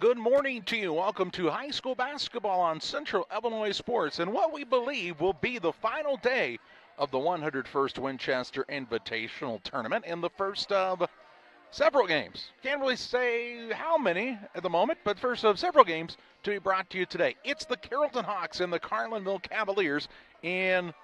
good morning to you. Welcome to high school basketball on Central Illinois Sports and what we believe will be the final day of the 101st Winchester Invitational Tournament in the first of several games. Can't really say how many at the moment, but first of several games to be brought to you today. It's the Carrollton Hawks and the Carlinville Cavaliers in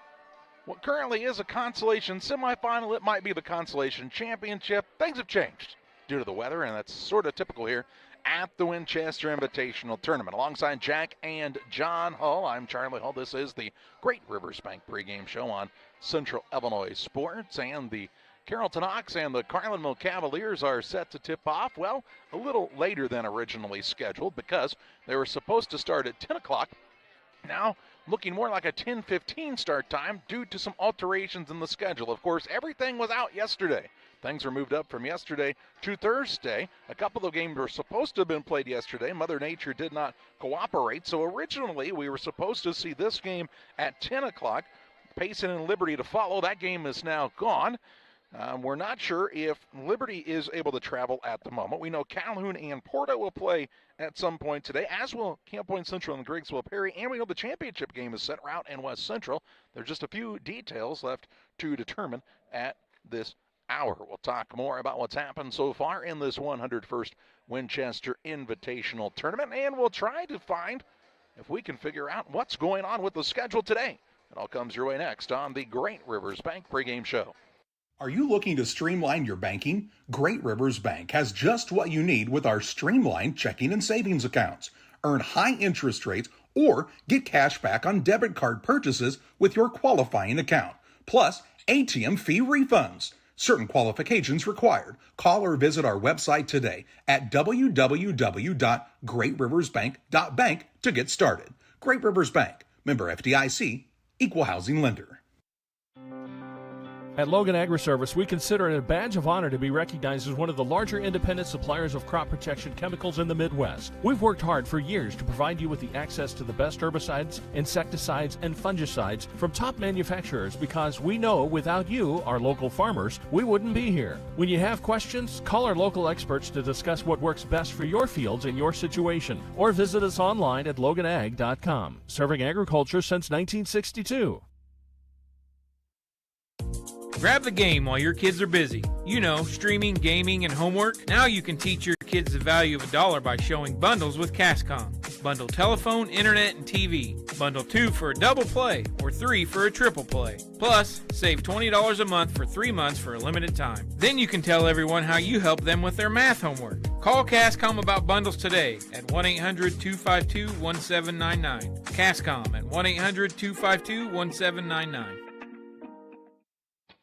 what currently is a consolation semifinal. It might be the consolation championship. Things have changed due to the weather, and that's sort of typical here at the Winchester Invitational Tournament. Alongside Jack and John Hull, I'm Charlie Hull. This is the Great Rivers Bank pregame show on Central Illinois Sports, and the Carrollton Hawks and the Carlinville Cavaliers are set to tip off, well, a little later than originally scheduled because they were supposed to start at 10 o'clock. Now, looking more like a 10:15 start time due to some alterations in the schedule. Of course, everything was out yesterday. Things were moved up from yesterday to Thursday. A couple of games were supposed to have been played yesterday. Mother Nature did not cooperate. So originally we were supposed to see this game at 10 o'clock. Payson and Liberty to follow. That game is now gone. We're not sure if Liberty is able to travel at the moment. We know Calhoun and Porta will play at some point today, as will Camp Point Central and Griggsville Perry. And we know the championship game is set Route and West Central. There's just a few details left to determine at this hour. We'll talk more about what's happened so far in this 101st Winchester Invitational Tournament, and we'll try to find if we can figure out what's going on with the schedule today. It all comes your way next on the Great Rivers Bank pregame show. Are you looking to streamline your banking? Great Rivers Bank has just what you need with our streamlined checking and savings accounts. Earn high interest rates or get cash back on debit card purchases with your qualifying account, plus ATM fee refunds. Certain qualifications required. Call or visit our website today at www.greatriversbank.bank to get started. Great Rivers Bank, member FDIC, equal housing lender. At Logan Agri-Service, we consider it a badge of honor to be recognized as one of the larger independent suppliers of crop protection chemicals in the Midwest. We've worked hard for years to provide you with the access to the best herbicides, insecticides, and fungicides from top manufacturers because we know without you, our local farmers, we wouldn't be here. When you have questions, call our local experts to discuss what works best for your fields and your situation, or visit us online at loganag.com. Serving agriculture since 1962. Grab the game while your kids are busy. You know, streaming, gaming, and homework. Now you can teach your kids the value of $1 by showing bundles with Cascom. Bundle telephone, internet, and TV. Bundle 2 for a double play or 3 for a triple play. Plus, save $20 a month for 3 months for a limited time. Then you can tell everyone how you help them with their math homework. Call Cascom about bundles today at 1-800-252-1799. Cascom at 1-800-252-1799.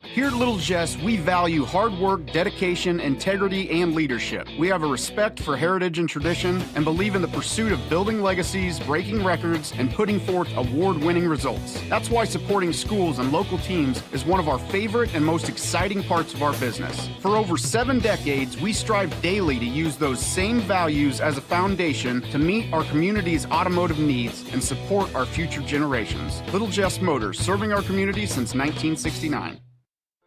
Here at Little Jess, we value hard work, dedication, integrity, and leadership. We have a respect for heritage and tradition and believe in the pursuit of building legacies, breaking records, and putting forth award-winning results. That's why supporting schools and local teams is one of our favorite and most exciting parts of our business. For over 7 decades, we strive daily to use those same values as a foundation to meet our community's automotive needs and support our future generations. Little Jess Motors, serving our community since 1969.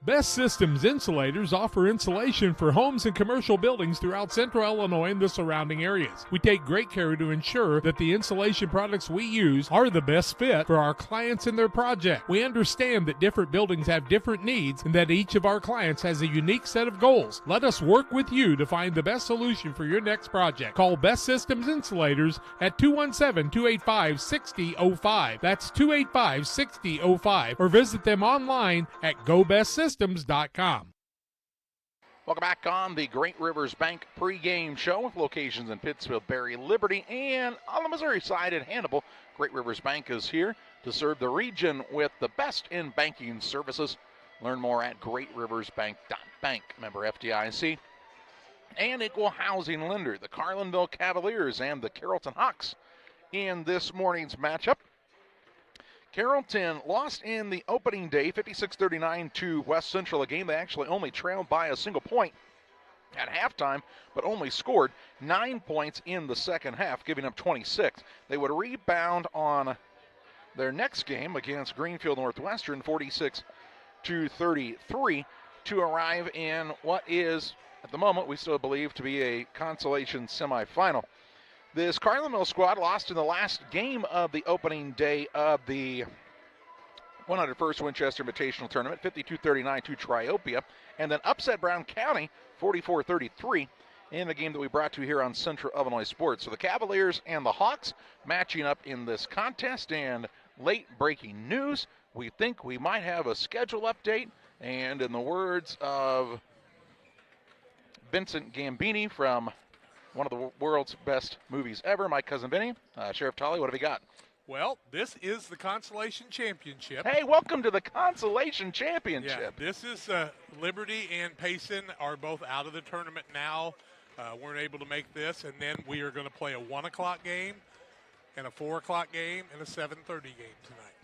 Best Systems Insulators offer insulation for homes and commercial buildings throughout Central Illinois and the surrounding areas. We take great care to ensure that the insulation products we use are the best fit for our clients and their project. We understand that different buildings have different needs and that each of our clients has a unique set of goals. Let us work with you to find the best solution for your next project. Call Best Systems Insulators at 217-285-6005. That's 285-6005, or visit them online at GoBestSystems.com. Welcome back on the Great Rivers Bank pregame show with locations in Pittsfield, Berry, Liberty, and on the Missouri side at Hannibal. Great Rivers Bank is here to serve the region with the best in banking services. Learn more at greatriversbank.bank. Member FDIC and equal housing lender. The Carlinville Cavaliers and the Carrollton Hawks in this morning's matchup. Carrollton lost in the opening day, 56-39 to West Central, a game they actually only trailed by a single point at halftime, but only scored 9 points in the second half, giving up 26. They would rebound on their next game against Greenfield Northwestern, 46-33, to arrive in what is, at the moment, we still believe to be a consolation semifinal. This Carlinville squad lost in the last game of the opening day of the 101st Winchester Invitational Tournament, 52-39 to Triopia, and then upset Brown County 44-33 in the game that we brought to you here on Central Illinois Sports. So the Cavaliers and the Hawks matching up in this contest, and late breaking news, we think we might have a schedule update, and in the words of Vincent Gambini from one of the world's best movies ever, My Cousin Vinny, Sheriff Tolley, what have we got? Well, this is the Consolation Championship. Hey, welcome to the Consolation Championship. Yeah, this is Liberty and Payson are both out of the tournament now. Weren't able to make this, and then we are going to play a 1 o'clock game and a 4 o'clock game and a 7:30 game tonight.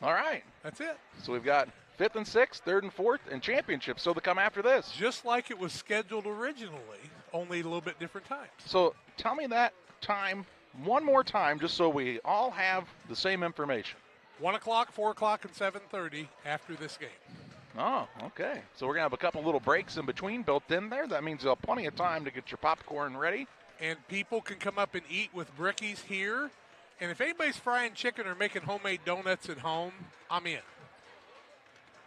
All right. That's it. So we've got 5th and 6th, 3rd and 4th, and championships still to come after this. Just like it was scheduled originally, only a little bit different times. So tell me that time one more time, just so we all have the same information. 1 o'clock, 4 o'clock, and 7:30 after this game. Oh, okay. So we're going to have a couple little breaks in between built in there. That means you'll have plenty of time to get your popcorn ready. And people can come up and eat with brickies here. And if anybody's frying chicken or making homemade donuts at home, I'm in.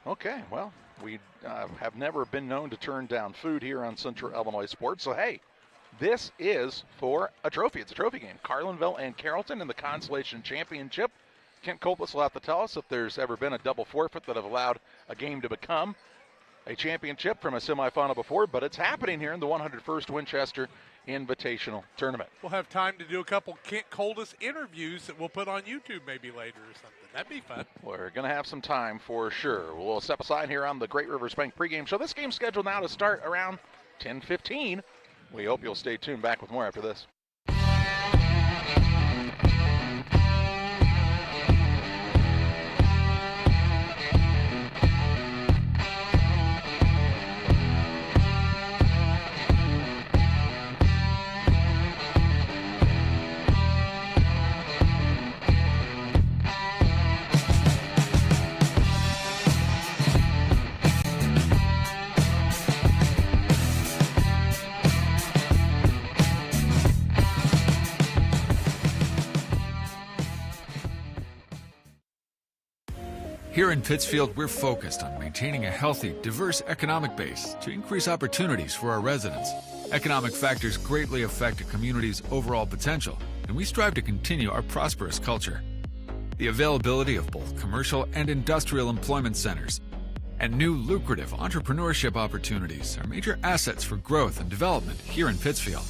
Okay, well, we have never been known to turn down food here on Central Illinois Sports. So, hey, this is for a trophy. It's a trophy game. Carlinville and Carrollton in the Consolation Championship. Kent Copless will have to tell us if there's ever been a double forfeit that have allowed a game to become a championship from a semifinal before, but it's happening here in the 101st Winchester Invitational Tournament. We'll have time to do a couple Kent Coldest interviews that we'll put on YouTube maybe later or something. That'd be fun. We're going to have some time for sure. We'll step aside here on the Great Rivers Bank pregame show. This game's scheduled now to start around 10:15. We hope you'll stay tuned. Back with more after this. Here in Pittsfield, we're focused on maintaining a healthy, diverse economic base to increase opportunities for our residents. Economic factors greatly affect a community's overall potential, and we strive to continue our prosperous culture. The availability of both commercial and industrial employment centers and new lucrative entrepreneurship opportunities are major assets for growth and development here in Pittsfield.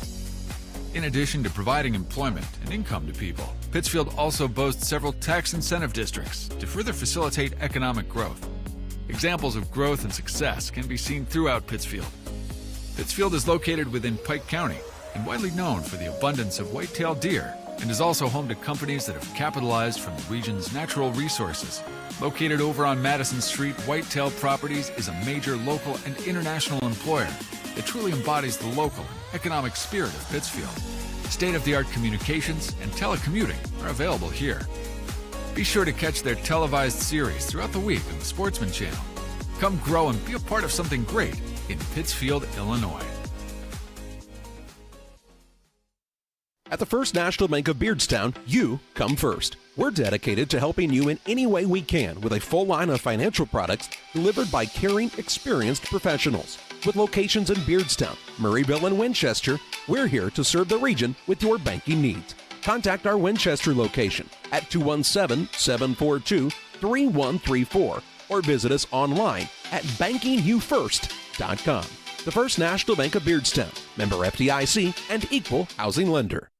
In addition to providing employment and income to people, Pittsfield also boasts several tax incentive districts to further facilitate economic growth. Examples of growth and success can be seen throughout Pittsfield. Pittsfield is located within Pike County and widely known for the abundance of white-tailed deer, and is also home to companies that have capitalized from the region's natural resources. Located over on Madison Street, Whitetail Properties is a major local and international employer that truly embodies the local and economic spirit of Pittsfield. State-of-the-art communications and telecommuting are available here. Be sure to catch their televised series throughout the week on the Sportsman Channel. Come grow and be a part of something great in Pittsfield, Illinois. At the First National Bank of Beardstown, you come first. We're dedicated to helping you in any way we can with a full line of financial products delivered by caring, experienced professionals. With locations in Beardstown, Murrayville, and Winchester, we're here to serve the region with your banking needs. Contact our Winchester location at 217-742-3134 or visit us online at bankingyoufirst.com. The First National Bank of Beardstown, member FDIC, and equal housing lender.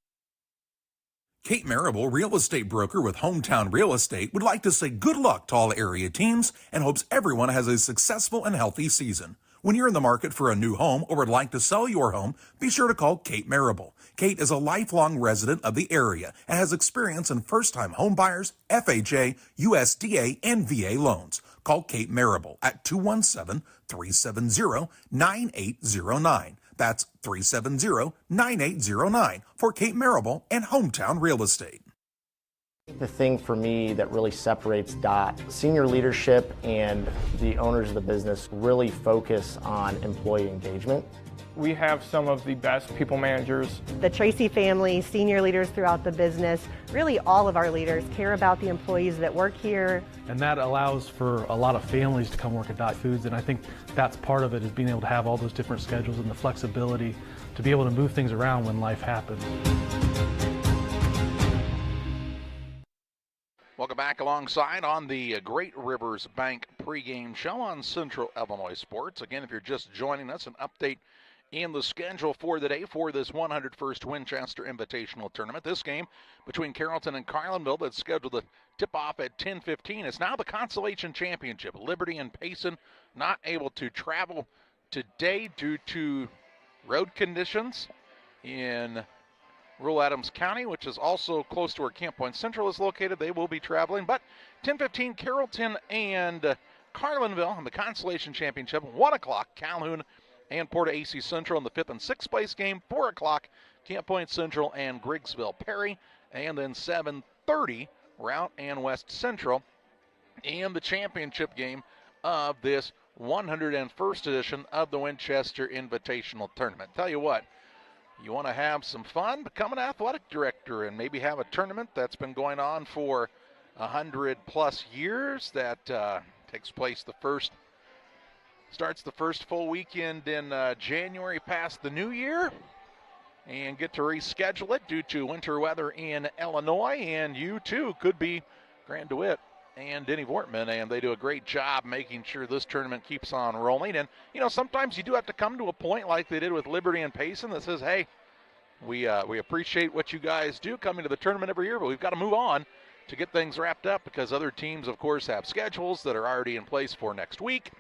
Kate Marable, real estate broker with Hometown Real Estate, would like to say good luck to all area teams and hopes everyone has a successful and healthy season. When you're in the market for a new home or would like to sell your home, be sure to call Kate Marable. Kate is a lifelong resident of the area and has experience in first-time home buyers, FHA, USDA, and VA loans. Call Kate Marable at 217-370-9809. That's 370-9809 for Kate Marable and Hometown Real Estate. The thing for me that really separates DOT, senior leadership and the owners of the business really focus on employee engagement. We have some of the best people managers. The Tracy family, senior leaders throughout the business, really all of our leaders care about the employees that work here. And that allows for a lot of families to come work at Dot Foods, and I think that's part of it, is being able to have all those different schedules and the flexibility to be able to move things around when life happens. Welcome back alongside on the Great Rivers Bank pregame show on Central Illinois Sports. Again, if you're just joining us, an update in the schedule for the day for this 101st Winchester Invitational Tournament. This game between Carrollton and Carlinville that's scheduled to tip off at 10:15 is now the Consolation Championship. Liberty and Payson not able to travel today due to road conditions in rural Adams County, which is also close to where Camp Point Central is located. They will be traveling, but 10:15 Carrollton and Carlinville in the Consolation Championship. 1 o'clock Calhoun and Porta AC Central in the 5th and 6th place game. 4 o'clock Camp Point Central and Griggsville Perry, and then 7:30 Routt and West Central in the championship game of this 101st edition of the Winchester Invitational Tournament. Tell you what, you want to have some fun, become an athletic director and maybe have a tournament that's been going on for 100+ years that takes place starts the first full weekend in January past the new year, and get to reschedule it due to winter weather in Illinois. And you too could be Grant DeWitt and Denny Vortman, and they do a great job making sure this tournament keeps on rolling. And sometimes you do have to come to a point like they did with Liberty and Payson that says, hey, we appreciate what you guys do coming to the tournament every year, but we've got to move on to get things wrapped up, because other teams of course have schedules that are already in place for next week.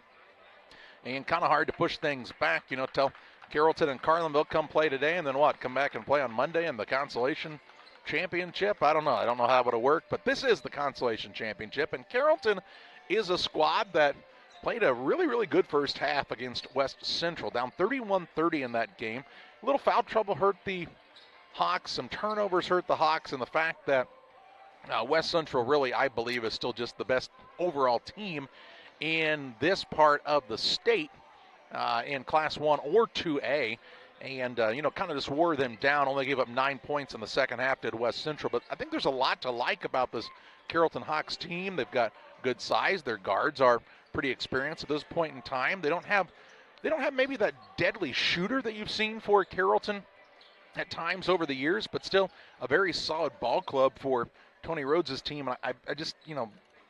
And kind of hard to push things back, tell Carrollton and Carlinville come play today and then come back and play on Monday in the Consolation Championship. I don't know how it would have worked, but this is the Consolation Championship, and Carrollton is a squad that played a really, really good first half against West Central, down 31-30 in that game. A little foul trouble hurt the Hawks, some turnovers hurt the Hawks, and the fact that West Central really, I believe, is still just the best overall team in this part of the state in Class 1 or 2A, and kind of just wore them down. Only gave up 9 points in the second half, did West Central. But I think there's a lot to like about this Carrollton Hawks team. They've got good size. Their guards are pretty experienced at this point in time. They don't have maybe that deadly shooter that you've seen for Carrollton at times over the years, but still a very solid ball club for Tony Rhodes' team. And I just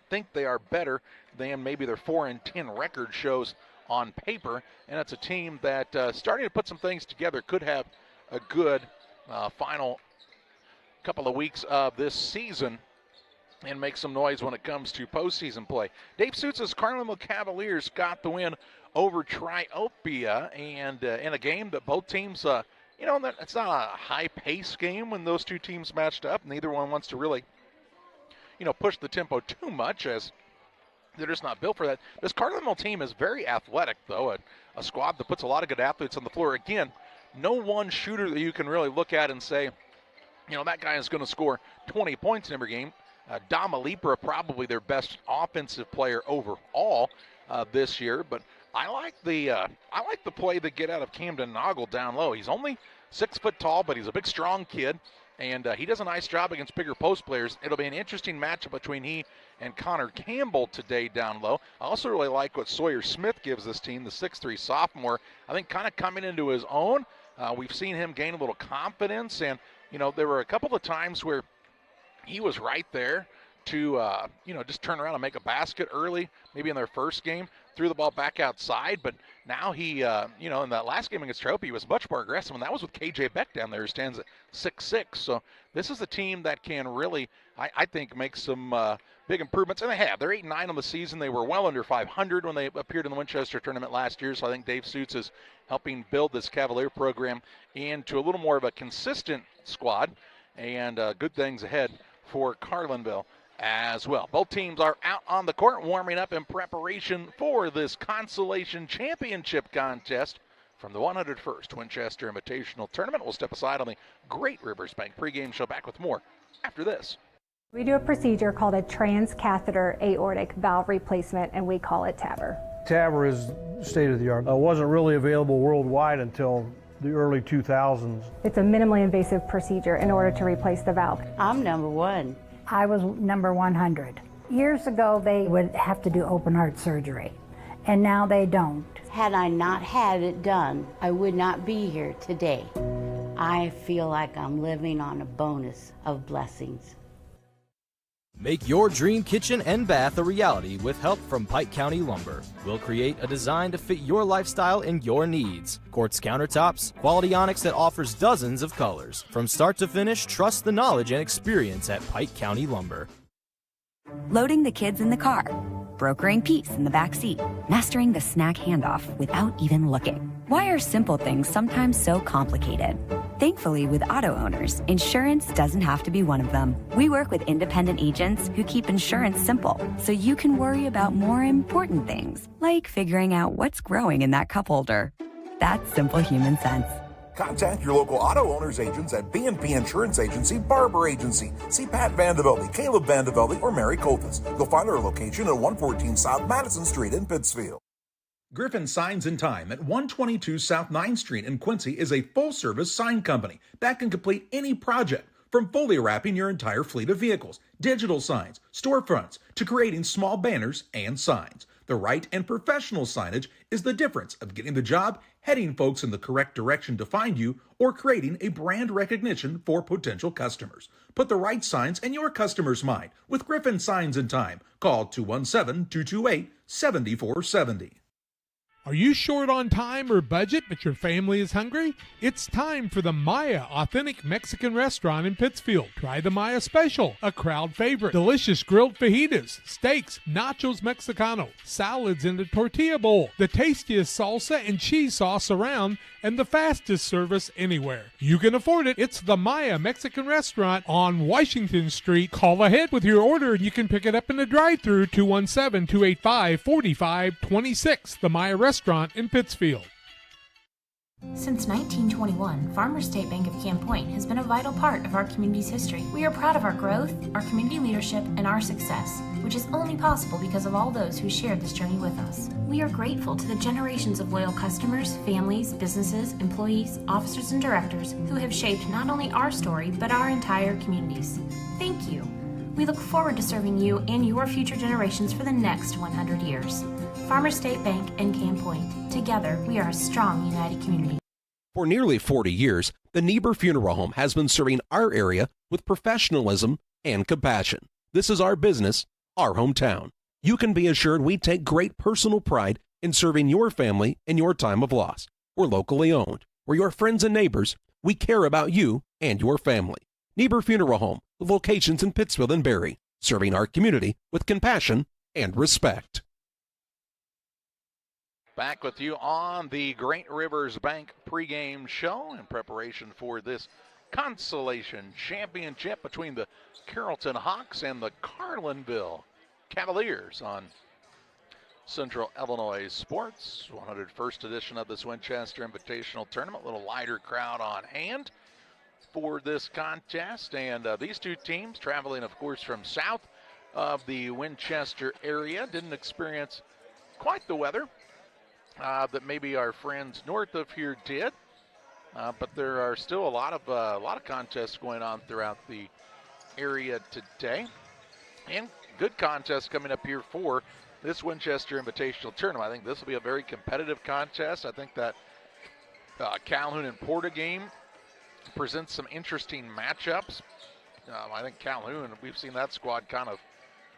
think they are better than maybe their 4-10 record shows on paper, and it's a team that starting to put some things together, could have a good final couple of weeks of this season and make some noise when it comes to postseason play. Dave Suits' Carlinville Cavaliers got the win over Triopia, and in a game that both teams, it's not a high-paced game when those two teams matched up. Neither one wants to really push the tempo too much, as they're just not built for that. This Carlinville team is very athletic, though, a squad that puts a lot of good athletes on the floor. Again, no one shooter that you can really look at and say, that guy is going to score 20 points in every game. Dama Lepra, probably their best offensive player overall this year, but I like the play they get out of Camden Noggle down low. He's only 6 foot tall, but he's a big, strong kid. And he does a nice job against bigger post players. It'll be an interesting matchup between he and Connor Campbell today down low. I also really like what Sawyer Smith gives this team, the 6'3 sophomore. I think kind of coming into his own. We've seen him gain a little confidence, and, there were a couple of times where he was right there to, just turn around and make a basket early, maybe in their first game, threw the ball back outside. But now he, in that last game against Trophy, he was much more aggressive, and that was with KJ Beck down there, who stands at 6'6". So this is a team that can really, I think, make some big improvements, and they have. They're 8-9 on the season. They were well under 500 when they appeared in the Winchester tournament last year, so I think Dave Suits is helping build this Cavalier program into a little more of a consistent squad, and good things ahead for Carlinville as well. Both teams are out on the court warming up in preparation for this Consolation Championship contest from the 101st Winchester Invitational Tournament. We'll step aside on the Great Rivers Bank pregame show. Back with more after this. We do a procedure called a transcatheter aortic valve replacement, and we call it TAVR. TAVR is state of the art. It wasn't really available worldwide until the early 2000s. It's a minimally invasive procedure in order to replace the valve. I'm number 1. I was number 100. Years ago, they would have to do open heart surgery, and now they don't. Had I not had it done, I would not be here today. I feel like I'm living on a bonus of blessings. Make your dream kitchen and bath a reality with help from Pike County Lumber. We'll create a design to fit your lifestyle and your needs. Quartz countertops, quality onyx that offers dozens of colors. From start to finish, trust the knowledge and experience at Pike County Lumber. Loading the kids in the car, brokering peace in the back seat, mastering the snack handoff without even looking. Why are simple things sometimes so complicated? Thankfully, with auto owners, insurance doesn't have to be one of them. We work with independent agents who keep insurance simple, so you can worry about more important things, like figuring out what's growing in that cup holder. That's simple human sense. Contact your local auto owners agents at B&P Insurance Agency, Barber Agency. See Pat Vandevelde, Caleb Vandevelde, or Mary Coltis. You'll find our location at 114 South Madison Street in Pittsfield. Griffin Signs and Time at 122 South 9th Street in Quincy is a full-service sign company that can complete any project, from fully wrapping your entire fleet of vehicles, digital signs, storefronts, to creating small banners and signs. The right and professional signage is the difference of getting the job, heading folks in the correct direction to find you, or creating a brand recognition for potential customers. Put the right signs in your customer's mind with Griffin Signs and Time. Call 217-228-7470. Are you short on time or budget, but your family is hungry? It's time for the Maya Authentic Mexican Restaurant in Pittsfield. Try the Maya Special, a crowd favorite. Delicious grilled fajitas, steaks, nachos Mexicano, salads in a tortilla bowl, the tastiest salsa and cheese sauce around, and the fastest service anywhere. You can afford it. It's the Maya Mexican Restaurant on Washington Street. Call ahead with your order and you can pick it up in the drive-thru, 217-285-4526. The Maya Restaurant in Pittsfield. Since 1921, Farmers State Bank of Camp Point has been a vital part of our community's history. We are proud of our growth, our community leadership, and our success, which is only possible because of all those who shared this journey with us. We are grateful to the generations of loyal customers, families, businesses, employees, officers, and directors who have shaped not only our story, but our entire communities. Thank you. We look forward to serving you and your future generations for the next 100 years. Farmers State Bank and Camp Point. Together, we are a strong, united community. For nearly 40 years, the Niebuhr Funeral Home has been serving our area with professionalism and compassion. This is our business, our hometown. You can be assured we take great personal pride in serving your family in your time of loss. We're locally owned. We're your friends and neighbors. We care about you and your family. Niebuhr Funeral Home, with locations in Pittsfield and Barry, serving our community with compassion and respect. Back with you on the Great Rivers Bank pregame show in preparation for this consolation championship between the Carrollton Hawks and the Carlinville Cavaliers on Central Illinois Sports. 101st edition of this Winchester Invitational Tournament. A little lighter crowd on hand for this contest. And these two teams traveling, of course, from south of the Winchester area didn't experience quite the weather that maybe our friends north of here did, but there are still a lot of contests going on throughout the area today, and good contests coming up here for this Winchester Invitational Tournament. I think this will be a very competitive contest. I think that Calhoun and Porta game presents some interesting matchups. I think Calhoun, we've seen that squad kind of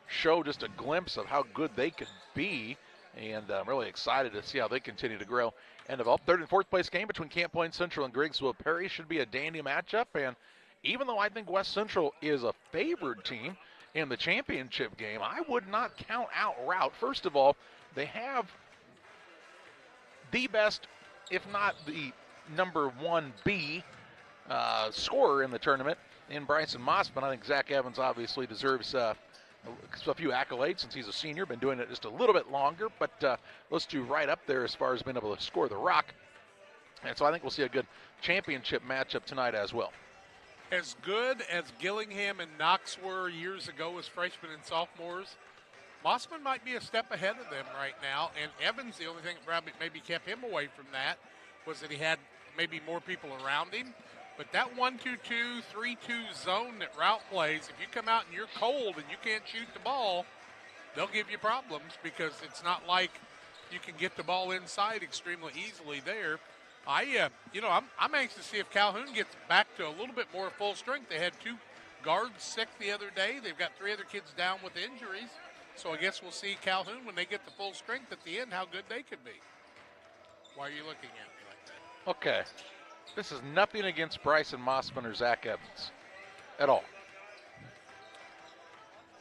show just a glimpse of how good they could be. And I'm really excited to see how they continue to grow and develop. Third and fourth place game between Camp Point Central and Griggsville Perry should be a dandy matchup. And even though I think West Central is a favored team in the championship game, I would not count out Route. First of all, they have the best, if not the number 1B scorer in the tournament in Bryson Mossman. I think Zach Evans obviously deserves a few accolades since he's a senior, been doing it just a little bit longer, but those two right up there as far as being able to score the rock. And so I think we'll see a good championship matchup tonight as well. As good as Gillingham and Knox were years ago as freshmen and sophomores, Mossman might be a step ahead of them right now, and Evans, the only thing that probably maybe kept him away from that was that he had maybe more people around him. But that 1-2-2, 3-2 zone that Route plays, if you come out and you're cold and you can't shoot the ball, they'll give you problems because it's not like you can get the ball inside extremely easily there. I'm anxious to see if Calhoun gets back to a little bit more full strength. They had 2 guards sick the other day. They've got 3 other kids down with injuries. So I guess we'll see Calhoun when they get the full strength at the end, how good they could be. Why are you looking at me like that? Okay. This is nothing against Bryson Mossman or Zach Evans at all.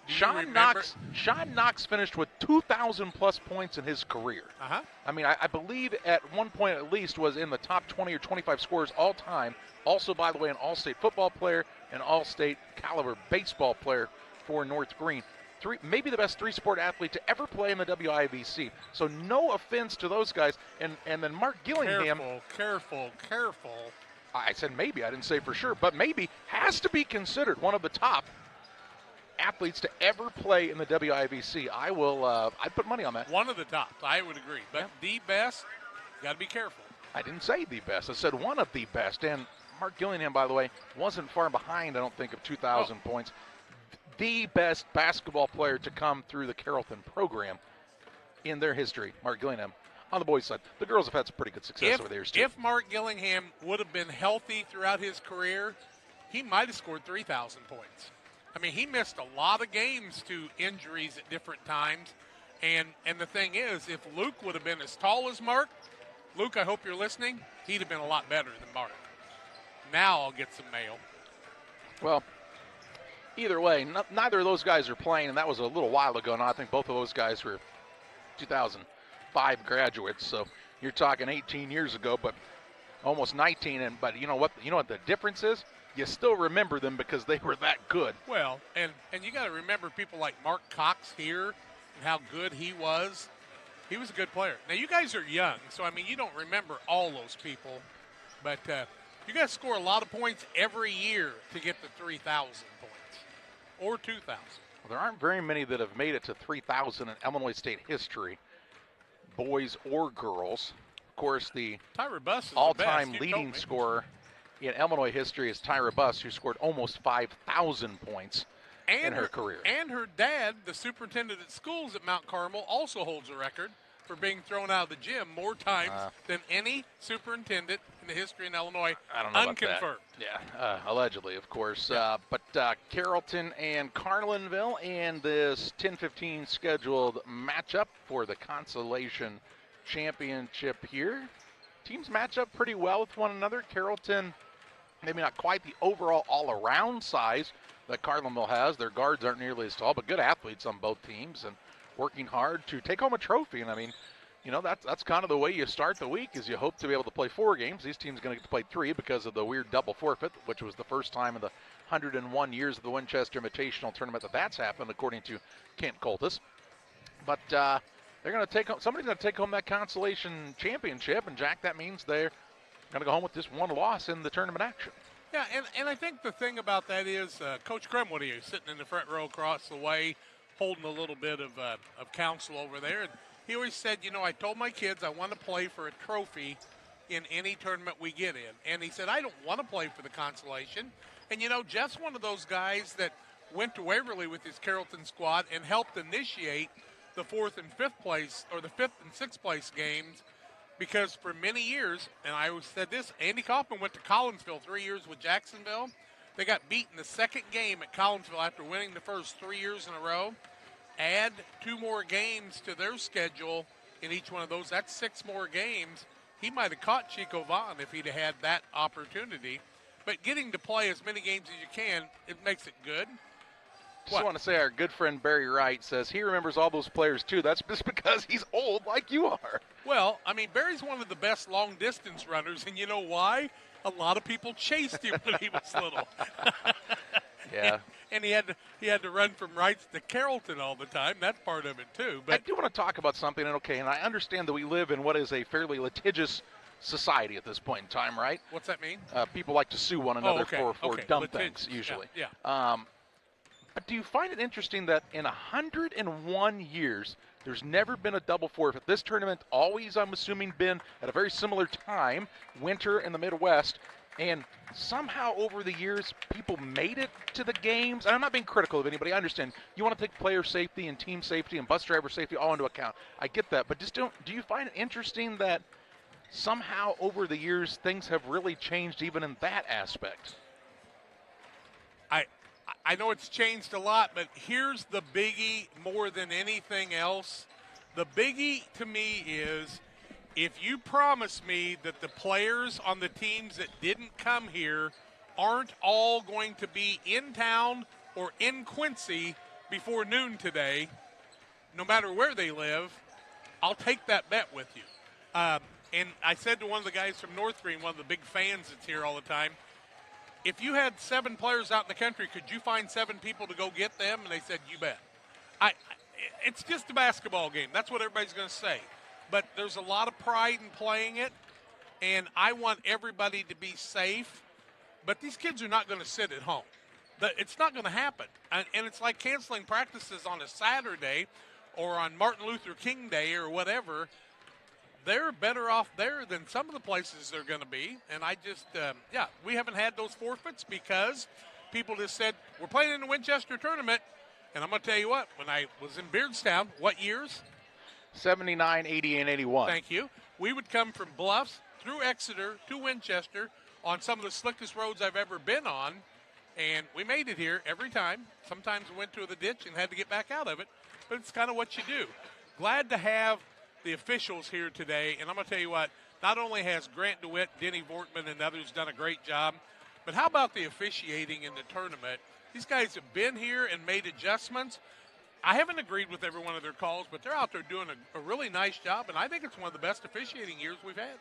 Sean Knox finished with 2,000-plus points in his career. Uh-huh. I mean, I believe at one point at least was in the top 20 or 25 scorers all time. Also, by the way, an all-state football player, an all-state caliber baseball player for North Green. Maybe the best 3-sport athlete to ever play in the WIVC. So no offense to those guys. And then Mark Gillingham. Careful. I said maybe. I didn't say for sure. But maybe has to be considered one of the top athletes to ever play in the WIVC. I'd put money on that. One of the tops, I would agree. But the best, got to be careful. I didn't say the best. I said one of the best. And Mark Gillingham, by the way, wasn't far behind, I don't think, of 2,000 points. The best basketball player to come through the Carrollton program in their history, Mark Gillingham. On the boys' side, the girls have had some pretty good success over there too. If Mark Gillingham would have been healthy throughout his career, he might have scored 3,000 points. I mean, he missed a lot of games to injuries at different times. And the thing is, if Luke would have been as tall as Mark, Luke, I hope you're listening, he'd have been a lot better than Mark. Now I'll get some mail. Well, either way, neither of those guys are playing, and that was a little while ago. Now I think both of those guys were 2005 graduates, so you're talking 18 years ago, but almost 19. But you know what the difference is? You still remember them because they were that good. Well, and you got to remember people like Mark Cox here and how good he was. He was a good player. Now, you guys are young, so, I mean, you don't remember all those people. But you guys score a lot of points every year to get to 3,000 points or 2,000. Well, there aren't very many that have made it to 3,000 in Illinois State history, boys or girls. Of course, the all-time leading scorer in Illinois history is Tyra Buss, who scored almost 5,000 points in her career. And her dad, the superintendent at schools at Mount Carmel, also holds a record for being thrown out of the gym more times than any superintendent in the history in Illinois. I don't know unconfirmed. About that. Yeah, allegedly, of course. Yeah. But Carrollton and Carlinville in this 10-15 scheduled matchup for the consolation championship here. Teams match up pretty well with one another. Carrollton, maybe not quite the overall all-around size that Carlinville has. Their guards aren't nearly as tall, but good athletes on both teams and working hard to take home a trophy. And I mean, that's kind of the way you start the week, is you hope to be able to play 4 games. These teams are going to get to play 3 because of the weird double forfeit, which was the first time in the 101 years of the Winchester Invitational tournament that's happened, according to Kent Coltis. But they're going to take home, somebody's going to take home that consolation championship, and Jack, that means they're going to go home with just 1 loss in the tournament action. Yeah, and I think the thing about that is Coach Cremwood is sitting in the front row across the way, holding a little bit of counsel over there. And he always said, I told my kids I want to play for a trophy in any tournament we get in. And he said, I don't want to play for the consolation. And, Jeff's one of those guys that went to Waverly with his Carrollton squad and helped initiate the 4th and 5th place, or the 5th and 6th place games, because for many years, and I always said this, Andy Kaufman went to Collinsville 3 years with Jacksonville. They got beat in the second game at Collinsville after winning the first 3 years in a row. Add 2 more games to their schedule in each one of those. That's 6 more games. He might have caught Chico Vaughn if he'd have had that opportunity. But getting to play as many games as you can, it makes it good. Just want to say our good friend Barry Wright says he remembers all those players too. That's just because he's old like you are. Well, I mean, Barry's one of the best long-distance runners, and you know why? A lot of people chased him when he was little. Yeah. And he had to run from Wrights to Carrollton all the time. That's part of it too. But I do want to talk about something, and I understand that we live in what is a fairly litigious society at this point in time, right? What's that mean? People like to sue one another for dumb things, usually. Yeah. But do you find it interesting that in 101 years, there's never been a double forfeit? This tournament always, I'm assuming, been at a very similar time, winter in the Midwest, and somehow over the years, people made it to the games. And I'm not being critical of anybody. I understand you want to take player safety and team safety and bus driver safety all into account. I get that. But just do you find it interesting that somehow over the years, things have really changed even in that aspect? I know it's changed a lot, but here's the biggie more than anything else. The biggie to me is if you promise me that the players on the teams that didn't come here aren't all going to be in town or in Quincy before noon today, no matter where they live, I'll take that bet with you. And I said to one of the guys from North Green, one of the big fans that's here all the time, if you had 7 players out in the country, could you find 7 people to go get them? And they said, you bet. It's just a basketball game. That's what everybody's going to say. But there's a lot of pride in playing it, and I want everybody to be safe. But these kids are not going to sit at home. It's not going to happen. And it's like canceling practices on a Saturday or on Martin Luther King Day or whatever. They're better off there than some of the places they're going to be. And I just, we haven't had those forfeits because people just said, we're playing in the Winchester tournament. And I'm going to tell you what, when I was in Beardstown, what years? 79, 80, and 81. Thank you. We would come from Bluffs through Exeter to Winchester on some of the slickest roads I've ever been on. And we made it here every time. Sometimes we went to the ditch and had to get back out of it. But it's kind of what you do. Glad to have the officials here today, and I'm going to tell you what, not only has Grant DeWitt, Denny Vortman, and others done a great job, but how about the officiating in the tournament? These guys have been here and made adjustments. I haven't agreed with every one of their calls, but they're out there doing a really nice job, and I think it's one of the best officiating years we've had.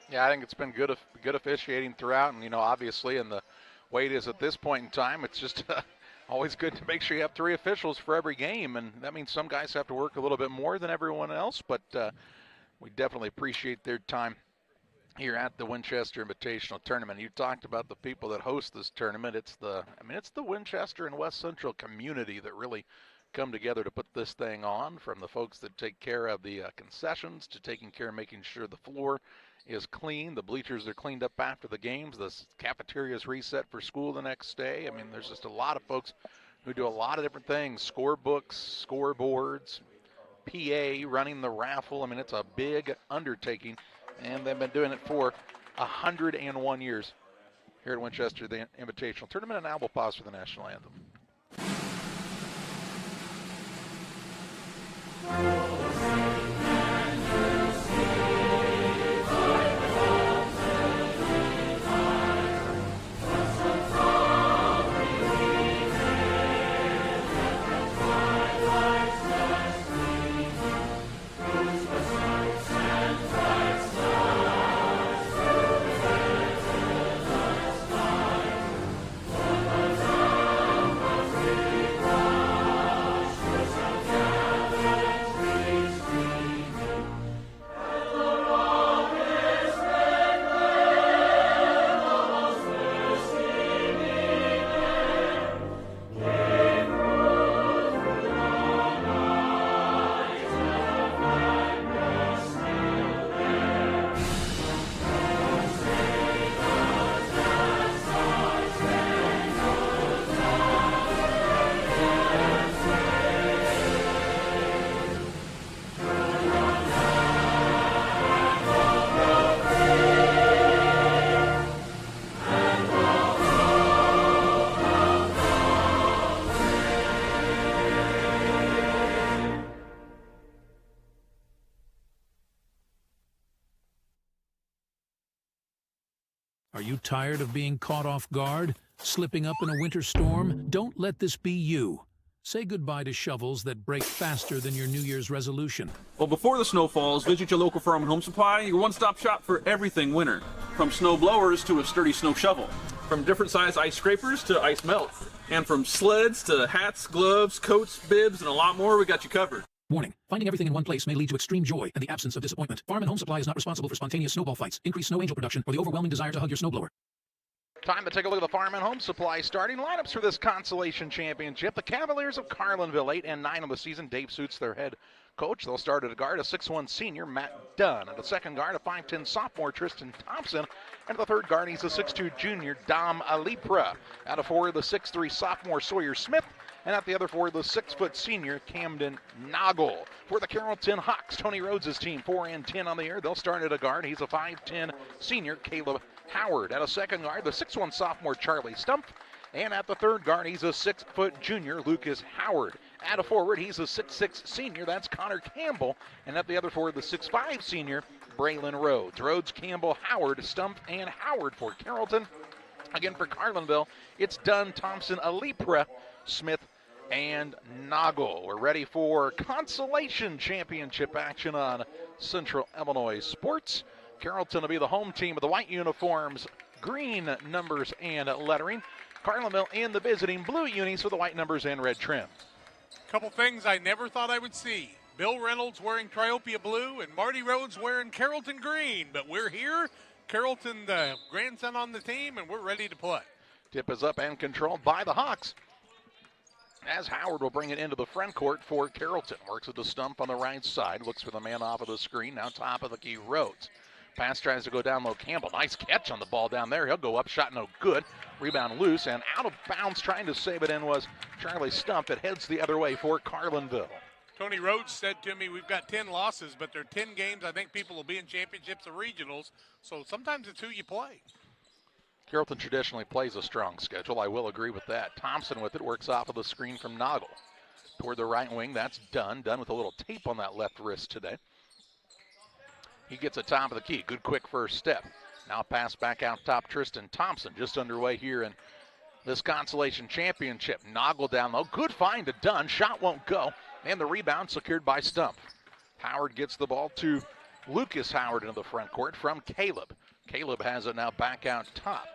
Yeah, I think it's been good officiating throughout, and, obviously in the way it is at this point in time, it's just always good to make sure you have 3 officials for every game, and that means some guys have to work a little bit more than everyone else, but we definitely appreciate their time here at the Winchester Invitational Tournament. You talked about the people that host this tournament. It's the Winchester and West Central community that really come together to put this thing on, from the folks that take care of the concessions to taking care of making sure the floor is clean, the bleachers are cleaned up after the games, the cafeteria is reset for school the next day. I mean, there's just a lot of folks who do a lot of different things, scorebooks, scoreboards, PA, running the raffle. I mean, it's a big undertaking, and they've been doing it for 101 years here at Winchester, the Invitational Tournament, and now we'll pause for the national anthem. Are you tired of being caught off guard? Slipping up in a winter storm? Don't let this be you. Say goodbye to shovels that break faster than your New Year's resolution. Well, before the snow falls, visit your local Farm and Home Supply, your one-stop shop for everything winter. From snow blowers to a sturdy snow shovel. From different size ice scrapers to ice melt. And from sleds to hats, gloves, coats, bibs, and a lot more, we got you covered. Warning, finding everything in one place may lead to extreme joy and the absence of disappointment. Farm and Home Supply is not responsible for spontaneous snowball fights, increased snow angel production, or the overwhelming desire to hug your snowblower. Time to take a look at the Farm and Home Supply starting lineups for this consolation championship. The Cavaliers of Carlinville, 8-9 on the season. Dave Suits, their head coach. They'll start at a guard, a 6'1 senior, Matt Dunn. At the second guard, a 5'10 sophomore, Tristan Thompson. And at the third guard, he's a 6'2 junior, Dom Alipra. At a forward, the 6'3 sophomore, Sawyer Smith. And at the other forward, the 6' senior, Camden Noggle. For the Carrollton Hawks, Tony Rhodes' team, 4-10 on the year. They'll start at a guard. He's a 5'10 senior, Caleb Howard. At a second guard, the 6'1 sophomore, Charlie Stump. And at the third guard, he's a 6' junior, Lucas Howard. At a forward, he's a 6'6 senior, that's Connor Campbell. And at the other forward, the 6'5 senior, Braylon Rhodes. Rhodes, Campbell, Howard, Stump, and Howard for Carrollton. Again, for Carlinville, it's Dunn, Thompson, Alipra, Smith, and Noggle. We're ready for consolation championship action on Central Illinois Sports. Carrollton will be the home team with the white uniforms, green numbers and lettering. Carlinville in the visiting blue unis with the white numbers and red trim. Couple things I never thought I would see. Bill Reynolds wearing Triopia blue and Marty Rhodes wearing Carrollton green. But we're here, Carrollton, the grandson on the team, and we're ready to play. Tip is up and controlled by the Hawks, as Howard will bring it into the front court for Carrollton. Works with the stump on the right side. Looks for the man off of the screen. Now top of the key, Rhodes. Pass tries to go down low. Campbell, nice catch on the ball down there. He'll go up, shot no good. Rebound loose and out of bounds. Trying to save it in was Charlie Stump. It heads the other way for Carlinville. Tony Rhodes said to me, we've got 10 losses, but they're 10 games. I think people will be in championships or regionals, so sometimes it's who you play. Carrollton traditionally plays a strong schedule. I will agree with that. Thompson with it, works off of the screen from Noggle. Toward the right wing, that's Dunn. Dunn with a little tape on that left wrist today. He gets a top of the key. Good quick first step. Now pass back out top, Tristan Thompson. Just underway here in this consolation championship. Noggle down low. Good find to Dunn. Shot won't go. And the rebound secured by Stump. Howard gets the ball to Lucas Howard into the front court from Caleb. Caleb has it now back out top.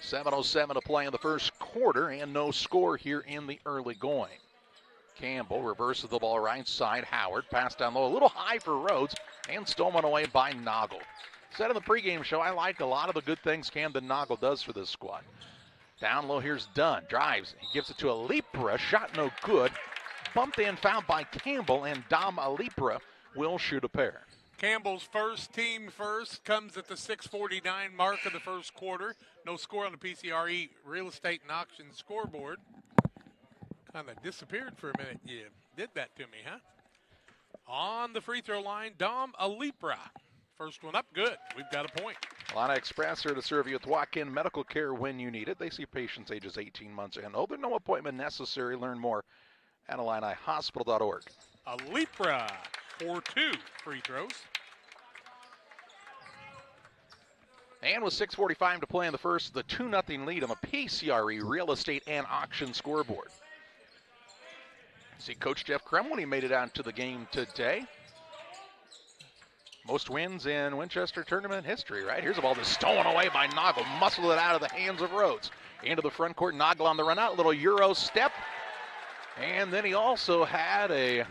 7:07 to play in the first quarter and no score here in the early going. Campbell reverses the ball right side. Howard pass down low, a little high for Rhodes and stolen away by Noggle. Said in the pregame show, I like a lot of the good things Camden Noggle does for this squad. Down low, here's Dunn. Drives, he gives it to Alipra. Shot no good. Bumped in, fouled by Campbell, and Dom Alipra will shoot a pair. Campbell's first, team first, comes at the 6:49 mark of the first quarter. No score on the PCRE Real Estate and Auction scoreboard. Kind of disappeared for a minute. You did that to me, huh? On the free throw line, Dom Alipra. First one up, good. We've got a point. Lana Express here to serve you with walk-in medical care when you need it. They see patients ages 18 months and older. No appointment necessary. Learn more at IlliniHospital.org. Alipra for 2 free throws. And with 6:45 to play in the first, the 2-0 lead on the PCRE Real Estate and Auction scoreboard. See Coach Jeff Krem when he made it out to the game today. Most wins in Winchester tournament history, right? Here's a ball that's stolen away by Noggle. Muscled it out of the hands of Rhodes. Into the front court, Noggle on the run out. Little Euro step. And then he also had a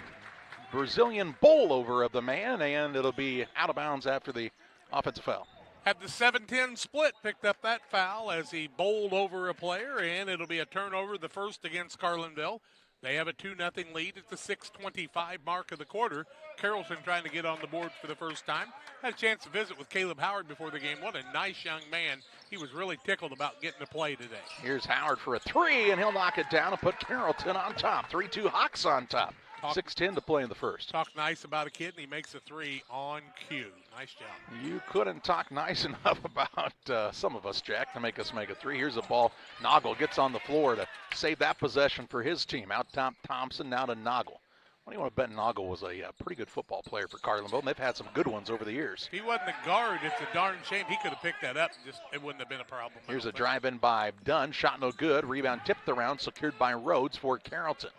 Brazilian bowl over of the man, and it'll be out of bounds after the offensive foul. Had the 7-10 split, picked up that foul as he bowled over a player, and it'll be a turnover, the first against Carlinville. They have a 2-0 lead at the 6:25 mark of the quarter. Carrollton trying to get on the board for the first time. Had a chance to visit with Caleb Howard before the game. What a nice young man. He was really tickled about getting to play today. Here's Howard for a 3, and he'll knock it down and put Carrollton on top. 3-2 Hawks on top. 6:10 to play in the first. Talk nice about a kid, and he makes a 3 on cue. Nice job. You couldn't talk nice enough about some of us, Jack, to make us make a 3. Here's a ball. Noggle gets on the floor to save that possession for his team. Out top, Thompson, now to Noggle. What do you want to bet Noggle was a pretty good football player for Carlinville, and they've had some good ones over the years. If he wasn't a guard, it's a darn shame. He could have picked that up. Just it wouldn't have been a problem. Here's a drive-in by Dunn. Shot no good. Rebound tipped around, secured by Rhodes for Carrollton.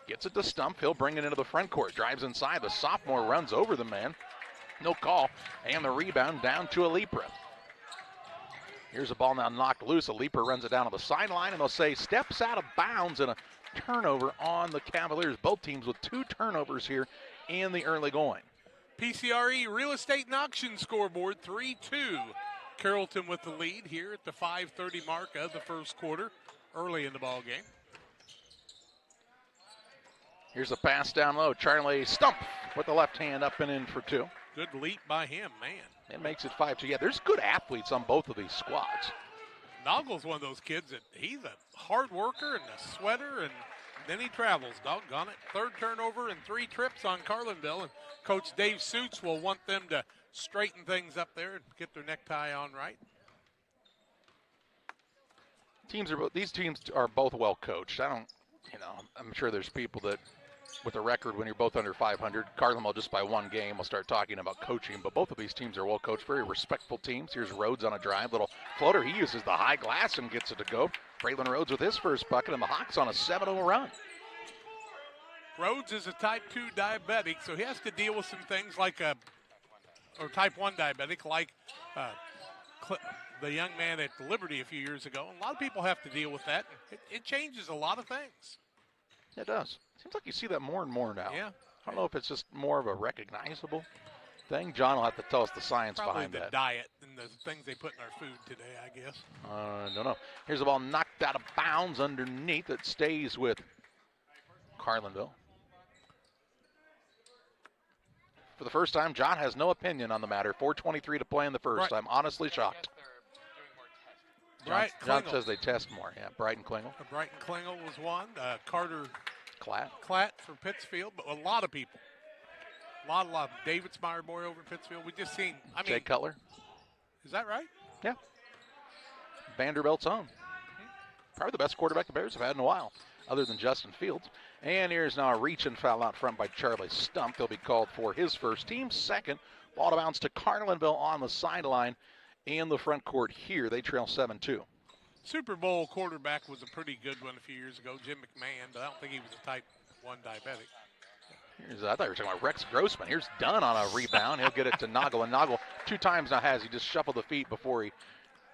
Gets it to Stump. He'll bring it into the front court. Drives inside. The sophomore runs over the man. No call. And the rebound down to Alipra. Here's a ball now knocked loose. Alipra runs it down on the sideline, and they'll say steps out of bounds and a turnover on the Cavaliers. Both teams with 2 turnovers here in the early going. PCRE Real Estate and Auction scoreboard, 3-2. Carrollton with the lead here at the 5:30 mark of the first quarter, early in the ball game. Here's a pass down low. Charlie Stump with the left hand up and in for two. Good leap by him, man. It makes it 5-2. Yeah, there's good athletes on both of these squads. Noggle's one of those kids that he's a hard worker and a sweater, and then he travels. Doggone it. Third turnover and 3 trips on Carlinville, and Coach Dave Suits will want them to straighten things up there and get their necktie on right. These teams are both well coached. I'm sure there's people that, with a record when you're both under 500, Carlinville just by 1 game will start talking about coaching, but both of these teams are well coached, very respectful teams. Here's Rhodes on a drive, little floater. He uses the high glass and gets it to go. Braylon Rhodes with his first bucket, and the Hawks on a 7-0 run. Rhodes is a type 2 diabetic, so he has to deal with some things like or type 1 diabetic, like the young man at Liberty a few years ago. And a lot of people have to deal with that. It changes a lot of things. It does. Seems like you see that more and more now. Yeah. I don't know if it's just more of a recognizable thing. John will have to tell us the science behind that. Probably the diet and the things they put in our food today, I guess. I don't know. Here's the ball knocked out of bounds underneath. It stays with Carlinville. For the first time, John has no opinion on the matter. 4:23 to play in the first. I'm honestly shocked. John says they test more. Yeah, Brighton Klingel. Brighton Klingel was one. Carter Klatt for Pittsfield, but a lot of people. A lot. David Smyerboy over in Pittsfield. We just seen. Jay Cutler. Is that right? Yeah. Vanderbilt's own. Probably the best quarterback the Bears have had in a while, other than Justin Fields. And here's now a reach and foul out front by Charlie Stump. He'll be called for his first, team second. Ball to bounce to Carlinville on the sideline in the front court here. They trail 7-2. Super Bowl quarterback was a pretty good one a few years ago, Jim McMahon, but I don't think he was a type 1 diabetic. I thought you were talking about Rex Grossman. Here's Dunn on a rebound. He'll get it to Noggle, and Noggle 2 times now he just shuffled the feet before he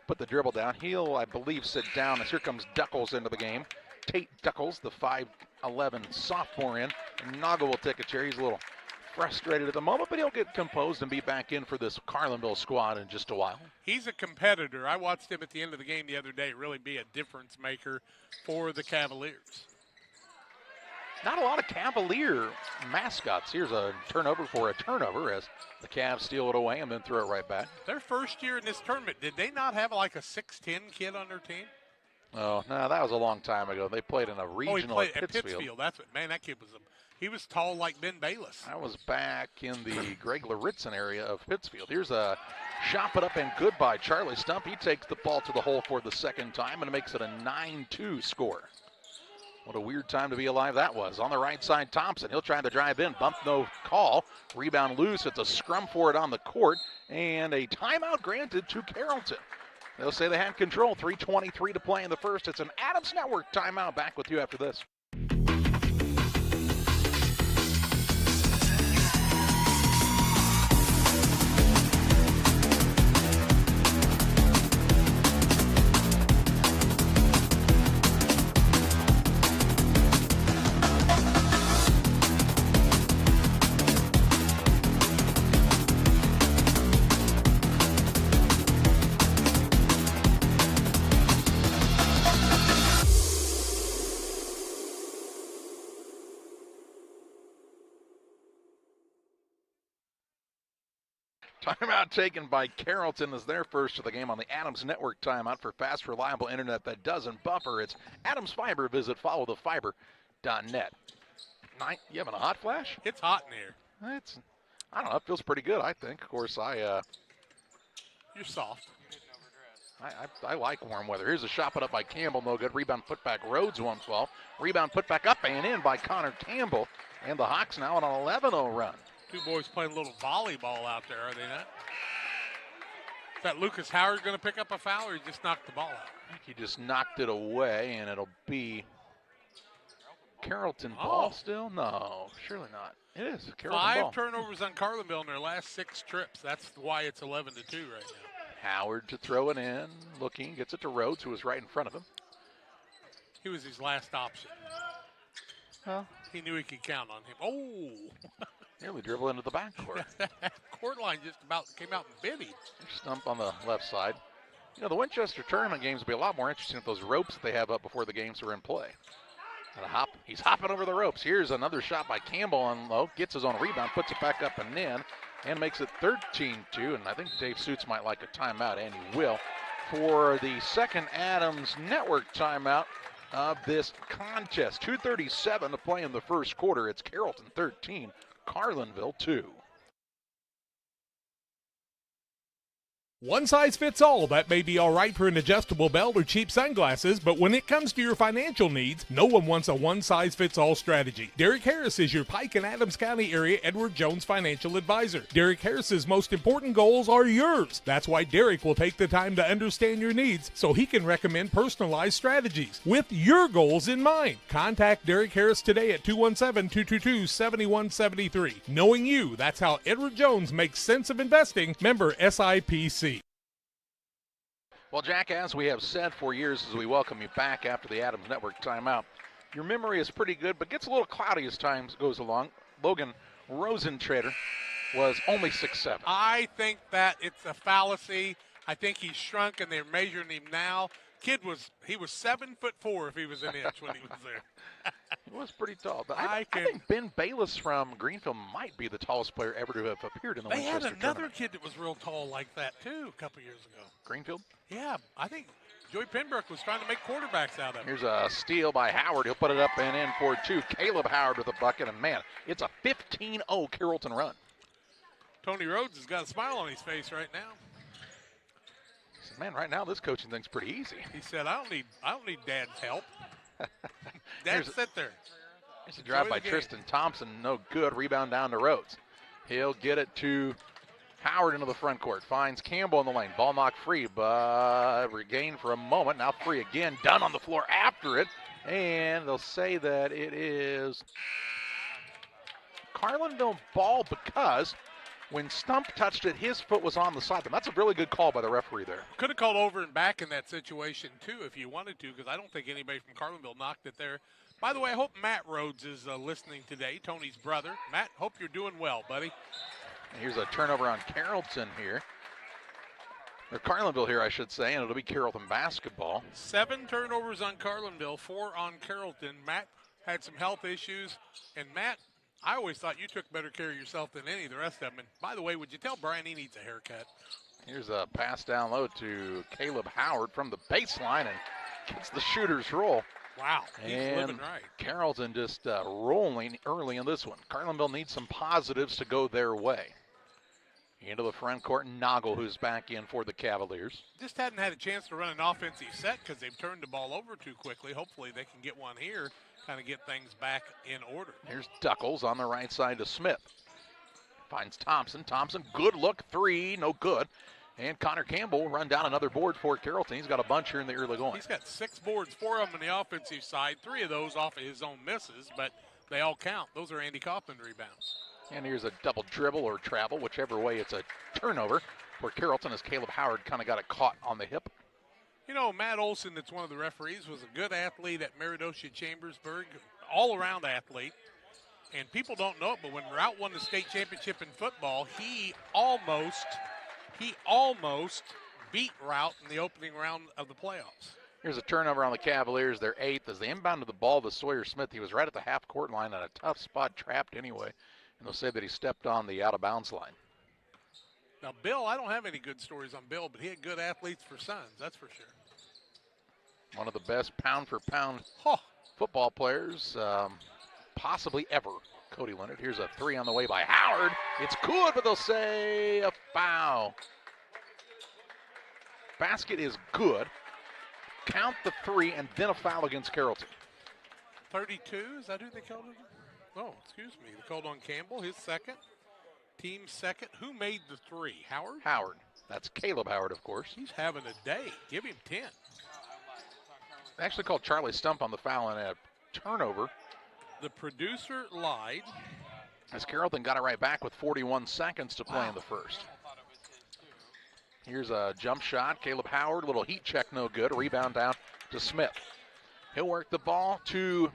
put the dribble down. He'll, I believe, sit down as here comes Duckles into the game. Tate Duckles, the 5'11 sophomore in. And Noggle will take a chair. He's a little frustrated at the moment, but he'll get composed and be back in for this Carlinville squad in just a while. He's a competitor. I watched him at the end of the game the other day really be a difference maker for the Cavaliers. Not a lot of Cavalier mascots. Here's a turnover for a turnover as the Cavs steal it away and then throw it right back. Their first year in this tournament, did they not have like a 6'10 kid on their team? Oh, no, that was a long time ago. They played in a regional at Pittsfield. That's what, man, that kid was he was tall like Ben Bayless. I was back in the Greg Laritzen area of Pittsfield. Here's a shot put up and good by Charlie Stump. He takes the ball to the hole for the second time and makes it a 9-2 score. What a weird time to be alive that was. On the right side, Thompson. He'll try to drive in. Bump, no call. Rebound loose. It's a scrum for it on the court. And a timeout granted to Carrollton. They'll say they had control. 3:23 to play in the first. It's an Adams Network timeout. Back with you after this. Timeout taken by Carrollton as their first of the game on the Adams Network timeout for fast, reliable internet that doesn't buffer. It's Adams Fiber. Visit followthefiber.net. You having a hot flash? It's hot in here. I don't know. It feels pretty good, I think. Of course, You're soft. I like warm weather. Here's a shot put up by Campbell. No good. Rebound put back. Rhodes 112. Rebound put back up and in by Connor Campbell. And the Hawks now on an 11-0 run. Two boys playing a little volleyball out there, are they not? Is that Lucas Howard going to pick up a foul, or he just knocked the ball out? I think he just knocked it away, and it'll be Carrollton ball still? No, surely not. It is Carrollton ball. 5 turnovers on Carlinville in their last 6 trips. That's why it's 11-2 right now. Howard to throw it in, looking, gets it to Rhodes, who was right in front of him. He was his last option. Well, he knew he could count on him. Oh! Nearly dribble into the backcourt. Court line just about came out and bit him. Stump on the left side. You know, the Winchester tournament games will be a lot more interesting with those ropes that they have up before the games are in play. And a hop. He's hopping over the ropes. Here's another shot by Campbell on low. Gets his own rebound, puts it back up and in, and makes it 13-2. And I think Dave Suits might like a timeout, and he will, for the second Adams Network timeout of this contest. 2:37 to play in the first quarter. It's Carrollton 13, Carlinville 2. One size fits all. That may be all right for an adjustable belt or cheap sunglasses, but when it comes to your financial needs, no one wants a one-size-fits-all strategy. Derek Harris is your Pike and Adams County area Edward Jones financial advisor. Derek Harris's most important goals are yours. That's why Derek will take the time to understand your needs so he can recommend personalized strategies with your goals in mind. Contact Derek Harris today at 217-222-7173. Knowing you, that's how Edward Jones makes sense of investing. Member SIPC. Well, Jack, as we have said for years as we welcome you back after the Adams Network timeout, your memory is pretty good, but gets a little cloudy as time goes along. Logan Rosentrader was only 6'7". I think that it's a fallacy. I think he's shrunk, and they're measuring him now. He was 7'4" if he was an inch when he was there. He was pretty tall. But I think Ben Bayless from Greenfield might be the tallest player ever to have appeared in the Winchester tournament. They had another kid that was real tall like that, too, a couple years ago. Greenfield? Yeah, I think Joey Penbrook was trying to make quarterbacks out of him. Here's a steal by Howard. He'll put it up and in for two. Caleb Howard with a bucket, and man, it's a 15-0 Carrollton run. Tony Rhodes has got a smile on his face right now. He said, man, right now this coaching thing's pretty easy. He said, I don't need Dad's help. Dad, sit there. Here's a drive by Tristan Thompson. No good. Rebound down to Rhodes. He'll get it to Howard into the front court. Finds Campbell in the lane. Ball knocked free, but regained for a moment. Now free again. Dunn on the floor after it. And they'll say that it is Carlinville ball because when Stump touched it, his foot was on the sideline. That's a really good call by the referee there. Could have called over and back in that situation, too, if you wanted to, because I don't think anybody from Carlinville knocked it there. By the way, I hope Matt Rhodes is listening today, Tony's brother. Matt, hope you're doing well, buddy. And here's a turnover on Carrollton here. Or Carlinville here, I should say, and it'll be Carrollton basketball. 7 turnovers on Carlinville, 4 on Carrollton. Matt had some health issues, and Matt, I always thought you took better care of yourself than any of the rest of them. And by the way, would you tell Brian he needs a haircut? Here's a pass down low to Caleb Howard from the baseline and gets the shooter's roll. Wow, he's living right. Carrollton just rolling early in this one. Carlinville needs some positives to go their way. Into the front court, Noggle, who's back in for the Cavaliers. Just hadn't had a chance to run an offensive set because they've turned the ball over too quickly. Hopefully they can get one here, kind of get things back in order. Here's Duckles on the right side to Smith. Finds Thompson. Thompson, good look, 3, no good. And Connor Campbell will run down another board for Carrollton. He's got a bunch here in the early going. He's got 6 boards, 4 of them on the offensive side, 3 of those off of his own misses, but they all count. Those are Andy Kaufman rebounds. And here's a double dribble or travel, whichever way it's a turnover for Carrollton as Caleb Howard kind of got it caught on the hip. You know, Matt Olson, that's one of the referees, was a good athlete at Meredosia Chambersburg, all-around athlete. And people don't know it, but when Route won the state championship in football, he almost beat Route in the opening round of the playoffs. Here's a turnover on the Cavaliers. They're 8th as they inbounded the ball to Sawyer Smith. He was right at the half-court line on a tough spot, trapped anyway. And they'll say that he stepped on the out-of-bounds line. Now, Bill, I don't have any good stories on Bill, but he had good athletes for sons, that's for sure. One of the best pound-for-pound football players possibly ever. Cody Leonard. Here's a 3 on the way by Howard. It's good, but they'll say a foul. Basket is good. Count the 3 and then a foul against Carrollton. 32, is that who they called it? Oh, excuse me. They called on Campbell, his second. Team second. Who made the 3? Howard? Howard. That's Caleb Howard, of course. He's having a day. Give him 10. They actually called Charlie Stump on the foul and a turnover. The producer lied. As Carrollton got it right back with 41 seconds to play in the first. Here's a jump shot. Caleb Howard, little heat check, no good. Rebound down to Smith. He'll work the ball to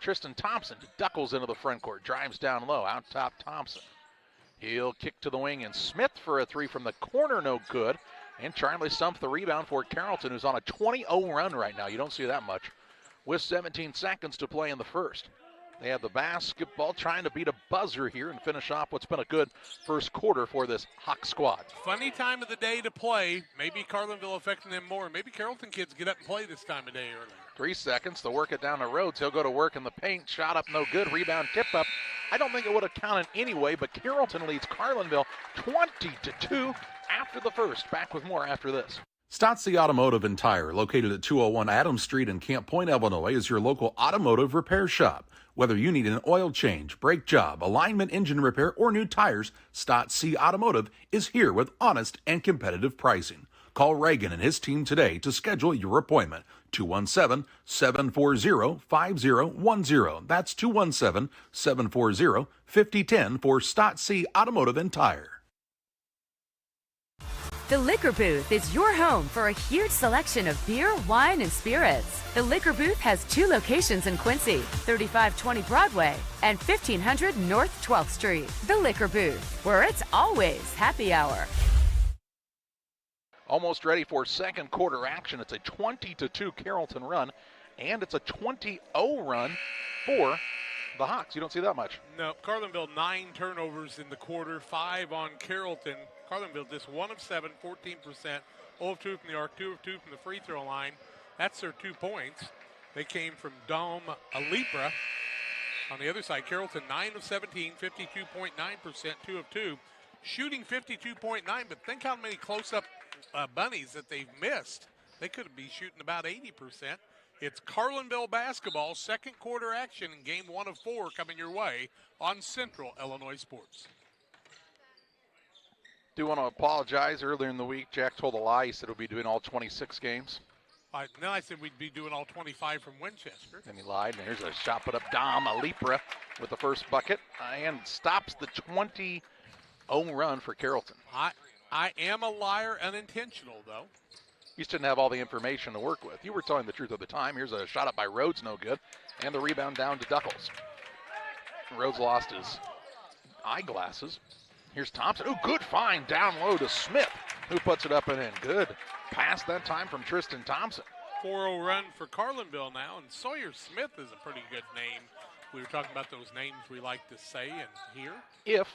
Tristan Thompson to Duckles into the front court. Drives down low, out top Thompson. He'll kick to the wing, and Smith for a three from the corner, no good. And Charlie Stump the rebound for Carrollton, who's on a 20-0 run right now. You don't see that much. With 17 seconds to play in the first. They have the basketball, trying to beat a buzzer here and finish off what's been a good first quarter for this Hawk squad. Funny time of the day to play. Maybe Carlinville affecting them more. Maybe Carrollton kids get up and play this time of day earlier. 3 seconds to work it down the Rhodes. He'll go to work in the paint. Shot up, no good. Rebound, tip up. I don't think it would have counted anyway, but Carrollton leads Carlinville 20-2 after the first. Back with more after this. Stotzi Automotive and Tire, located at 201 Adams Street in Camp Point, Illinois, is your local automotive repair shop. Whether you need an oil change, brake job, alignment, engine repair, or new tires, Stotzi Automotive is here with honest and competitive pricing. Call Reagan and his team today to schedule your appointment. 217-740-5010. That's 217-740-5010 for Stotzi Automotive and Tire. The Liquor Booth is your home for a huge selection of beer, wine, and spirits. The Liquor Booth has 2 locations in Quincy, 3520 Broadway and 1500 North 12th Street. The Liquor Booth, where it's always happy hour. Almost ready for second quarter action. It's a 20-2 Carrollton run, and it's a 20-0 run for the Hawks. You don't see that much. No, Carlinville 9 turnovers in the quarter, 5 on Carrollton. Carlinville just 1 of 7, 14%, 0 of 2 from the arc, 2 of 2 from the free throw line. That's their 2 points. They came from Dom Alipra. On the other side, Carrollton 9 of 17, 52.9%, 2 of 2. Shooting 52.9, but think how many close-up bunnies that they've missed. They could be shooting about 80%. It's Carlinville basketball, second quarter action in game 1 of 4 coming your way on Central Illinois Sports. Do want to apologize. Earlier in the week, Jack told a lie. He said we'll be doing all 26 games. Then I said we'd be doing all 25 from Winchester. And he lied. And here's a shot put up. Dom Alipra with the first bucket and stops the 20-0 run for Carrollton. I am a liar unintentional, though. You just didn't have all the information to work with. You were telling the truth at the time. Here's a shot up by Rhodes, no good. And the rebound down to Duckles. Rhodes lost his eyeglasses. Here's Thompson. Ooh, good find down low to Smith, who puts it up and in. Good pass that time from Tristan Thompson. 4-0 run for Carlinville now, and Sawyer Smith is a pretty good name. We were talking about those names we like to say and hear. If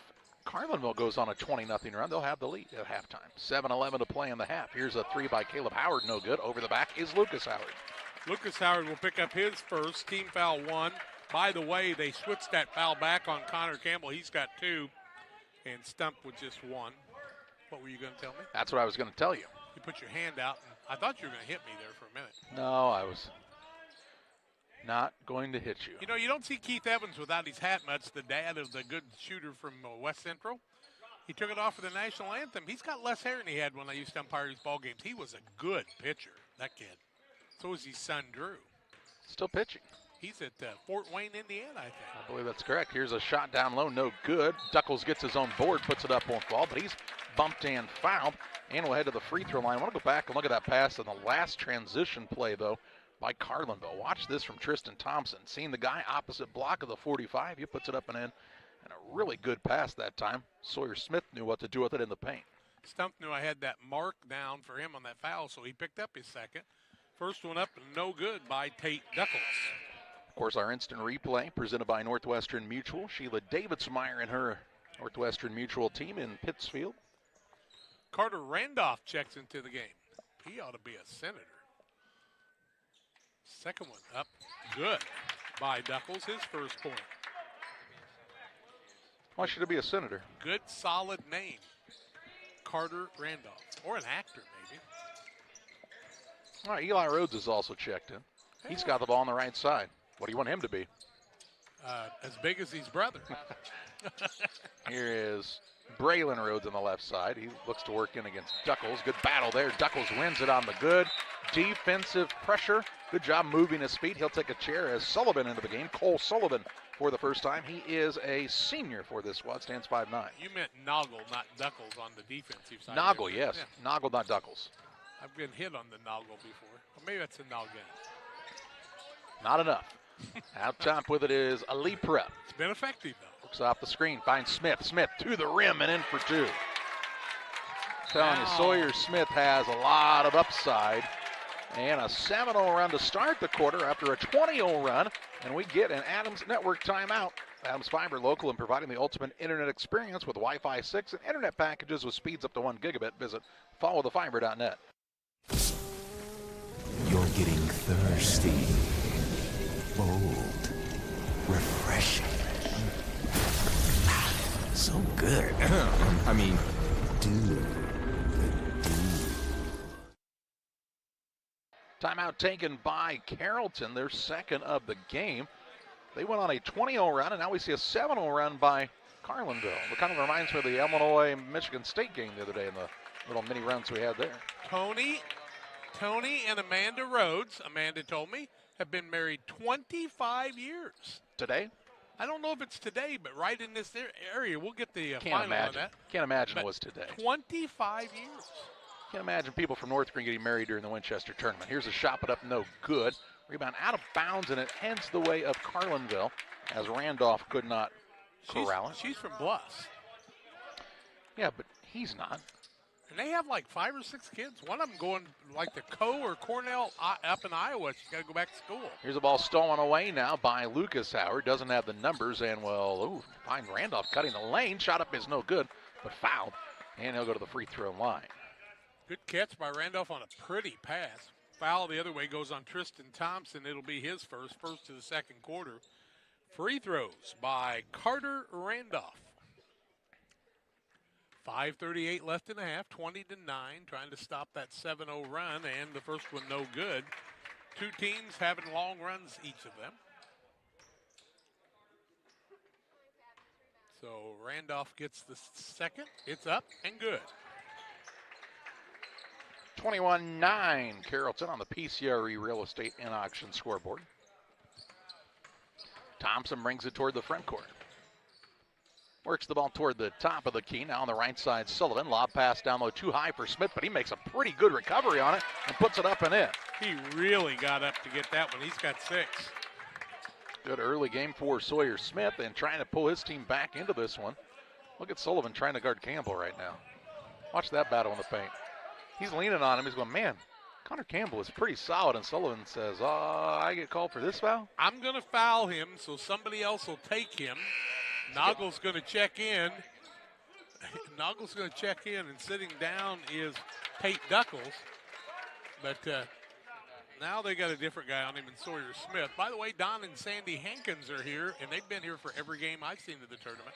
Carlinville goes on a 20-0 run, they'll have the lead at halftime. 7:11 to play in the half. Here's a 3 by Caleb Howard, no good. Over the back is Lucas Howard. Lucas Howard will pick up his first, team foul 1. By the way, they switched that foul back on Connor Campbell. He's got 2. And Stump with just 1. What were you going to tell me? That's what I was going to tell you. You put your hand out, and I thought you were going to hit me there for a minute. No, I was not going to hit you. You know, you don't see Keith Evans without his hat much, the dad of the good shooter from West Central. He took it off for the national anthem. He's got less hair than he had when I used to umpire his ball games. He was a good pitcher, that kid. So was his son, Drew. Still pitching. He's at Fort Wayne, Indiana, I think. I believe that's correct. Here's a shot down low, no good. Duckles gets his own board, puts it up, won't fall, but he's bumped and fouled. And we'll head to the free throw line. I want to go back and look at that pass on the last transition play, though, by Carlinville. Watch this from Tristan Thompson. Seeing the guy opposite block of the 45, he puts it up and in. And a really good pass that time. Sawyer Smith knew what to do with it in the paint. Stump knew I had that mark down for him on that foul, so he picked up his second. First one up, no good by Tate Duckles. Of course, our instant replay presented by Northwestern Mutual. Sheila Davidsmeyer and her Northwestern Mutual team in Pittsfield. Carter Randolph checks into the game. He ought to be a senator. Second one up, good by Duckles, his first point. Why should it be a senator? Good, solid name. Carter Randolph, or an actor maybe. All right, Eli Rhodes is also checked in. He's got the ball on the right side. What do you want him to be? As big as his brother. Here is Braylon Rhodes on the left side. He looks to work in against Duckles. Good battle there. Duckles wins it on the good defensive pressure. Good job moving his feet. He'll take a chair as Sullivan into the game. Cole Sullivan for the first time. He is a senior for this squad, stands 5'9". You meant Noggle, not Duckles on the defensive side. Noggle, yes. Yeah. Noggle, not Duckles. I've been hit on the Noggle before. Or maybe that's a noggin. Not enough. Out top with it is Ali Prep. It's been effective, though. Looks off the screen, finds Smith. Smith to the rim and in for two. Telling you, Sawyer Smith has a lot of upside. And a 7-0 run to start the quarter after a 20-0 run. And we get an Adams Network timeout. Adams Fiber, local and providing the ultimate internet experience with Wi-Fi 6 and internet packages with speeds up to 1 gigabit. Visit followthefiber.net. You're getting thirsty. Bold. Refreshing. So good. I mean, dude. Timeout taken by Carrollton, their second of the game. They went on a 20-0 run, and now we see a 7-0 run by Carlinville. It kind of reminds me of the Illinois-Michigan State game the other day in the little mini runs we had there. Tony and Amanda Rhodes, Amanda told me, have been married 25 years. Today? I don't know if it's today, but right in this area. We'll get the final on that. Can't imagine it was today. 25 years. Can't imagine people from North Green getting married during the Winchester tournament. Here's a shot put up, no good. Rebound out of bounds, and it heads the way of Carlinville as Randolph could not corral it. She's from Bluffs. Yeah, but he's not. And they have like 5 or 6 kids. One of them going like to Coe or Cornell up in Iowa. She's got to go back to school. Here's a ball stolen away now by Lucas Howard. Doesn't have the numbers, and find Randolph cutting the lane. Shot up is no good, but fouled. And he'll go to the free throw line. Good catch by Randolph on a pretty pass. Foul the other way goes on Tristan Thompson. It'll be his first to the second quarter. Free throws by Carter Randolph. 5:38 left in the half, 20-9, trying to stop that 7-0 run, and the first one no good. Two teams having long runs, each of them. So Randolph gets the second. It's up and good. 21-9, Carrollton on the PCRE Real Estate and Auction scoreboard. Thompson brings it toward the front court. Works the ball toward the top of the key. Now on the right side, Sullivan. Lob pass down low, too high for Smith, but he makes a pretty good recovery on it and puts it up and in. He really got up to get that one. He's got 6. Good early game for Sawyer Smith and trying to pull his team back into this one. Look at Sullivan trying to guard Campbell right now. Watch that battle in the paint. He's leaning on him. He's going, man, Connor Campbell is pretty solid. And Sullivan says, I get called for this foul? I'm going to foul him so somebody else will take him. Noggle's going to check in. Noggle's going to check in, and sitting down is Tate Duckles. But now they got a different guy on him in Sawyer Smith. By the way, Don and Sandy Hankins are here, and they've been here for every game I've seen of the tournament.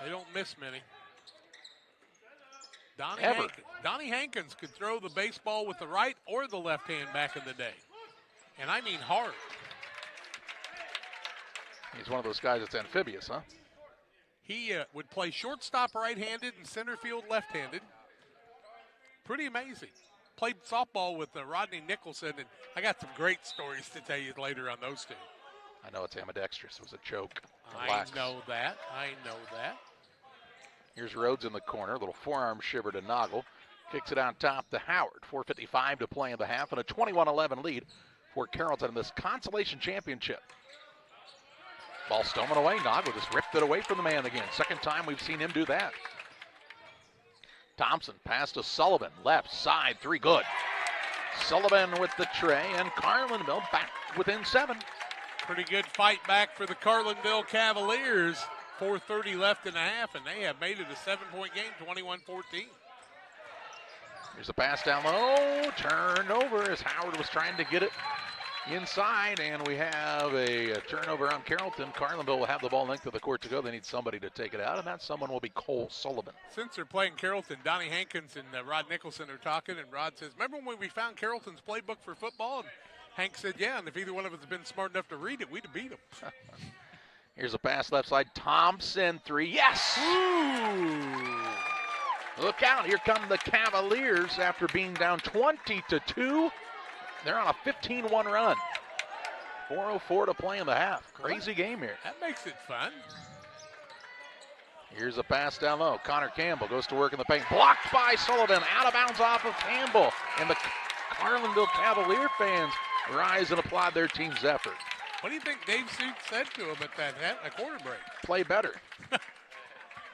They don't miss many. Donnie Hankins could throw the baseball with the right or the left hand back in the day. And I mean hard. He's one of those guys that's amphibious, huh? He would play shortstop right-handed and center field left-handed. Pretty amazing. Played softball with Rodney Nicholson, and I got some great stories to tell you later on those two. I know it's ambidextrous. It was a choke. I know that. Here's Rhodes in the corner. A little forearm shiver to Noggle. Kicks it out top to Howard. 4:55 to play in the half, and a 21-11 lead for Carrollton in this consolation championship. Ball stolen away. Noggle just ripped it away from the man again. Second time we've seen him do that. Thompson pass to Sullivan. Left side, 3 good. Sullivan with the tray, and Carlinville back within 7. Pretty good fight back for the Carlinville Cavaliers. 4:30 left in the half, and they have made it a 7-point game, 21-14. Here's a pass down low. Turned over as Howard was trying to get it inside, and we have a turnover on Carrollton. Carlinville will have the ball length of the court to go. They need somebody to take it out, and that someone will be Cole Sullivan. Since they're playing Carrollton, Donnie Hankins and Rod Nicholson are talking, and Rod says, remember when we found Carrollton's playbook for football? And Hank said, yeah, and if either one of us had been smart enough to read it, we'd have beat them. Here's a pass left side. Thompson, 3. Yes! Ooh. Look out. Here come the Cavaliers after being down 20-2. They're on a 15-1 run. 4:04 to play in the half. Crazy game here. That makes it fun. Here's a pass down low. Connor Campbell goes to work in the paint. Blocked by Sullivan. Out of bounds off of Campbell. And the Carlinville Cavalier fans rise and applaud their team's effort. What do you think Dave Suit said to him at that quarter break? Play better.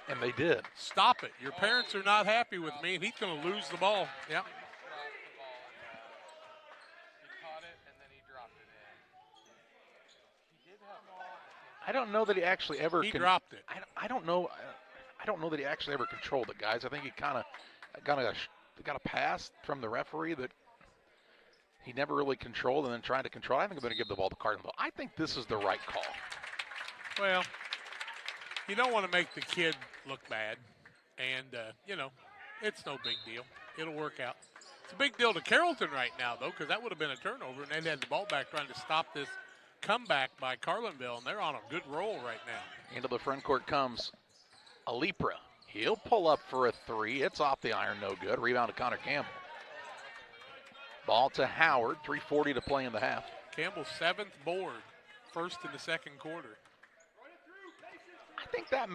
And they did. Stop it. Your parents are not happy with me, and he's going to lose the ball. Yep. I don't know that he actually ever. He dropped it. I don't know. I don't know that he actually ever controlled it, guys. I think he kind of got a pass from the referee that he never really controlled, and then tried to control. I think I'm going to give the ball to Carlinville. I think this is the right call. Well, you don't want to make the kid look bad, and it's no big deal. It'll work out. It's a big deal to Carrollton right now, though, because that would have been a turnover, and they'd had the ball back trying to stop this comeback by Carlinville, and they're on a good roll right now. Into the front court comes Alipra. He'll pull up for a three. It's off the iron, no good. Rebound to Connor Campbell. Ball to Howard, 3:40 to play in the half. Campbell's 7th board, first in the second quarter. I think that,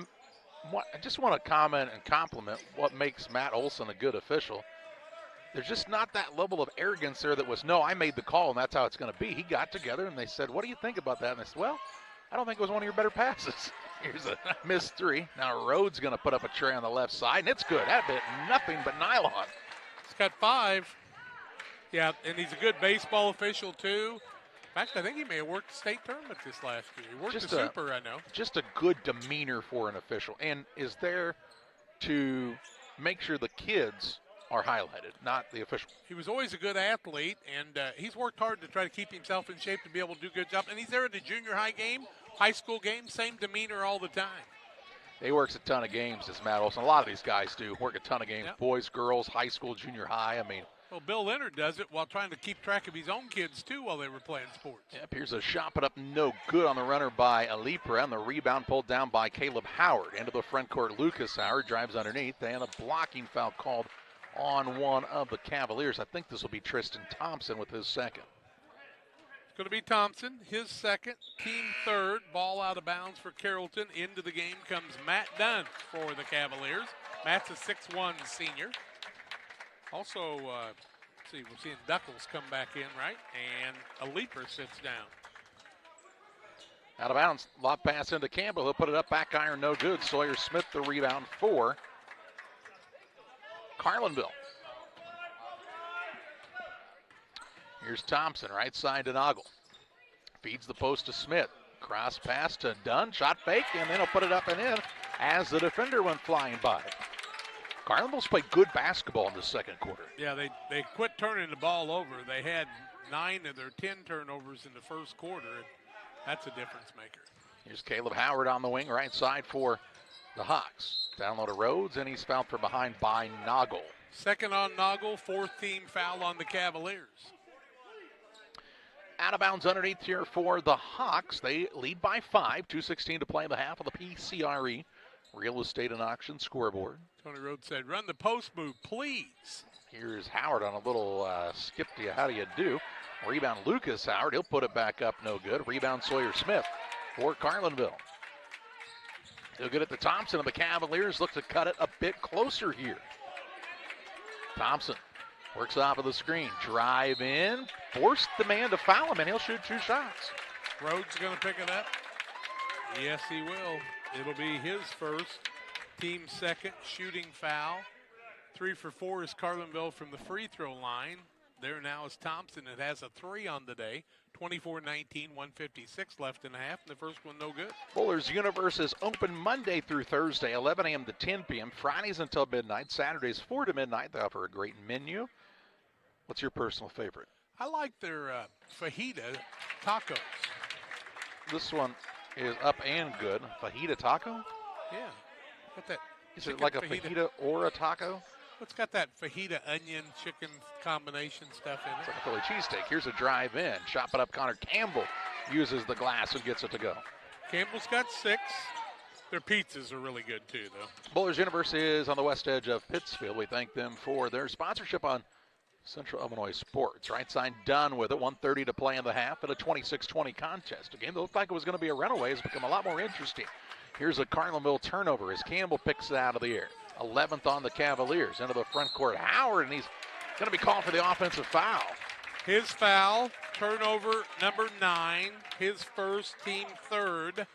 I just want to comment and compliment what makes Matt Olson a good official. There's just not that level of arrogance there that was, no, I made the call and that's how it's going to be. He got together and they said, what do you think about that? And they said, well, I don't think it was one of your better passes. Here's a missed three. Now Rhodes going to put up a tray on the left side, and it's good. That bit nothing but nylon. He's got 5. Yeah, and he's a good baseball official, too. In fact, I think he may have worked the state tournament this last year. He worked the Super, I know. Just a good demeanor for an official, and is there to make sure the kids are highlighted, not the official. He was always a good athlete, and he's worked hard to try to keep himself in shape to be able to do a good job. And he's there at the junior high game, high school game, same demeanor all the time. He works a ton of games, as Matt Olson. A lot of these guys do work a ton of games, Yep. Boys, girls, high school, junior high. I mean, well, Bill Leonard does it while trying to keep track of his own kids, too, while they were playing sports. Yep, here's a shot put up no good on the runner by Alipra, and the rebound pulled down by Caleb Howard. Into the front court, Lucas Howard drives underneath, and a blocking foul called on one of the Cavaliers. I think this will be Tristan Thompson with his second. It's going to be Thompson, his second, team third. Ball out of bounds for Carrollton. Into the game comes Matt Dunn for the Cavaliers. Matt's a 6'1 senior. Also, let's see, we're seeing Duckles come back in, right? And a leaper sits down. Out of bounds, lob pass into Campbell. He'll put it up, back iron, no good. Sawyer Smith the rebound for Carlinville. Here's Thompson, right side to Noggle. Feeds the post to Smith. Cross pass to Dunn, shot fake, and then he'll put it up and in as the defender went flying by. Carlinville's played good basketball in the second quarter. Yeah, they quit turning the ball over. They had 9 of their 10 turnovers in the first quarter, and that's a difference maker. Here's Caleb Howard on the wing, right side for the Hawks. Down low to Rhodes, and he's fouled from behind by Noggle. Second on Noggle, 4th team foul on the Cavaliers. Out of bounds underneath here for the Hawks. They lead by 5, 2:16 to play in the half of the PCRE Real Estate and Auction scoreboard. Tony Rhodes said, run the post move, please. Here's Howard on a little skip to you. How do you do? Rebound Lucas Howard. He'll put it back up, no good. Rebound Sawyer Smith for Carlinville. He'll get it to Thompson, and the Cavaliers look to cut it a bit closer here. Thompson works off of the screen. Drive in. Forced the man to foul him, and he'll shoot 2 shots. Rhodes going to pick it up. Yes, he will. It'll be his first, team second, shooting foul. 3 for 4 is Carlinville from the free throw line. There now is Thompson. It has a 3 on the day. 24-19, 1:56 left in the half, and the first one no good. Fuller's Universe is open Monday through Thursday, 11 a.m. to 10 p.m., Fridays until midnight, Saturdays 4 to midnight. They offer a great menu. What's your personal favorite? I like their fajita tacos. This one is up and good. Fajita taco? Yeah. Got that. Is it like a fajita or a taco? It's got that fajita onion chicken combination stuff in it. It's like a Philly cheesesteak. Here's a drive in. Chop it up. Connor Campbell uses the glass and gets it to go. Campbell's got 6. Their pizzas are really good too, though. Bowlers Universe is on the west edge of Pittsfield. We thank them for their sponsorship on Central Illinois Sports. Right side done with it. 1:30 to play in the half at a 26-20 contest. A game that looked like it was going to be a runaway has become a lot more interesting. Here's a Carlinville turnover as Campbell picks it out of the air. 11th on the Cavaliers. Into the front court, Howard, and he's going to be called for the offensive foul. His foul, Turnover number 9, his first, team third.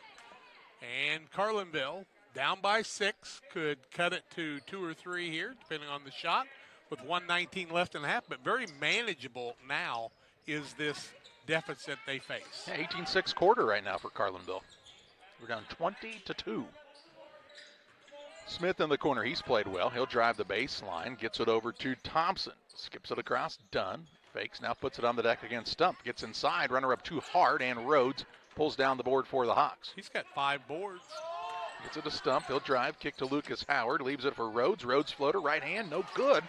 And Carlinville down by 6, could cut it to 2 or 3 here, depending on the shot, with 1:19 left in the half, but very manageable now is this deficit they face. Yeah, 18-6 quarter right now for Carlinville. We're down 20-2. Smith in the corner, he's played well. He'll drive the baseline, gets it over to Thompson, skips it across, done. Fakes, now puts it on the deck against Stump, gets inside, runner up too hard, and Rhodes pulls down the board for the Hawks. He's got 5 boards. Gets it to Stump, he'll drive, kick to Lucas Howard, leaves it for Rhodes. Rhodes floater, right hand, no good.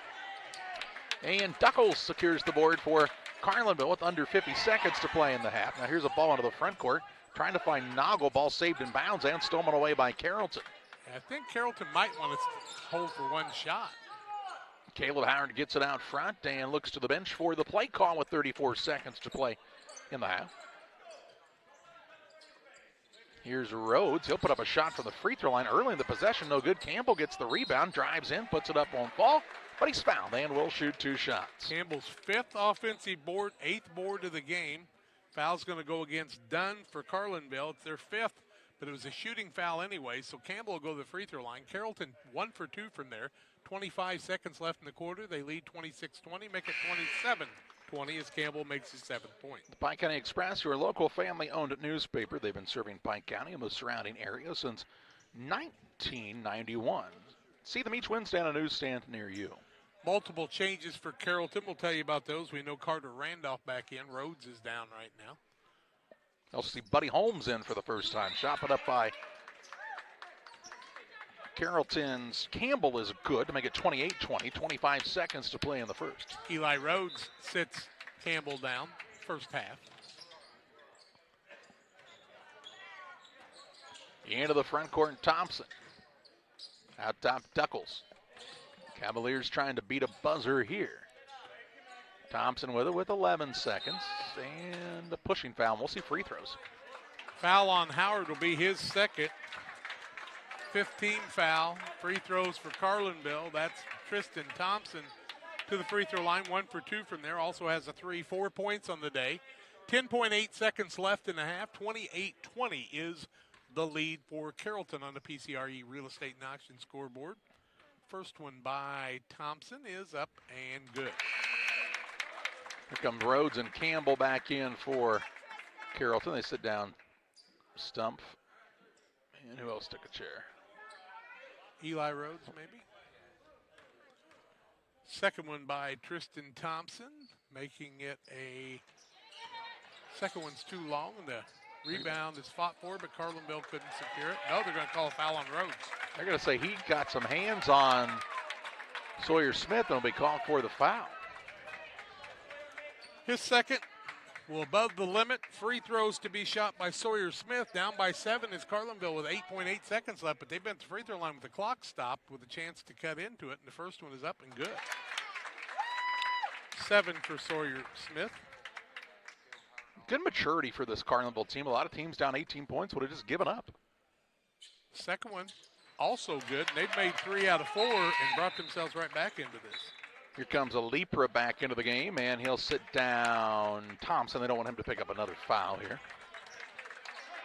And Duckles secures the board for Carlinville with under 50 seconds to play in the half. Now here's a ball into the front court, trying to find Noggle, ball saved in bounds and stolen away by Carrollton. I think Carrollton might want to hold for one shot. Caleb Howard gets it out front and looks to the bench for the play call with 34 seconds to play in the half. Here's Rhodes. He'll put up a shot from the free throw line early in the possession. No good. Campbell gets the rebound, drives in, puts it up, won't fall, but he's fouled and will shoot 2 shots. Campbell's 5th offensive board, 8th board of the game. Foul's going to go against Dunn for Carlinville. It's their 5th, but it was a shooting foul anyway, so Campbell will go to the free throw line. Carrollton 1 for 2 from there. 25 seconds left in the quarter. They lead 26-20, make it 27-20 as Campbell makes his 7th point. The Pike County Express, your local family-owned newspaper. They've been serving Pike County and the surrounding area since 1991. See them each Wednesday on a newsstand near you. Multiple changes for Carrollton. We'll tell you about those. We know Carter Randolph back in. Rhodes is down right now. Also see Buddy Holmes in for the first time. Shot put up by Carrollton's Campbell is good to make it 28-20. 25 seconds to play in the first. Eli Rhodes sits Campbell down first half. Into the front court, Thompson. Out top, Duckles. Cavaliers trying to beat a buzzer here. Thompson with it with 11 seconds. And a pushing foul. We'll see free throws. Foul on Howard will be his second. 15 foul. Free throws for Carlinville. That's Tristan Thompson to the free throw line. 1 for 2 from there. Also has a 3, 4 points on the day. 10.8 seconds left in the half. 28-20 is the lead for Carrollton on the PCRE Real Estate and Auction scoreboard. First one by Thompson is up and good. Here comes Rhodes and Campbell back in for Carrollton. They sit down. Stump. And who else took a chair? Eli Rhodes, maybe. Second one by Tristan Thompson, making it a second one's too long, and the rebound is fought for, but Carlinville couldn't secure it. No, they're going to call a foul on Rhodes. They're going to say he got some hands on Sawyer Smith and will be called for the foul. His second will above the limit. Free throws to be shot by Sawyer Smith. Down by 7 is Carlinville with 8.8 seconds left, but they've been at the free throw line with the clock stopped with a chance to cut into it, and the first one is up and good. 7 for Sawyer Smith. Good maturity for this Carlinville team. A lot of teams down 18 points would have just given up. Second one also good. They've made 3 out of 4 and brought themselves right back into this. Here comes a Lepra back into the game, and he'll sit down Thompson. They don't want him to pick up another foul here.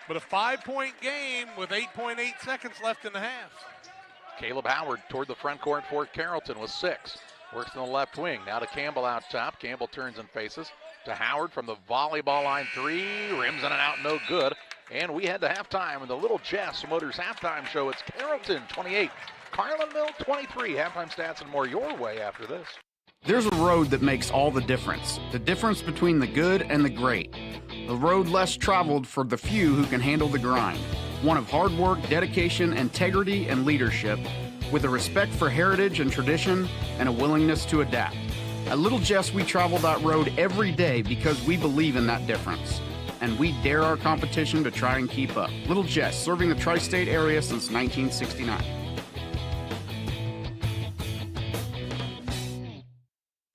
But a 5-point game with 8.8 seconds left in the half. Caleb Howard toward the front court for Carrollton with 6. Works in the left wing. Now to Campbell out top. Campbell turns and faces to Howard from the volleyball line. 3, rims in and out, no good. And we head to halftime in the Little Jess Motors halftime show. It's Carrollton 28, Carlinville 23. Halftime stats and more your way after this. There's a road that makes all the difference between the good and the great. The road less traveled for the few who can handle the grind. One of hard work, dedication, integrity, and leadership, with a respect for heritage and tradition and a willingness to adapt. At Little Jess, we travel that road every day because we believe in that difference. And we dare our competition to try and keep up. Little Jess, serving the tri-state area since 1969.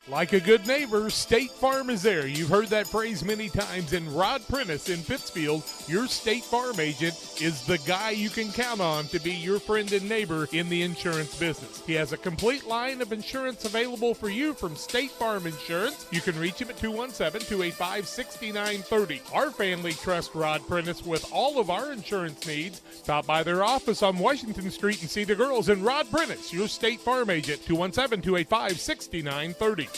Like a good neighbor, State Farm is there. You've heard that phrase many times. And Rod Prentice in Pittsfield, your State Farm agent, is the guy you can count on to be your friend and neighbor in the insurance business. He has a complete line of insurance available for you from State Farm Insurance. You can reach him at 217-285-6930. Our family trusts Rod Prentice with all of our insurance needs. Stop by their office on Washington Street and see the girls. And Rod Prentice, your State Farm agent, 217-285-6930.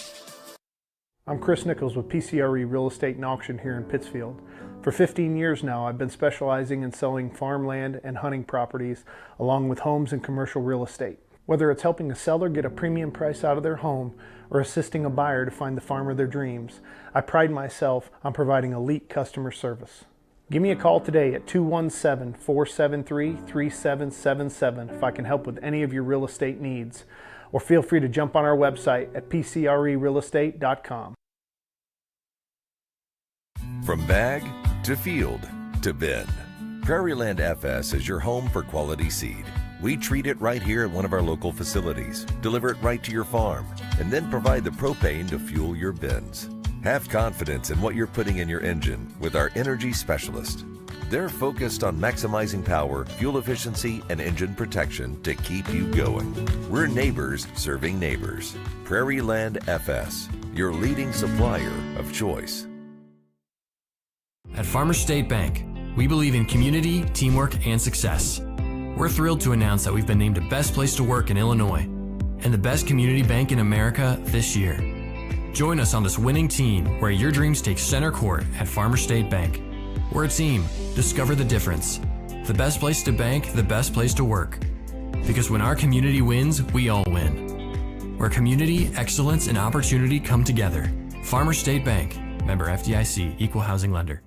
I'm Chris Nichols with PCRE Real Estate and Auction here in Pittsfield. For 15 years now, I've been specializing in selling farmland and hunting properties along with homes and commercial real estate. Whether it's helping a seller get a premium price out of their home or assisting a buyer to find the farm of their dreams, I pride myself on providing elite customer service. Give me a call today at 217-473-3777 if I can help with any of your real estate needs. Or feel free to jump on our website at pcrerealestate.com. From bag to field to bin, Prairieland FS is your home for quality seed. We treat it right here at one of our local facilities, deliver it right to your farm, and then provide the propane to fuel your bins. Have confidence in what you're putting in your engine with our energy specialist. They're focused on maximizing power, fuel efficiency, and engine protection to keep you going. We're neighbors serving neighbors. Prairieland FS, your leading supplier of choice. At Farmers State Bank, we believe in community, teamwork, and success. We're thrilled to announce that we've been named the best place to work in Illinois and the best community bank in America this year. Join us on this winning team where your dreams take center court at Farmers State Bank. We're a team. Discover the difference. The best place to bank, the best place to work. Because when our community wins, we all win. Where community, excellence, and opportunity come together. Farmers State Bank. Member FDIC. Equal housing lender.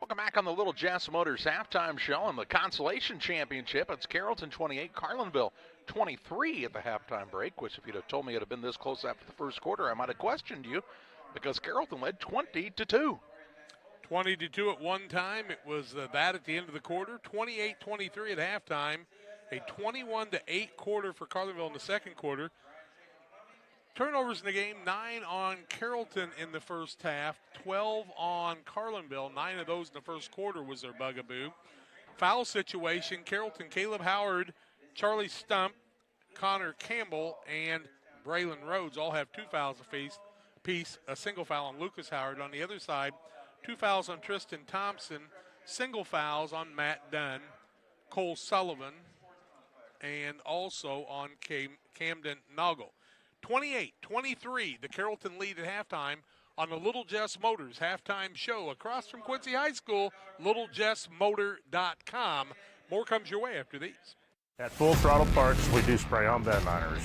Welcome back on the Little Jess Motors halftime show and the consolation championship. It's Carrollton 28, Carlinville 23 at the halftime break, which if you'd have told me it had been this close after the first quarter, I might have questioned you because Carrollton led 20-2. 20-2 at one time. It was that at the end of the quarter. 28-23 at halftime. A 21-8 quarter for Carlinville in the second quarter. Turnovers in the game, 9 on Carrollton in the first half, 12 on Carlinville. 9 of those in the first quarter was their bugaboo. Foul situation, Carrollton, Caleb Howard, Charlie Stump, Connor Campbell, and Braylon Rhodes all have 2 fouls apiece. A single foul on Lucas Howard. On the other side, 2 fouls on Tristan Thompson, single fouls on Matt Dunn, Cole Sullivan, and also on Camden Noggle. 28-23, the Carrollton lead at halftime on the Little Jess Motors halftime show across from Quincy High School, littlejessmotor.com. More comes your way after these. At Full Throttle Parts, we do spray-on bed liners,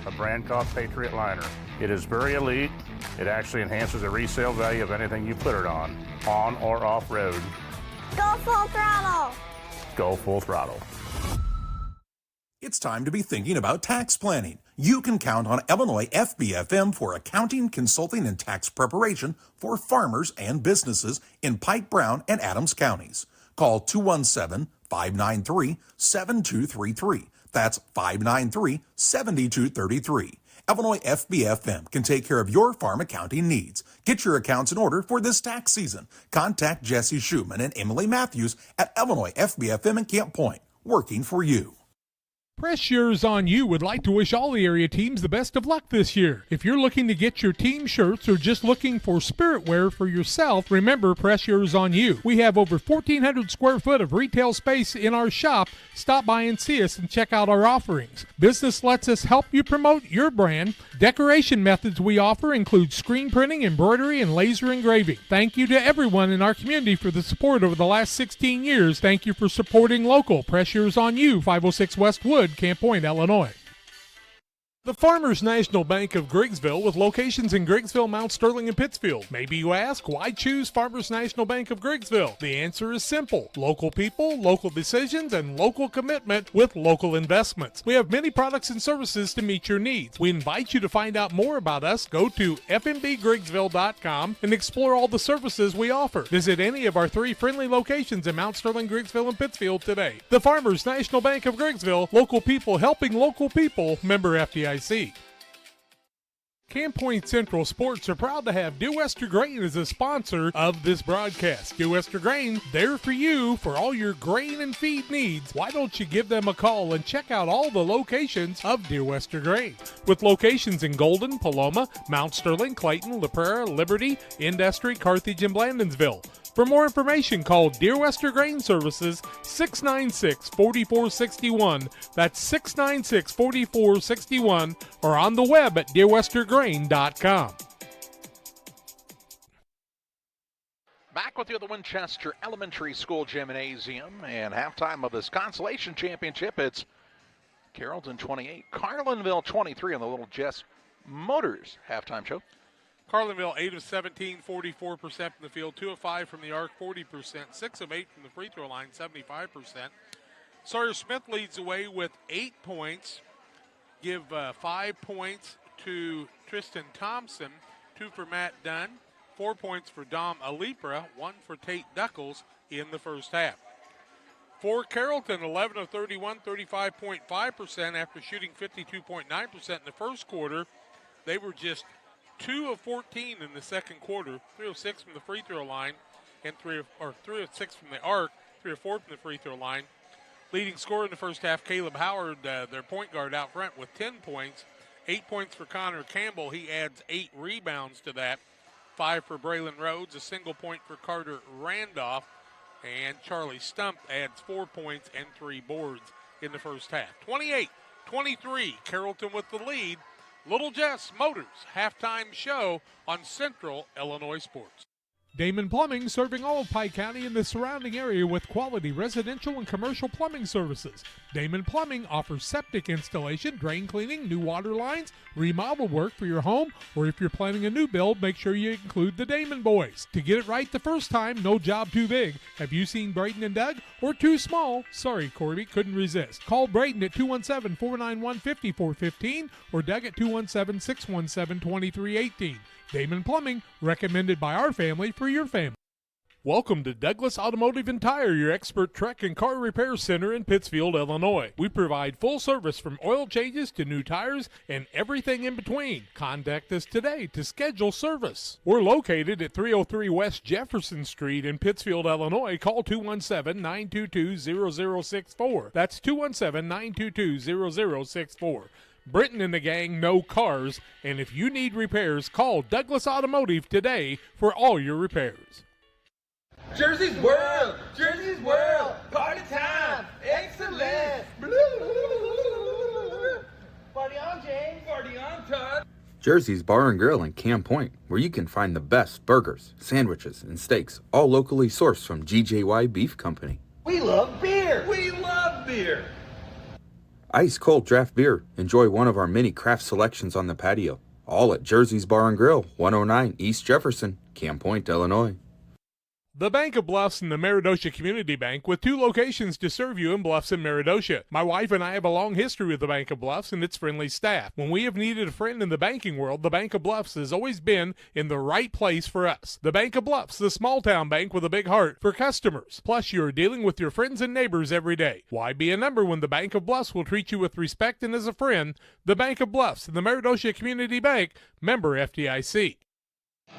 a brand called Patriot Liner. It is very elite. It actually enhances the resale value of anything you put it on or off-road. Go Full Throttle! Go Full Throttle. It's time to be thinking about tax planning. You can count on Illinois FBFM for accounting, consulting, and tax preparation for farmers and businesses in Pike, Brown, and Adams counties. Call 217-593-7233. That's 593-7233. Illinois FBFM can take care of your farm accounting needs. Get your accounts in order for this tax season. Contact Jesse Schumann and Emily Matthews at Illinois FBFM in Camp Point, working for you. Pressures on You would like to wish all the area teams the best of luck this year. If you're looking to get your team shirts or just looking for spirit wear for yourself, remember Pressures on You. We have over 1,400 square foot of retail space in our shop. Stop by and see us and check out our offerings. Business lets us help you promote your brand. Decoration methods we offer include screen printing, embroidery, and laser engraving. Thank you to everyone in our community for the support over the last 16 years. Thank you for supporting local. Pressures on You, 506 West Wood, Camp Point, Illinois. The Farmers National Bank of Griggsville with locations in Griggsville, Mount Sterling, and Pittsfield. Maybe you ask, why choose Farmers National Bank of Griggsville? The answer is simple. Local people, local decisions, and local commitment with local investments. We have many products and services to meet your needs. We invite you to find out more about us. Go to fmbgriggsville.com and explore all the services we offer. Visit any of our 3 friendly locations in Mount Sterling, Griggsville, and Pittsfield today. The Farmers National Bank of Griggsville, local people helping local people, member FDIC. Camp Point Central Sports are proud to have Dear Wester Grain as a sponsor of this broadcast. Dear Wester Grain, there for you for all your grain and feed needs. Why don't you give them a call and check out all the locations of Dear Wester Grain? With locations in Golden, Paloma, Mount Sterling, Clayton, La Prairie, Liberty, Industry, Carthage, and Blandonsville. For more information, call Dear Wester Grain Services 696-4461. That's 696-4461, or on the web at dearwestergrain.com. Back with you at the Winchester Elementary School Gymnasium, and halftime of this consolation championship. It's Carrollton 28, Carlinville 23 on the Little Jess Motors halftime show. Carlinville 8 of 17, 44% from the field, 2 of 5 from the arc, 40%, 6 of 8 from the free throw line, 75%. Sawyer Smith leads the way with 8 points. Give 5 points to Tristan Thompson, 2 for Matt Dunn, 4 points for Dom Alipra, 1 for Tate Duckles in the first half. For Carrollton, 11 of 31, 35.5% after shooting 52.9% in the first quarter. They were just 2 of 14 in the second quarter, 3 of 6 from the free throw line, and 3 of 6 from the arc, 3 of 4 from the free throw line. Leading scorer in the first half, Caleb Howard, their point guard out front with 10 points. 8 points for Connor Campbell. He adds 8 rebounds to that. 5 for Braylon Rhodes, a single point for Carter Randolph, and Charlie Stump adds 4 points and 3 boards in the first half. 28-23, Carrollton with the lead. Little Jess Motors halftime show on Central Illinois Sports. Damon Plumbing, serving all of Pike County and the surrounding area with quality residential and commercial plumbing services. Damon Plumbing offers septic installation, drain cleaning, new water lines, remodel work for your home, or if you're planning a new build, make sure you include the Damon boys. To get it right the first time, no job too big. Have you seen Braden and Doug? Or too small? Sorry, Corby, couldn't resist. Call Braden at 217-491-5415 or Doug at 217-617-2318. Damon Plumbing, recommended by our family for your family. Welcome to Douglas Automotive and Tire, your expert truck and car repair center in Pittsfield, Illinois. We provide full service from oil changes to new tires and everything in between. Contact us today to schedule service. We're located at 303 West Jefferson Street in Pittsfield, Illinois. Call 217-922-0064. That's 217-922-0064. Britton and the gang know cars, and if you need repairs, call Douglas Automotive today for all your repairs. Jersey's World! Jersey's World! Party time! Excellent! Party on, James! Party on, Todd! Jersey's Bar and Grill in Camp Point, where you can find the best burgers, sandwiches, and steaks, all locally sourced from GJY Beef Company. We love beer! We love beer! Ice cold draft beer. Enjoy one of our many craft selections on the patio. All at Jersey's Bar and Grill, 109 East Jefferson, Camp Point, Illinois. The Bank of Bluffs and the Meridosha Community Bank, with 2 locations to serve you in Bluffs and Meridosha. My wife and I have a long history with the Bank of Bluffs and its friendly staff. When we have needed a friend in the banking world, the Bank of Bluffs has always been in the right place for us. The Bank of Bluffs, the small town bank with a big heart for customers. Plus, you are dealing with your friends and neighbors every day. Why be a number when the Bank of Bluffs will treat you with respect and as a friend? The Bank of Bluffs and the Meridosha Community Bank, member FDIC.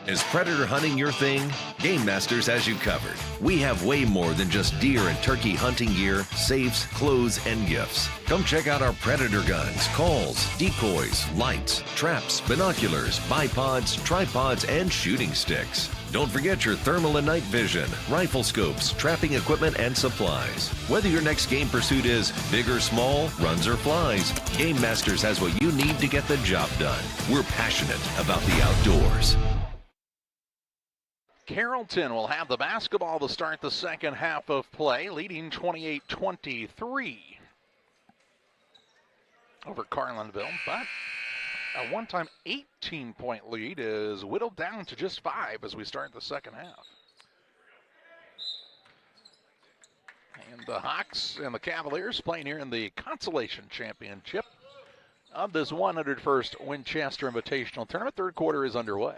Is predator hunting your thing? Game Masters has you covered. We have way more than just deer and turkey hunting gear, safes, clothes, and gifts. Come check out our predator guns, calls, decoys, lights, traps, binoculars, bipods, tripods, and shooting sticks. Don't forget your thermal and night vision, rifle scopes, trapping equipment, and supplies. Whether your next game pursuit is big or small, runs or flies, Game Masters has what you need to get the job done. We're passionate about the outdoors. Carrollton will have the basketball to start the second half of play, leading 28-23 over Carlinville, but a one-time 18-point lead is whittled down to just 5 as we start the second half. And the Hawks and the Cavaliers playing here in the Consolation Championship of this 101st Winchester Invitational Tournament. Third quarter is underway.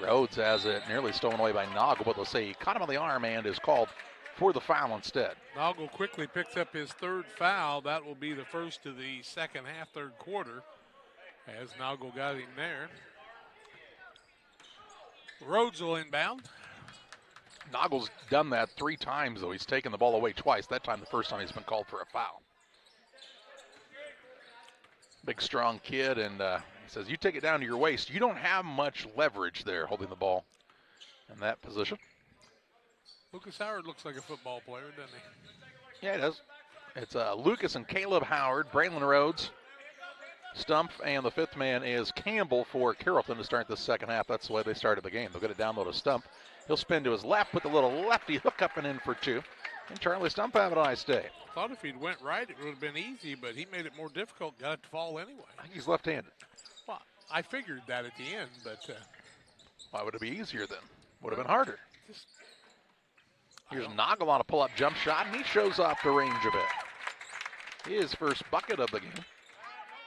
Rhodes has it nearly stolen away by Noggle, but they'll say he caught him on the arm and is called for the foul instead. Noggle quickly picks up his third foul. That will be the first of the second half, third quarter. As Noggle got him there. Rhodes will inbound. Noggle's done that 3 times, though. He's taken the ball away twice. That time, the first time, he's been called for a foul. Big, strong kid, and he says, you take it down to your waist. You don't have much leverage there holding the ball in that position. Lucas Howard looks like a football player, doesn't he? Yeah, he does. It's Lucas and Caleb Howard, Braylon Rhodes, Stump, and the 5th man is Campbell for Carrollton to start the second half. That's the way they started the game. They'll get it down low to Stump. He'll spin to his left with a little lefty hook up and in for 2. And Charlie Stump have a nice day. Thought if he'd went right, it would have been easy, but he made it more difficult. Got it to fall anyway. I think he's left-handed. Well, I figured that at the end, but why would it be easier then? Would have been harder. Here's Noggle on a pull-up jump shot, and he shows off the range a bit. His first bucket of the game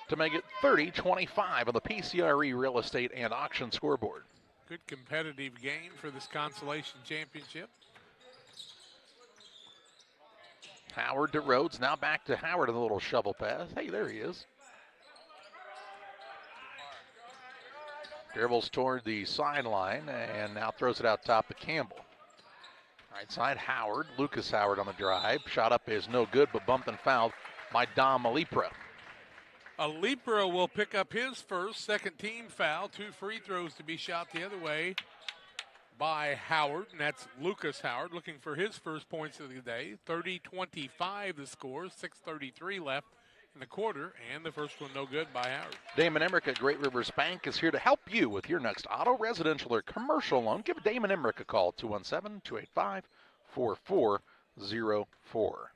to make it 30-25 on the PCRE Real Estate and Auction scoreboard. Good competitive game for this consolation championship. Howard to Rhodes, now back to Howard in a little shovel pass. Hey, there he is. Dribbles toward the sideline and now throws it out top to Campbell. Right side, Howard. Lucas Howard on the drive. Shot up is no good, but bumped and fouled by Dom Alipra. Alipra will pick up his first, second team foul. 2 free throws to be shot the other way by Howard, and that's Lucas Howard looking for his first points of the day. 30-25 the score, 6:33 left in the quarter, and the first one no good by Howard. Damon Emmerich at Great Rivers Bank is here to help you with your next auto, residential, or commercial loan. Give Damon Emmerich a call, 217-285-4404.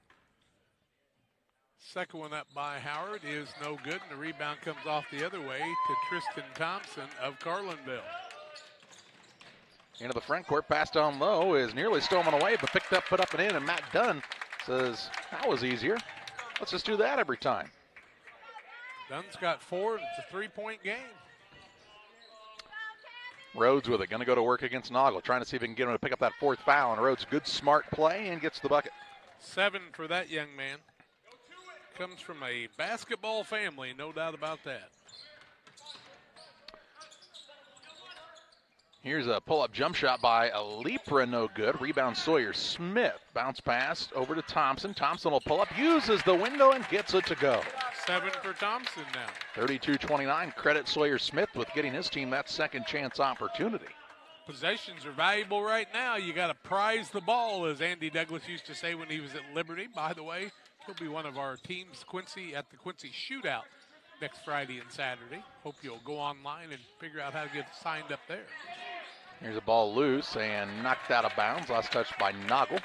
Second one up by Howard is no good, and the rebound comes off the other way to Tristan Thompson of Carlinville. Into the front court, pass down low is nearly stolen away, but picked up, put up and in, and Matt Dunn says, that was easier. Let's just do that every time. Dunn's got 4, and it's a 3-point game. Rhodes with it, going to go to work against Noggle, trying to see if he can get him to pick up that 4th foul, and Rhodes, good smart play, and gets the bucket. 7 for that young man. Comes from a basketball family, no doubt about that. Here's a pull-up jump shot by Alipra, no good. Rebound Sawyer Smith. Bounce pass over to Thompson. Thompson will pull up, uses the window, and gets it to go. 7 for Thompson now. 32-29. Credit Sawyer Smith with getting his team that second chance opportunity. Possessions are valuable right now. You got to prize the ball, as Andy Douglas used to say when he was at Liberty. By the way, he'll be one of our teams, Quincy, at the Quincy Shootout next Friday and Saturday. Hope you'll go online and figure out how to get signed up there. Here's a ball loose and knocked out of bounds. Last touch by Noggle.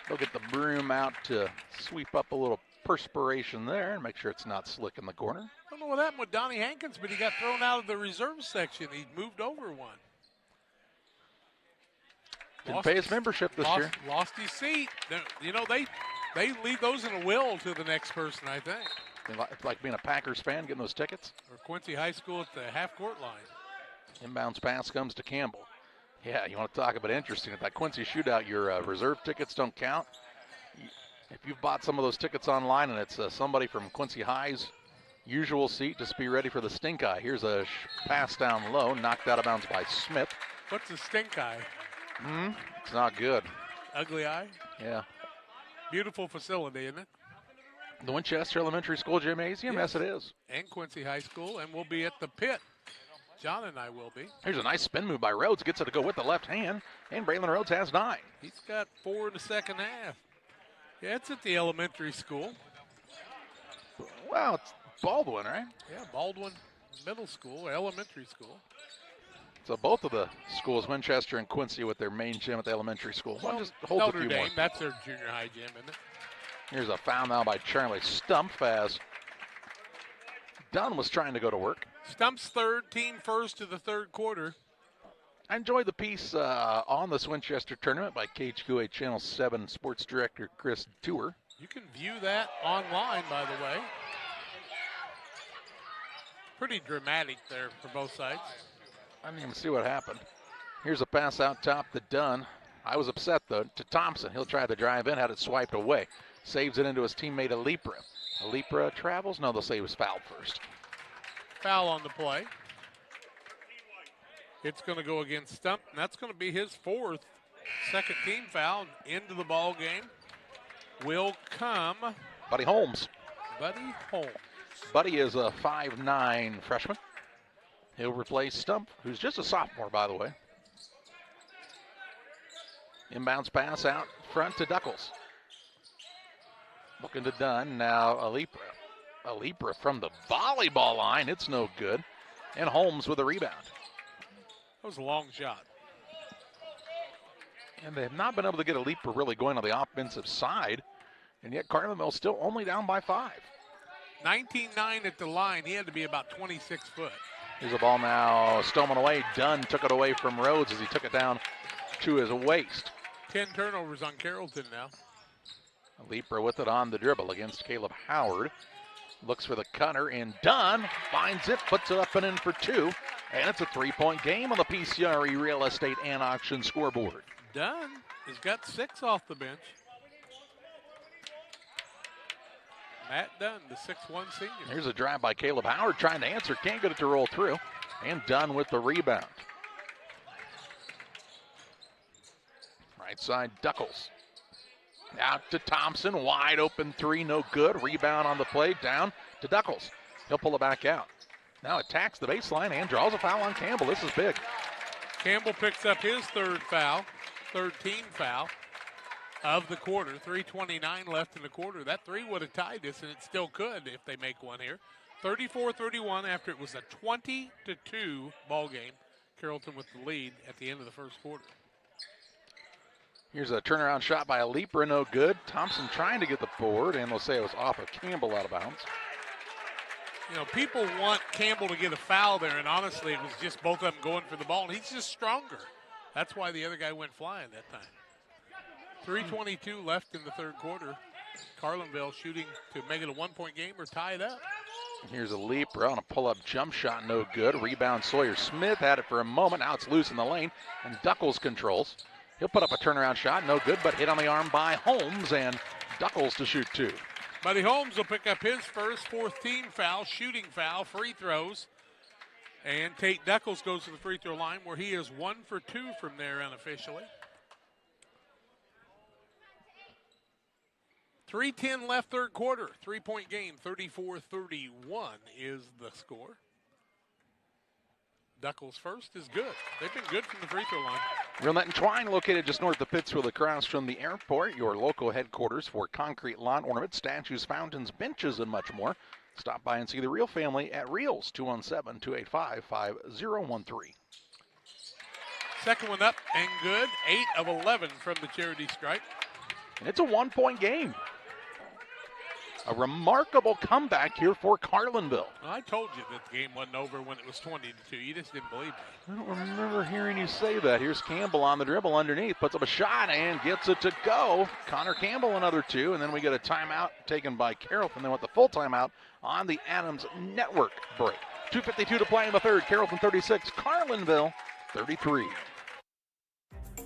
They'll get the broom out to sweep up a little perspiration there and make sure it's not slick in the corner. I don't know what happened with Donnie Hankins, but he got thrown out of the reserve section. He moved over one. Didn't pay his membership this year. Lost his seat. You know, they leave those in a will to the next person, I think. It's like being a Packers fan, getting those tickets. Or Quincy High School at the half-court line. Inbounds pass comes to Campbell. Yeah, you want to talk about interesting. At that Quincy Shootout, your reserve tickets don't count. If you've bought some of those tickets online and it's somebody from Quincy High's usual seat, just be ready for the stink eye. Here's a pass down low, knocked out of bounds by Smith. What's a stink eye? It's not good. Ugly eye? Yeah. Beautiful facility, isn't it? The Winchester Elementary School Gymnasium? Yes, it is. And Quincy High School, and we'll be at the pit. John and I will be. Here's a nice spin move by Rhodes. Gets it to go with the left hand, and Braylon Rhodes has 9. He's got 4 in the second half. Yeah, it's at the elementary school. Well, it's Baldwin, right? Yeah, Baldwin Middle School, elementary school. So both of the schools, Winchester and Quincy, with their main gym at the elementary school. Well, just hold Notre a few Dame, more. That's their junior high gym, isn't it? Here's a foul now by Charlie Stump as Dunn was trying to go to work. Stump's third, team first to the third quarter. I enjoyed the piece on this Winchester tournament by KHQA Channel 7 Sports Director Chris Tour. You can view that online, by the way. Pretty dramatic there for both sides. I didn't even see what happened. Here's a pass out top to Dunn. I was upset, though, to Thompson. He'll try to drive in, had it swiped away. Saves it into his teammate Alipra. Alipra travels? No, they'll say he was fouled first. Foul on the play. It's going to go against Stump, and that's going to be his fourth. Second team foul into the ball game will come. Buddy Holmes. Buddy Holmes. Buddy is a 5'9" freshman. He'll replace Stump, who's just a sophomore, by the way. Inbounds pass out front to Duckles. Looking to Dunn. Now Alipra from the volleyball line. It's no good. And Holmes with a rebound. That was a long shot. And they have not been able to get Alipra really going on the offensive side. And yet Carlinville still only down by 5. 19-9 at the line. He had to be about 26 foot. Here's the ball now stolen away. Dunn took it away from Rhodes as he took it down to his waist. 10 turnovers on Carrollton now. Alipra with it on the dribble against Caleb Howard. Looks for the cutter, and Dunn finds it, puts it up and in for 2. And it's a 3-point game on the PCRE Real Estate and Auction scoreboard. Dunn has got 6 off the bench. Matt Dunn, the 6'1" senior. Here's a drive by Caleb Howard trying to answer. Can't get it to roll through. And Dunn with the rebound. Right side, Duckles. Out to Thompson. Wide open 3, no good. Rebound on the play. Down to Duckles. He'll pull it back out. Now attacks the baseline and draws a foul on Campbell. This is big. Campbell picks up his third team foul of the quarter. 3:29 left in the quarter. That 3 would have tied this, and it still could if they make one here. 34-31 after it was a 20-2 ball game. Carrollton with the lead at the end of the first quarter. Here's a turnaround shot by Alipra, no good. Thompson trying to get the board, and they'll say it was off of Campbell out of bounds. You know, people want Campbell to get a foul there, and honestly, it was just both of them going for the ball, and he's just stronger. That's why the other guy went flying that time. 3:22 left in the third quarter. Carlinville shooting to make it a 1-point game or tie it up. Here's Alipra on a pull-up jump shot, no good. Rebound Sawyer Smith had it for a moment. Now it's loose in the lane, and Duckles controls. He'll put up a turnaround shot, no good, but hit on the arm by Holmes, and Duckles to shoot 2. Buddy Holmes will pick up his first fourth team foul, shooting foul, free throws. And Tate Duckles goes to the free throw line where he is 1 for 2 from there unofficially. 3:10 left third quarter, 3-point game, 34-31 is the score. Duckles first is good. They've been good from the free throw line. Real Net and Twine, located just north of Pittsfield across from the airport, your local headquarters for concrete lawn ornaments, statues, fountains, benches, and much more. Stop by and see the Real family at Reals, 217-285-5013. Second one up and good. 8 of 11 from the charity stripe. And it's a 1-point game. A remarkable comeback here for Carlinville. I told you that the game wasn't over when it was 20-2. You just didn't believe me. I don't remember hearing you say that. Here's Campbell on the dribble underneath, puts up a shot and gets it to go. Connor Campbell another 2, and then we get a timeout taken by Carrollton. Then with the full timeout on the Adams Network break. 2:52 to play in the third. Carrollton 36, Carlinville 33.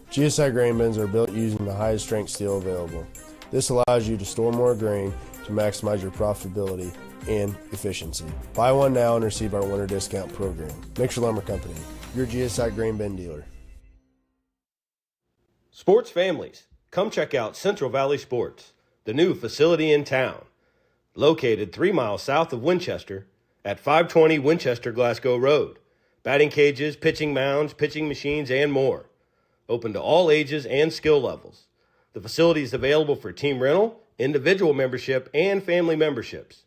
GSI grain bins are built using the highest strength steel available. This allows you to store more grain to maximize your profitability and efficiency. Buy one now and receive our winter discount program. Mixer Lumber Company, your GSI grain bin dealer. Sports families, come check out Central Valley Sports, the new facility in town. Located 3 miles south of Winchester at 520 Winchester Glasgow Road. Batting cages, pitching mounds, pitching machines, and more. Open to all ages and skill levels. The facility is available for team rental, individual membership, and family memberships.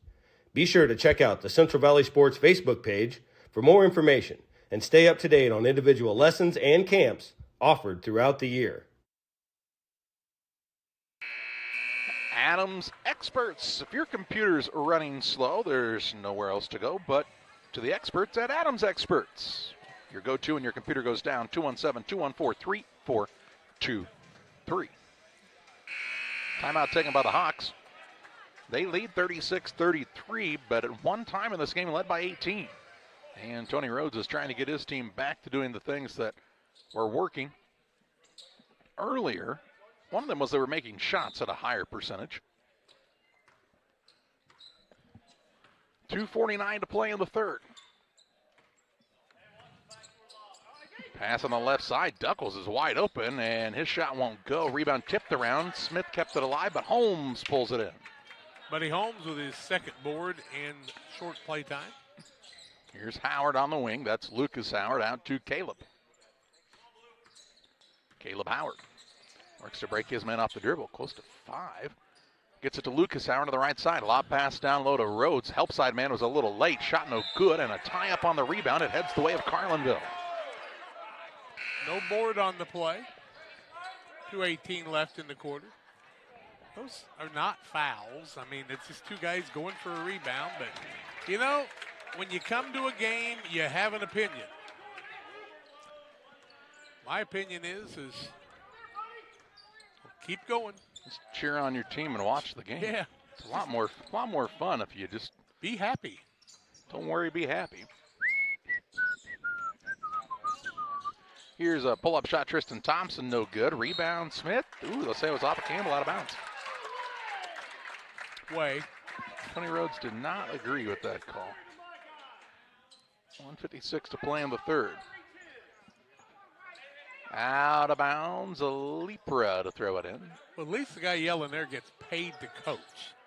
Be sure to check out the Central Valley Sports Facebook page for more information and stay up to date on individual lessons and camps offered throughout the year. Adams Experts. If your computer's running slow, there's nowhere else to go but to the experts at Adams Experts. Your go-to when your computer goes down, 217-214-3423. Timeout taken by the Hawks. They lead 36-33, but at one time in this game led by 18. And Tony Rhodes is trying to get his team back to doing the things that were working earlier. One of them was they were making shots at a higher percentage. 2:49 to play in the third. Pass on the left side. Duckles is wide open, and his shot won't go. Rebound tipped around. Smith kept it alive, but Holmes pulls it in. Buddy Holmes with his second board and short play time. Here's Howard on the wing. That's Lucas Howard out to Caleb. Caleb Howard works to break his man off the dribble. Close to 5. Gets it to Lucas Howard to the right side. Lob pass down low to Rhodes. Help side man was a little late. Shot no good, and a tie up on the rebound. It heads the way of Carlinville. No board on the play. 2:18 left in the quarter. Those are not fouls. I mean, it's just two guys going for a rebound. But, you know, when you come to a game, you have an opinion. My opinion is keep going. Just cheer on your team and watch the game. Yeah. It's a lot more fun if you just be happy. Don't worry, be happy. Here's a pull-up shot, Tristan Thompson, no good. Rebound, Smith. Ooh, they'll say it was off of Campbell, out of bounds. Way. Tony Rhodes did not agree with that call. 1:56 to play in the third. Out of bounds, Lepra to throw it in. Well, at least the guy yelling there gets paid to coach.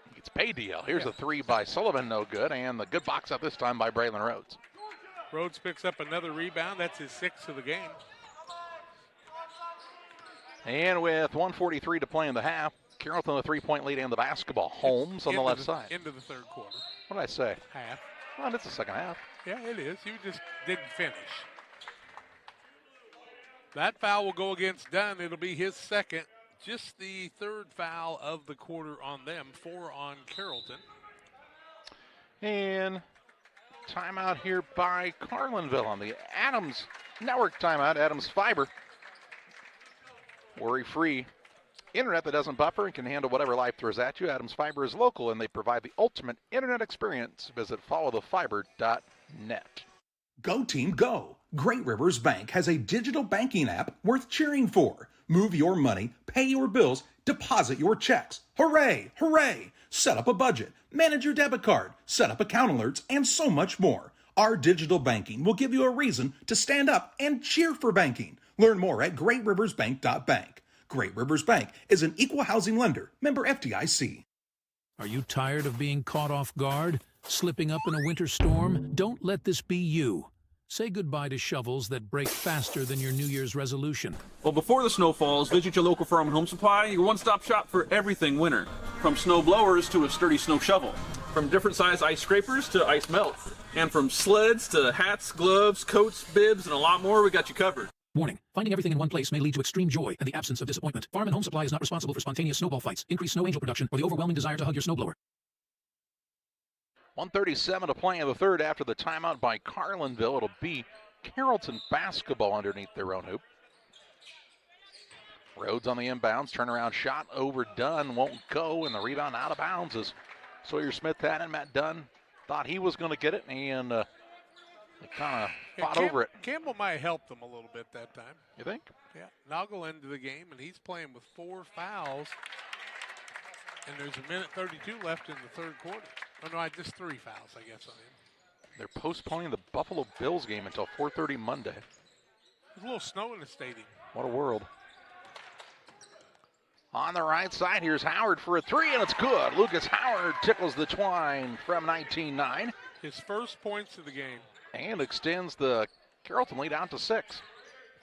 He gets paid to yell. Here's a three by Sullivan, no good, and the good box out this time by Braylon Rhodes. Rhodes picks up another rebound. That's his 6th of the game. And with 1:43 to play in the half, Carrollton a 3-point lead and the basketball. Holmes on the left side. Into the third quarter. What did I say? Half. Well, it's the second half. Yeah, it is. You just didn't finish. That foul will go against Dunn. It'll be his second. Just the third foul of the quarter on them. 4 on Carrollton. And timeout here by Carlinville on the Adams Network timeout. Adams Fiber. Worry-free internet that doesn't buffer and can handle whatever life throws at you. Adams Fiber is local, and they provide the ultimate internet experience. Visit followthefiber.net. Go team, go! Great Rivers Bank has a digital banking app worth cheering for. Move your money, pay your bills, deposit your checks. Hooray! Hooray! Set up a budget, manage your debit card, set up account alerts, and so much more. Our digital banking will give you a reason to stand up and cheer for banking. Learn more at greatriversbank.bank. Great Rivers Bank is an equal housing lender, member FDIC. Are you tired of being caught off guard? Slipping up in a winter storm? Don't let this be you. Say goodbye to shovels that break faster than your New Year's resolution. Well, before the snow falls, visit your local Farm and Home Supply, your one-stop shop for everything winter. From snow blowers to a sturdy snow shovel. From different size ice scrapers to ice melt. And from sleds to hats, gloves, coats, bibs, and a lot more, we got you covered. Warning, finding everything in one place may lead to extreme joy and the absence of disappointment. Farm and Home Supply is not responsible for spontaneous snowball fights, increased snow angel production, or the overwhelming desire to hug your snowblower. 1:37 to play in the third after the timeout by Carlinville. It'll be Carrollton basketball underneath their own hoop. Rhodes on the inbounds, turnaround shot overdone, won't go, and the rebound out of bounds as Sawyer Smith had it. Matt Dunn thought he was going to get it, and they kind of fought over it. Campbell might have helped them a little bit that time. You think? Yeah. Noggle into the game, and he's playing with 4 fouls. And there's 1:32 left in the third quarter. Oh, no, just 3 fouls, I guess, on him. They're postponing the Buffalo Bills game until 4:30 Monday. There's a little snow in the stadium. What a world. On the right side, here's Howard for a 3, and it's good. Lucas Howard tickles the twine from 19-9. His first points of the game. And extends the Carrollton lead out to 6.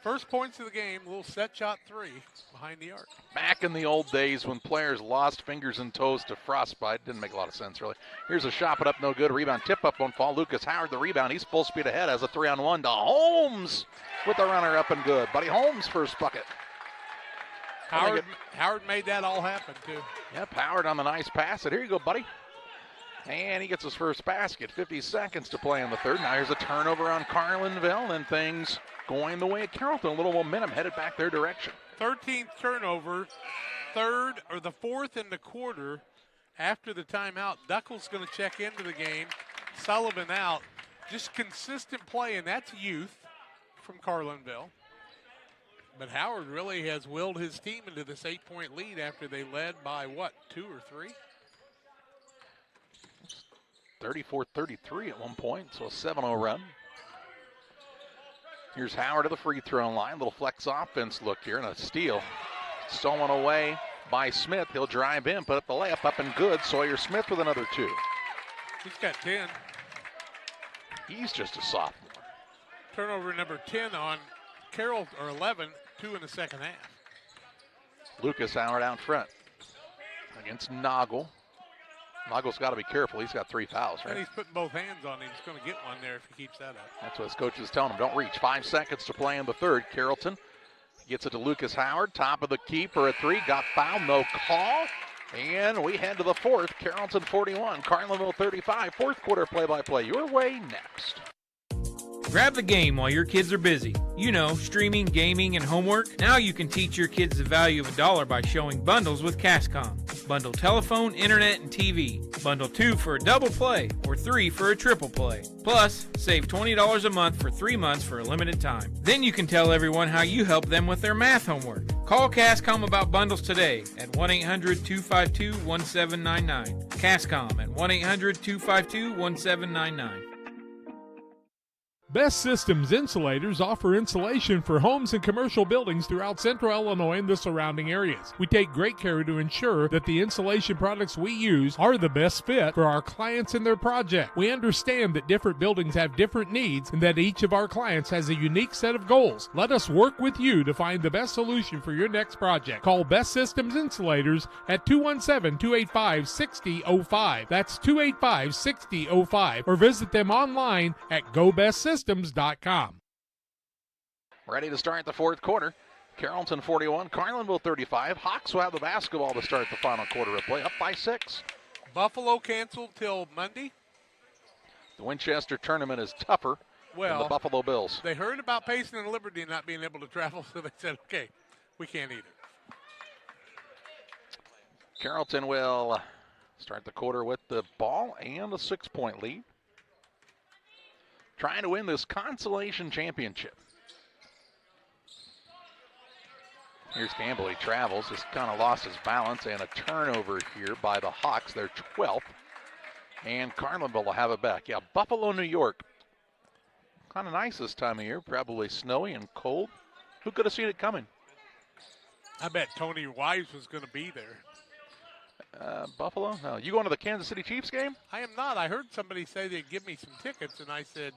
First points of the game, little set shot 3 behind the arc. Back in the old days when players lost fingers and toes to frostbite. Didn't make a lot of sense, really. Here's a shot, but up no good. Rebound, tip up won't fall. Lucas Howard, the rebound. He's full speed ahead as a 3-on-1 to Holmes with the runner up and good. Buddy Holmes first bucket. Howard made that all happen, too. Yep, Howard on the nice pass. And here you go, buddy. And he gets his first basket. 50 seconds to play in the third. Now here's a turnover on Carlinville, and things going the way of Carrollton. A little momentum headed back their direction. 13th turnover, the fourth in the quarter. After the timeout, Duckle's going to check into the game. Sullivan out. Just consistent play, and that's youth from Carlinville. But Howard really has willed his team into this 8-point lead after they led by, 2 or 3? 34-33 at one point, so a 7-0 run. Here's Howard to the free throw line. Little flex offense look here, and a steal. Stolen away by Smith. He'll drive in, put up the layup, up and good. Sawyer Smith with another 2. He's got 10. He's just a sophomore. Turnover number 10 on Carroll, or 11, 2 in the second half. Lucas Howard out front against Noggle. Noggle's got to be careful. He's got 3 fouls, right? And he's putting both hands on him. He's going to get one there if he keeps that up. That's what his coach is telling him. Don't reach. 5 seconds to play in the third. Carrollton gets it to Lucas Howard. Top of the key for a 3. Got fouled. No call. And we head to the fourth. Carrollton 41, Carlinville 35. Fourth quarter play-by-play your way next. Grab the game while your kids are busy. You know, streaming, gaming, and homework. Now you can teach your kids the value of $1 by showing bundles with Cascom. Bundle telephone, internet, and TV. Bundle 2 for a double play or 3 for a triple play. Plus, save $20 a month for 3 months for a limited time. Then you can tell everyone how you help them with their math homework. Call Cascom about bundles today at 1-800-252-1799. Cascom at 1-800-252-1799. Best Systems Insulators offer insulation for homes and commercial buildings throughout central Illinois and the surrounding areas. We take great care to ensure that the insulation products we use are the best fit for our clients and their project. We understand that different buildings have different needs and that each of our clients has a unique set of goals. Let us work with you to find the best solution for your next project. Call Best Systems Insulators at 217-285-6005. That's 285-6005. Or visit them online at GoBestSystems.com. Ready to start the fourth quarter. Carrollton 41, Carlinville 35. Hawks will have the basketball to start the final quarter of play, up by 6. Buffalo canceled till Monday. The Winchester tournament is tougher than the Buffalo Bills. They heard about Payson and Liberty not being able to travel, so they said, okay, we can't either. Carrollton will start the quarter with the ball and a 6-point lead, trying to win this consolation championship. Here's Campbell. He travels. Just kind of lost his balance, and a turnover here by the Hawks. They're 12th. And Carlinville will have it back. Yeah, Buffalo, New York. Kind of nice this time of year. Probably snowy and cold. Who could have seen it coming? I bet Tony Wise was going to be there. Buffalo? No. You going to the Kansas City Chiefs game? I am not. I heard somebody say they'd give me some tickets, and I said,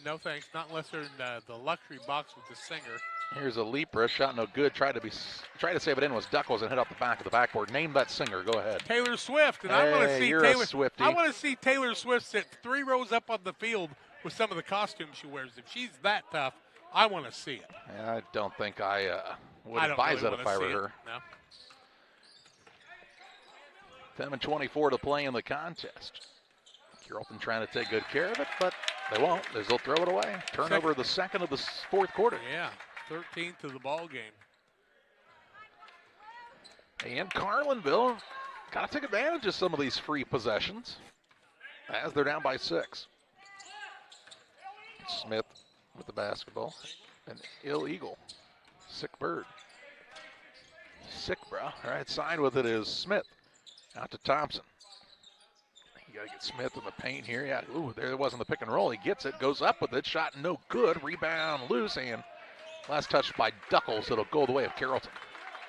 no thanks, not unless they're in the luxury box with the singer. Here's a leaper, shot no good. Tried to save it in, was Duckles and hit up the back of the backboard. Name that singer. Go ahead. Taylor Swift, and I want to see Taylor. I want to see Taylor Swift sit 3 rows up on the field with some of the costumes she wears. If she's that tough, I want to see it. Yeah, I don't think I would advise that if I were her. No. 7:24 to play in the contest. Carrollton trying to take good care of it, but they won't, as they'll throw it away. Turnover the second of the fourth quarter. Yeah, 13th of the ball game. And Carlinville got to take advantage of some of these free possessions as they're down by 6. Smith with the basketball. An illegal. Sick bird. Sick, bro. All right, side with it is Smith. Out to Thompson. You got to get Smith in the paint here. Yeah, ooh, there it was in the pick and roll. He gets it, goes up with it, shot no good. Rebound loose, and last touch by Duckles. It'll go the way of Carrollton.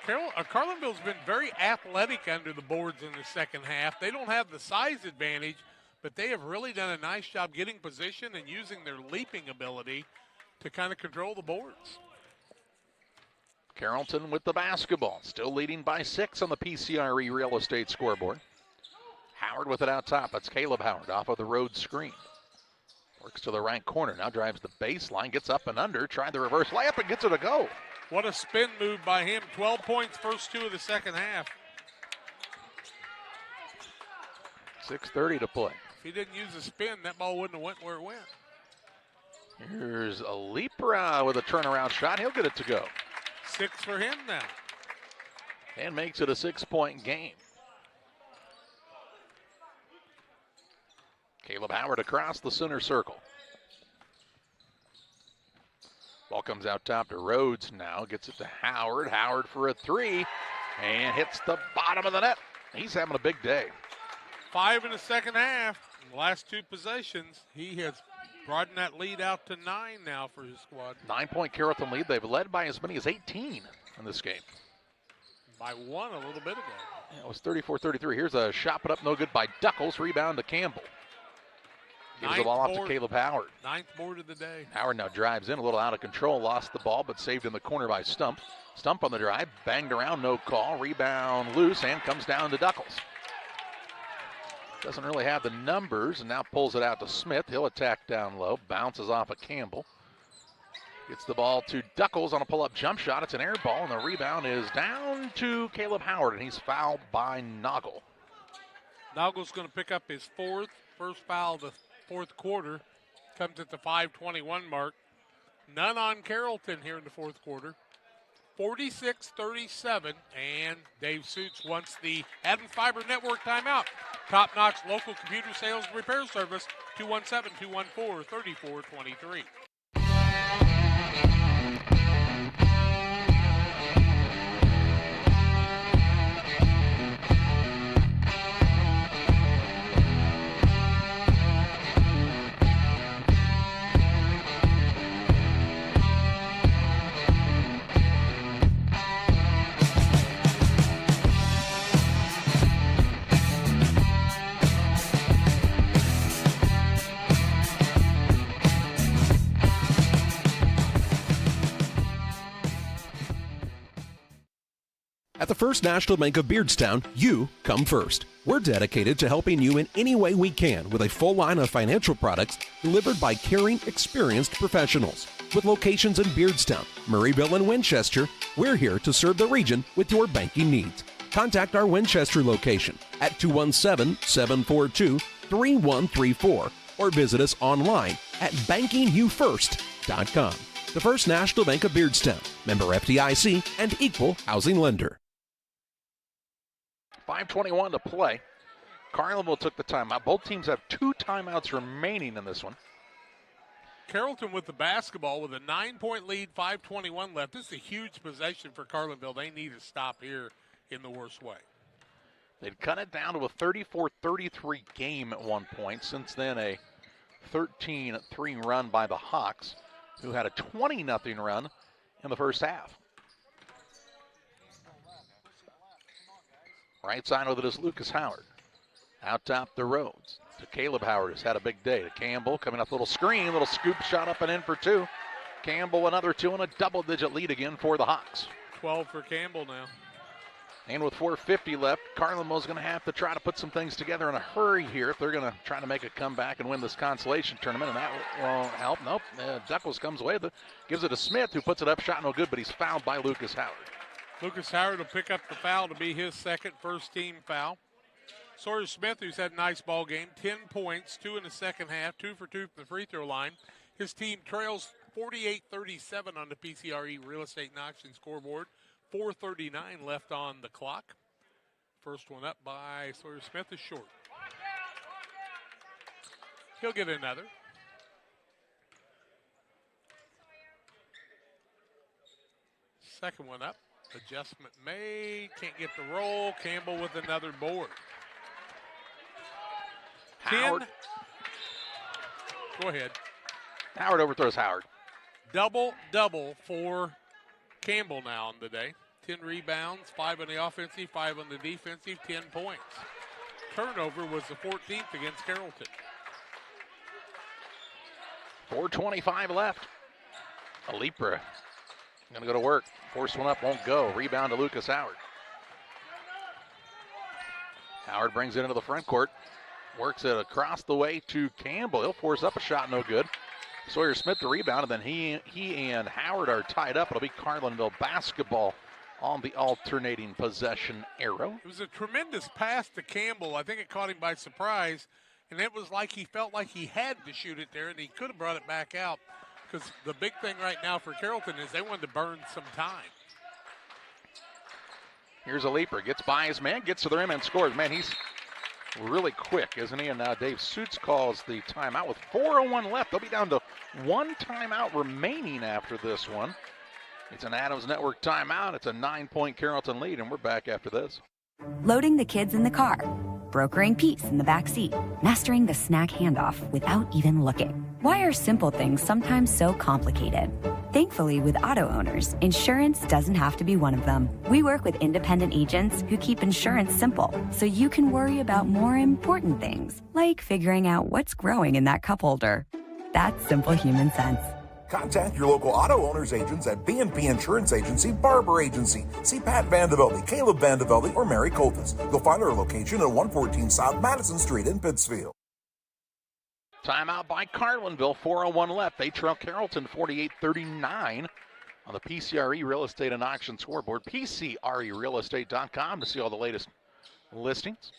Carlinville's been very athletic under the boards in the second half. They don't have the size advantage, but they have really done a nice job getting position and using their leaping ability to kind of control the boards. Carrollton with the basketball, still leading by 6 on the PCRE real estate scoreboard. Howard with it out top. That's Caleb Howard off of the road screen. Works to the right corner. Now drives the baseline, gets up and under, tried the reverse layup and gets it to go. What a spin move by him. 12 points, first 2 of the second half. 6:30 to play. If he didn't use a spin, that ball wouldn't have went where it went. Here's a leaper with a turnaround shot. He'll get it to go. 6 for him now. And makes it a 6-point game. Caleb Howard across the center circle. Ball comes out top to Rhodes now. Gets it to Howard. Howard for a 3. And hits the bottom of the net. He's having a big day. 5 in the second half. The last 2 possessions, he has Broaden that lead out to 9 now for his squad. 9-point Carrollton lead. They've led by as many as 18 in this game. By 1 a little bit ago. Yeah, it was 34-33. Here's a shot put up no good by Duckles. Rebound to Campbell. Gives the ball off to Caleb Howard. 9th board of the day. Howard now drives in, a little out of control. Lost the ball, but saved in the corner by Stump. Stump on the drive. Banged around, no call. Rebound loose and comes down to Duckles. Doesn't really have the numbers and now pulls it out to Smith. He'll attack down low. Bounces off of Campbell. Gets the ball to Duckles on a pull-up jump shot. It's an air ball, and the rebound is down to Caleb Howard, and he's fouled by Noggle. Noggle's going to pick up his first foul of the fourth quarter. Comes at the 5:21 mark. None on Carrollton here in the fourth quarter. 46-37, and Dave Suits wants the Adams Fiber Network timeout. Top Notch local computer sales and repair service, 217-214-3423. At the First National Bank of Beardstown, you come first. We're dedicated to helping you in any way we can with a full line of financial products delivered by caring, experienced professionals. With locations in Beardstown, Murrayville, and Winchester, we're here to serve the region with your banking needs. Contact our Winchester location at 217-742-3134 or visit us online at bankingyoufirst.com. The First National Bank of Beardstown, member FDIC, and equal housing lender. 5:21 to play. Carlinville took the timeout. Both teams have 2 timeouts remaining in this one. Carrollton with the basketball with a 9-point lead, 5:21 left. This is a huge possession for Carlinville. They need to stop here in the worst way. They'd cut it down to a 34-33 game at one point. Since then, a 13-3 run by the Hawks, who had a 20-0 run in the first half. Right side of it is Lucas Howard. Out top to Rhodes. To Caleb Howard, who's had a big day. To Campbell, coming up, little screen, little scoop shot up and in for 2. Campbell another 2 and a double-digit lead again for the Hawks. 12 for Campbell now. And with 4:50 left, Carlinville's going to have to try to put some things together in a hurry here if they're going to try to make a comeback and win this consolation tournament, and that won't help. Nope, Duckles comes away with it, gives it to Smith, who puts it up, shot no good, but he's fouled by Lucas Howard. Lucas Howard will pick up the foul to be his second first-team foul. Sawyer Smith, who's had a nice ball game, 10 points, 2 in the second half, 2 for 2 from the free throw line. His team trails 48-37 on the PCRE Real Estate and Auction scoreboard. 4:39 left on the clock. First one up by Sawyer Smith is short. He'll get another. Second one up. Adjustment made. Can't get the roll. Campbell with another board. Howard. 10. Go ahead. Howard overthrows Howard. Double for Campbell now on the day. 10 rebounds, 5 on the offensive, 5 on the defensive, 10 points. Turnover was the 14th against Carrollton. 4:25 left. Alipra going to go to work. Force one up, won't go. Rebound to Lucas Howard. Howard brings it into the front court. Works it across the way to Campbell. He'll force up a shot, no good. Sawyer Smith the rebound, and then he and Howard are tied up. It'll be Carlinville basketball on the alternating possession arrow. It was a tremendous pass to Campbell. I think it caught him by surprise, and it was like he felt like he had to shoot it there, and he could have brought it back out, because the big thing right now for Carrollton is they wanted to burn some time. Here's a leaper. Gets by his man, gets to the rim, and scores. Man, he's really quick, isn't he? And now Dave Suits calls the timeout with 4:01 left. They'll be down to 1 timeout remaining after this one. It's an Adams Network timeout. It's a 9-point Carrollton lead, and we're back after this. Loading the kids in the car. brokering peace in the back seat, mastering the snack handoff without even looking. Why are simple things sometimes so complicated? Thankfully, with auto owners, insurance doesn't have to be one of them. We work with independent agents who keep insurance simple, so you can worry about more important things, like figuring out what's growing in that cup holder. That's simple human sense. Contact your local auto owners agents at B&P Insurance Agency, Barber Agency. See Pat Vandevelde, Caleb Vandevelde, or Mary Coltis. You'll find our location at 114 South Madison Street in Pittsfield. Timeout by Carlinville, 4:01 left. They trail Carrollton 48-39 on the PCRE Real Estate and Auction scoreboard. PCRErealestate.com to see all the latest listings.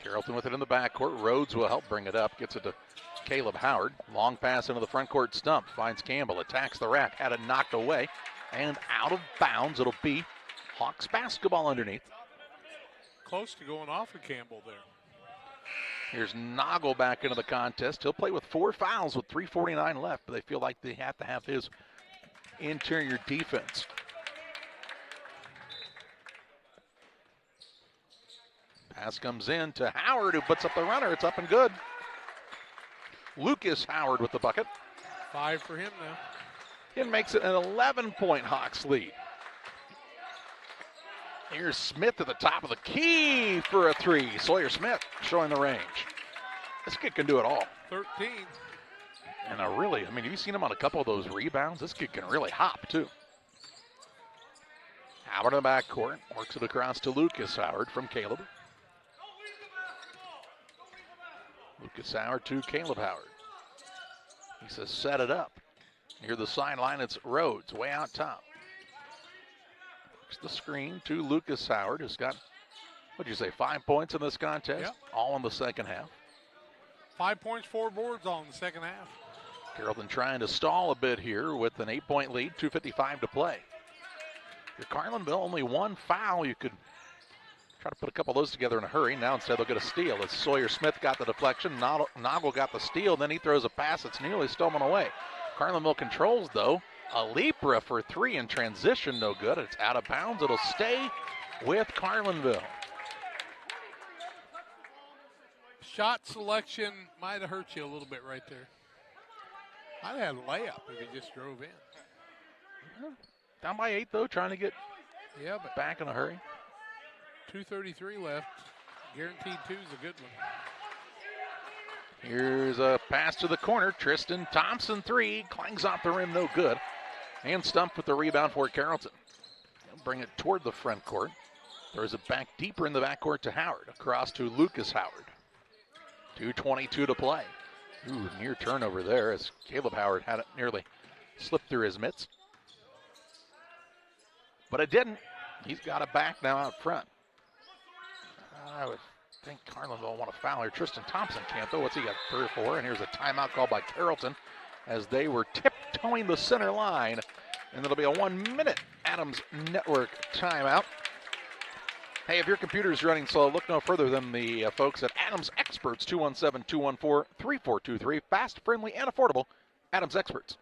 Carrollton with it in the backcourt. Rhodes will help bring it up. Gets it to Caleb Howard. Long pass into the front court stump. Finds Campbell. Attacks the rack. Had it knocked away. And out of bounds. It'll be Hawks basketball underneath. Close to going off of Campbell there. Here's Noggle back into the contest. He'll play with 4 fouls with 3:49 left, but they feel like they have to have his interior defense. Pass comes in to Howard, who puts up the runner. It's up and good. Lucas Howard with the bucket. 5 for him now. It makes it an 11-point Hawks lead. Here's Smith at the top of the key for a 3. Sawyer Smith showing the range. This kid can do it all. 13. And have you seen him on a couple of those rebounds? This kid can really hop, too. Howard in the backcourt. Works it across to Lucas Howard from Caleb. Lucas Howard to Caleb Howard. He says, set it up. Near the sideline, it's Rhodes, way out top. The screen to Lucas Howard, who's got, 5 points in this contest? Yep. All in the second half. 5 points, 4 boards all in the second half. Carrollton trying to stall a bit here with an 8-point lead, 2:55 to play. Your Carlinville, only 1 foul. You could try to put a couple of those together in a hurry. Now instead they'll get a steal. As Sawyer Smith got the deflection, Noggle got the steal, then he throws a pass that's nearly stolen away. Carlinville controls, though. A Lepra for 3 in transition, no good. It's out of bounds. It'll stay with Carlinville. Shot selection might have hurt you a little bit right there. I'd have had a layup if he just drove in. Down by 8, though, trying to get but back in a hurry. 2:33 left. Guaranteed 2 is a good one. Here's a pass to the corner. Tristan Thompson, 3. Clangs off the rim, no good. And stumped with the rebound for Carrollton. They'll bring it toward the front court. Throws it back deeper in the backcourt to Howard. Across to Lucas Howard. 2:22 to play. Ooh, near turnover there as Caleb Howard had it nearly slip through his mitts. But it didn't. He's got it back now out front. I would think Carlinville will want to foul here. Tristan Thompson can't, though. What's he got, 3 or 4? And here's a timeout called by Carrollton as they were tiptoeing the center line. And it'll be a 1-minute Adams Network timeout. Hey, if your computer's running slow, look no further than the folks at Adams Experts, 217-214-3423. Fast, friendly, and affordable. Adams Experts.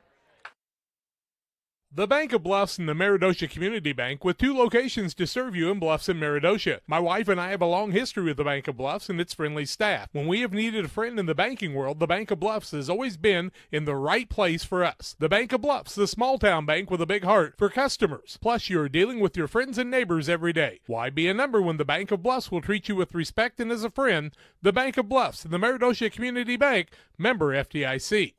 The Bank of Bluffs and the Meridosha Community Bank, with 2 locations to serve you in Bluffs and Meridosha. My wife and I have a long history with the Bank of Bluffs and its friendly staff. When we have needed a friend in the banking world, the Bank of Bluffs has always been in the right place for us. The Bank of Bluffs, the small town bank with a big heart for customers. Plus, you are dealing with your friends and neighbors every day. Why be a number when the Bank of Bluffs will treat you with respect and as a friend? The Bank of Bluffs and the Meridosha Community Bank, member FDIC.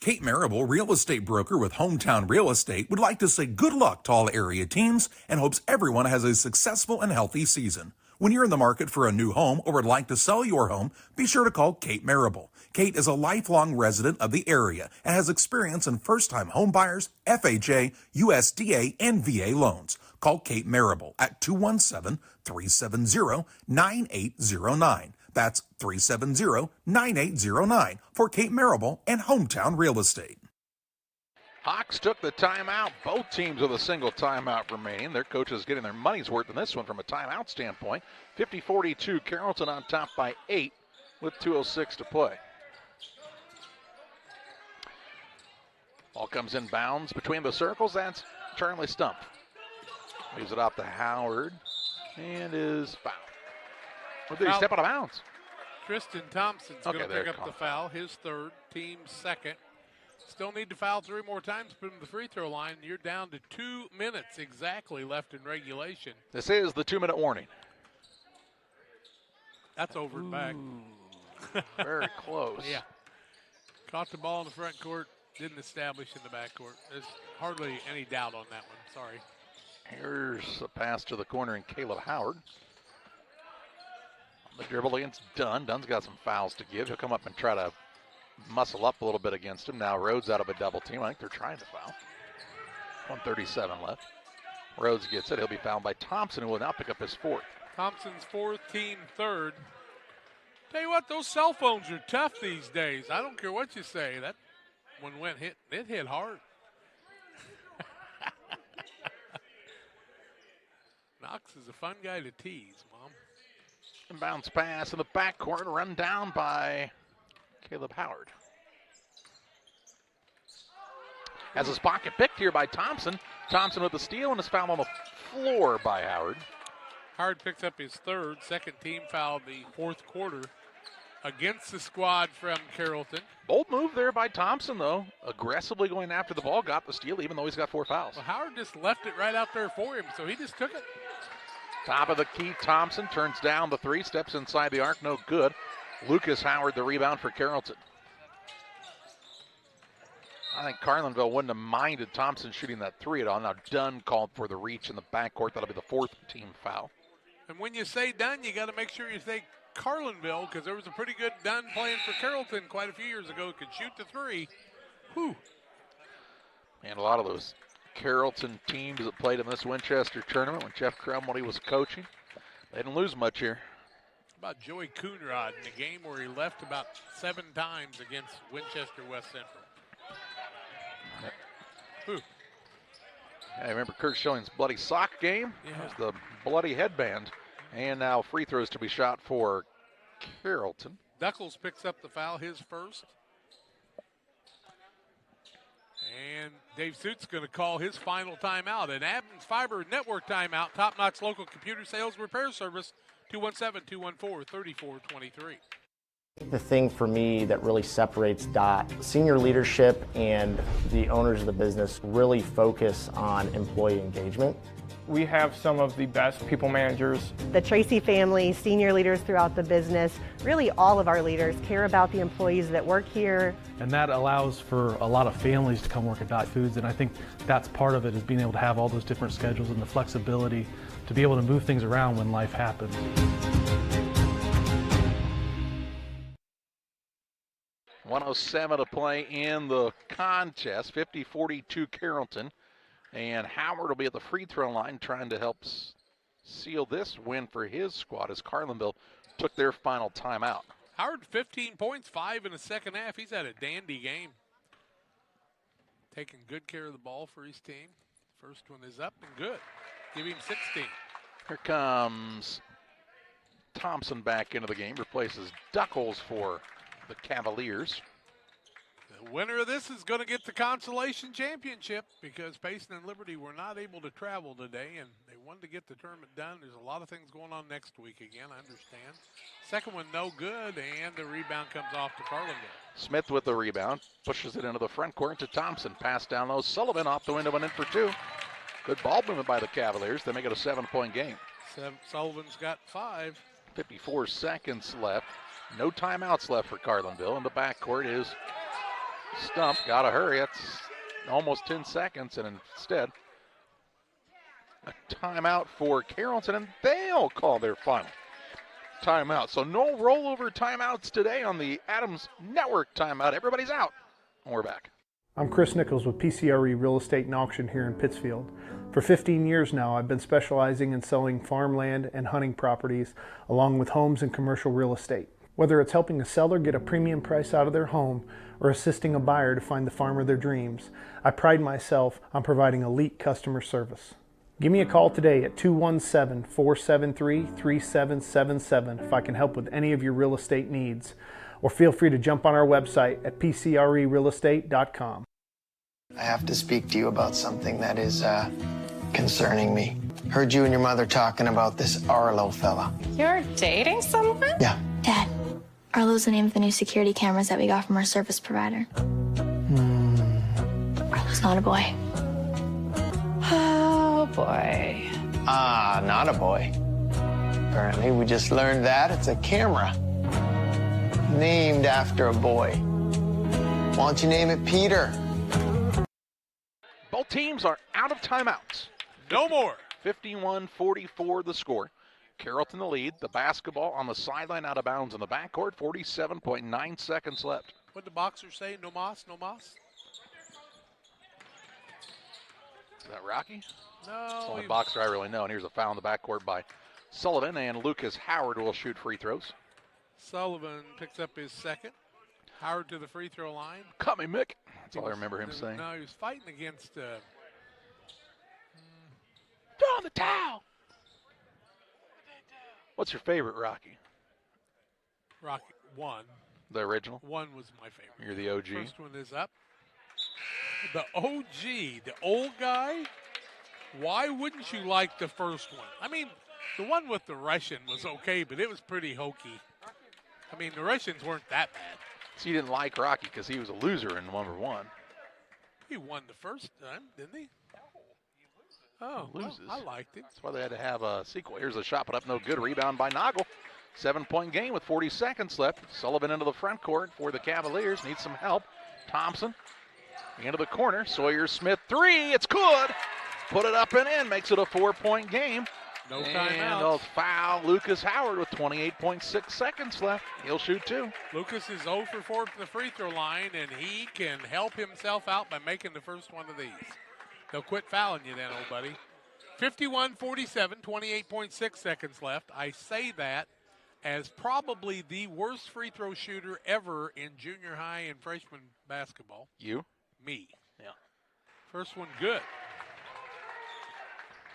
Kate Marable, real estate broker with Hometown Real Estate, would like to say good luck to all area teams and hopes everyone has a successful and healthy season. When you're in the market for a new home or would like to sell your home, be sure to call Kate Marable. Kate is a lifelong resident of the area and has experience in first-time home buyers, FHA, USDA, and VA loans. Call Kate Marable at 217-370-9809. That's 370-9809 for Kate Marable and Hometown Real Estate. Hawks took the timeout. Both teams with a single timeout remaining. Their coaches getting their money's worth in this one from a timeout standpoint. 50-42, Carrollton on top by 8 with 2:06 to play. Ball comes in bounds between the circles. That's Charlie Stump. Leaves it off to Howard and is fouled. Or did he step out of bounds? Tristan Thompson's going to pick up the foul, his third, team's second. Still need to foul 3 more times, put him to the free throw line. You're down to 2 minutes exactly left in regulation. This is the 2-minute warning. That's over and back. Very close. Yeah. Caught the ball in the front court, didn't establish in the back court. There's hardly any doubt on that one. Sorry. Here's a pass to the corner and Caleb Howard. On the dribble against Dunn. Dunn's got some fouls to give. He'll come up and try to muscle up a little bit against him. Now Rhodes out of a double team. I think they're trying to foul. 1:37 left. Rhodes gets it. He'll be fouled by Thompson, who will now pick up his fourth. Thompson's fourth, team third. Tell you what, those cell phones are tough these days. I don't care what you say. That one it hit hard. Knox is a fun guy to tease, Mom. Inbounds pass in the backcourt, run down by Caleb Howard. Has his pocket picked here by Thompson. Thompson with the steal and is fouled on the floor by Howard. Howard picks up his third, second team foul the fourth quarter against the squad from Carrollton. Bold move there by Thompson, though. Aggressively going after the ball, got the steal, even though he's got 4 fouls. Well, Howard just left it right out there for him, so he just took it. Top of the key, Thompson turns down the 3, steps inside the arc, no good. Lucas Howard, the rebound for Carrollton. I think Carlinville wouldn't have minded Thompson shooting that 3 at all. Now Dunn called for the reach in the backcourt. That'll be the 4th team foul. And when you say Dunn, you got to make sure you say Carlinville, because there was a pretty good Dunn playing for Carrollton quite a few years ago. Could shoot the 3. Whew. And a lot of those Carrollton teams that played in this Winchester tournament when Jeff Crumwell was coaching, they didn't lose much here. How about Joey Coonrod in a game where he left about 7 times against Winchester West Central? Whew. I remember Kurt Schilling's bloody sock game. Yeah. That was the bloody headband. And now free throws to be shot for Carrollton. Duckles picks up the foul, his first. And Dave Suit's going to call his final timeout. An Adams Fiber Network timeout. Top Notch Local Computer Sales Repair Service, 217-214-3423. The thing for me that really separates DOT, senior leadership and the owners of the business really focus on employee engagement. We have some of the best people managers. The Tracy family, senior leaders throughout the business, really all of our leaders care about the employees that work here. And that allows for a lot of families to come work at Dot Foods, and I think that's part of it, is being able to have all those different schedules and the flexibility to be able to move things around when life happens. .107 to play in the contest, 50-42 Carrollton. And Howard will be at the free throw line trying to help seal this win for his squad as Carlinville took their final timeout. Howard, 15 points, 5 in the second half. He's had a dandy game. Taking good care of the ball for his team. First one is up and good. Give him 16. Here comes Thompson back into the game, replaces Duckles for the Cavaliers. The winner of this is going to get the consolation championship because Payson and Liberty were not able to travel today, and they wanted to get the tournament done. There's a lot of things going on next week again, I understand. Second one, no good, and the rebound comes off to Carlinville. Smith with the rebound, pushes it into the front court to Thompson. Pass down low, Sullivan off the window and in for 2. Good ball movement by the Cavaliers. They make it a 7-point game. Sullivan's got 5. 54 seconds left. No timeouts left for Carlinville, and the backcourt is stumped. Got to hurry. It's almost 10 seconds, and instead, a timeout for Carrollton, and they'll call their final timeout. So no rollover timeouts today on the Adams Network timeout. Everybody's out, and we're back. I'm Chris Nichols with PCRE Real Estate and Auction here in Pittsfield. For 15 years now, I've been specializing in selling farmland and hunting properties, along with homes and commercial real estate. Whether it's helping a seller get a premium price out of their home or assisting a buyer to find the farm of their dreams, I pride myself on providing elite customer service. Give me a call today at 217-473-3777 if I can help with any of your real estate needs, or feel free to jump on our website at pcrerealestate.com. I have to speak to you about something that is concerning me. Heard you and your mother talking about this Arlo fella. You're dating someone? Yeah. Dad, Arlo's the name of the new security cameras that we got from our service provider. Arlo's not a boy. Oh, boy. Ah, not a boy. Apparently, we just learned that it's a camera named after a boy. Why don't you name it Peter? Both teams are out of timeouts. No more. 51-44 the score. Carrollton the lead. The basketball on the sideline out of bounds in the backcourt. 47.9 seconds left. What did the boxer say? No mas, no mas? Is that Rocky? No. It's the only boxer I really know. And here's a foul in the backcourt by Sullivan, and Lucas Howard will shoot free throws. Sullivan picks up his second. Howard to the free throw line. Cut me, Mick. That's all I remember him saying. No, he was fighting against... Throw the towel. What's your favorite Rocky? Rocky. One. The original? One was my favorite. You're the OG. First one is up. The OG, the old guy. Why wouldn't you like the first one? I mean, the one with the Russian was okay, but it was pretty hokey. I mean, the Russians weren't that bad. So you didn't like Rocky because he was a loser in number one. He won the first time, didn't he? Oh, loses. Well, I liked it. That's why they had to have a sequel. Here's a shot put up, no good. Rebound by Noggle. 7-point game with 40 seconds left. Sullivan into the front court for the Cavaliers. Needs some help. Thompson into the corner. Sawyer Smith, three. It's good. Put it up and in. Makes it a 4-point game. No and timeouts. a foul. Lucas Howard with 28.6 seconds left. He'll shoot two. Lucas is 0 for 4 from the free throw line, and he can help himself out by making the first one of these. They'll quit fouling you then, old buddy. 51-47, 28.6 seconds left. I say that as probably the worst free throw shooter ever in junior high and freshman basketball. You? Me. Yeah. First one good.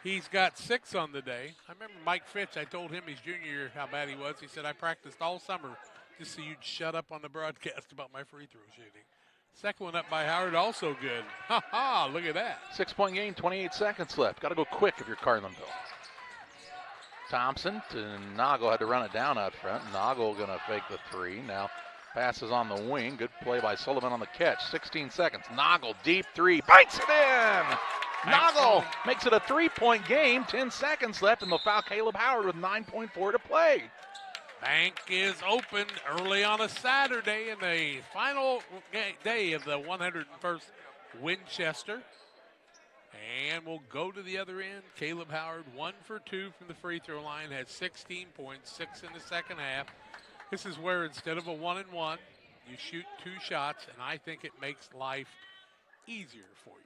He's got 6 on the day. I remember Mike Fitch, I told him his junior year how bad he was. He said, I practiced all summer just so you'd shut up on the broadcast about my free throw shooting. Second one up by Howard, also good. Ha-ha, look at that. 6-point game, 28 seconds left. Got to go quick if you're Carlinville. Thompson to Noggle, had to run it down out front. Noggle going to fake the three. Now passes on the wing. Good play by Sullivan on the catch. 16 seconds. Noggle, deep three, bites it in. Noggle makes it a 3-point game. 10 seconds left, and they'll foul Caleb Howard with 9.4 to play. Bank is open early on a Saturday in the final day of the 101st Winchester. And we'll go to the other end. Caleb Howard, 1 for 2 from the free throw line, has 16 points, 6 in the second half. This is where instead of a 1-and-1, you shoot 2 shots, and I think it makes life easier for you.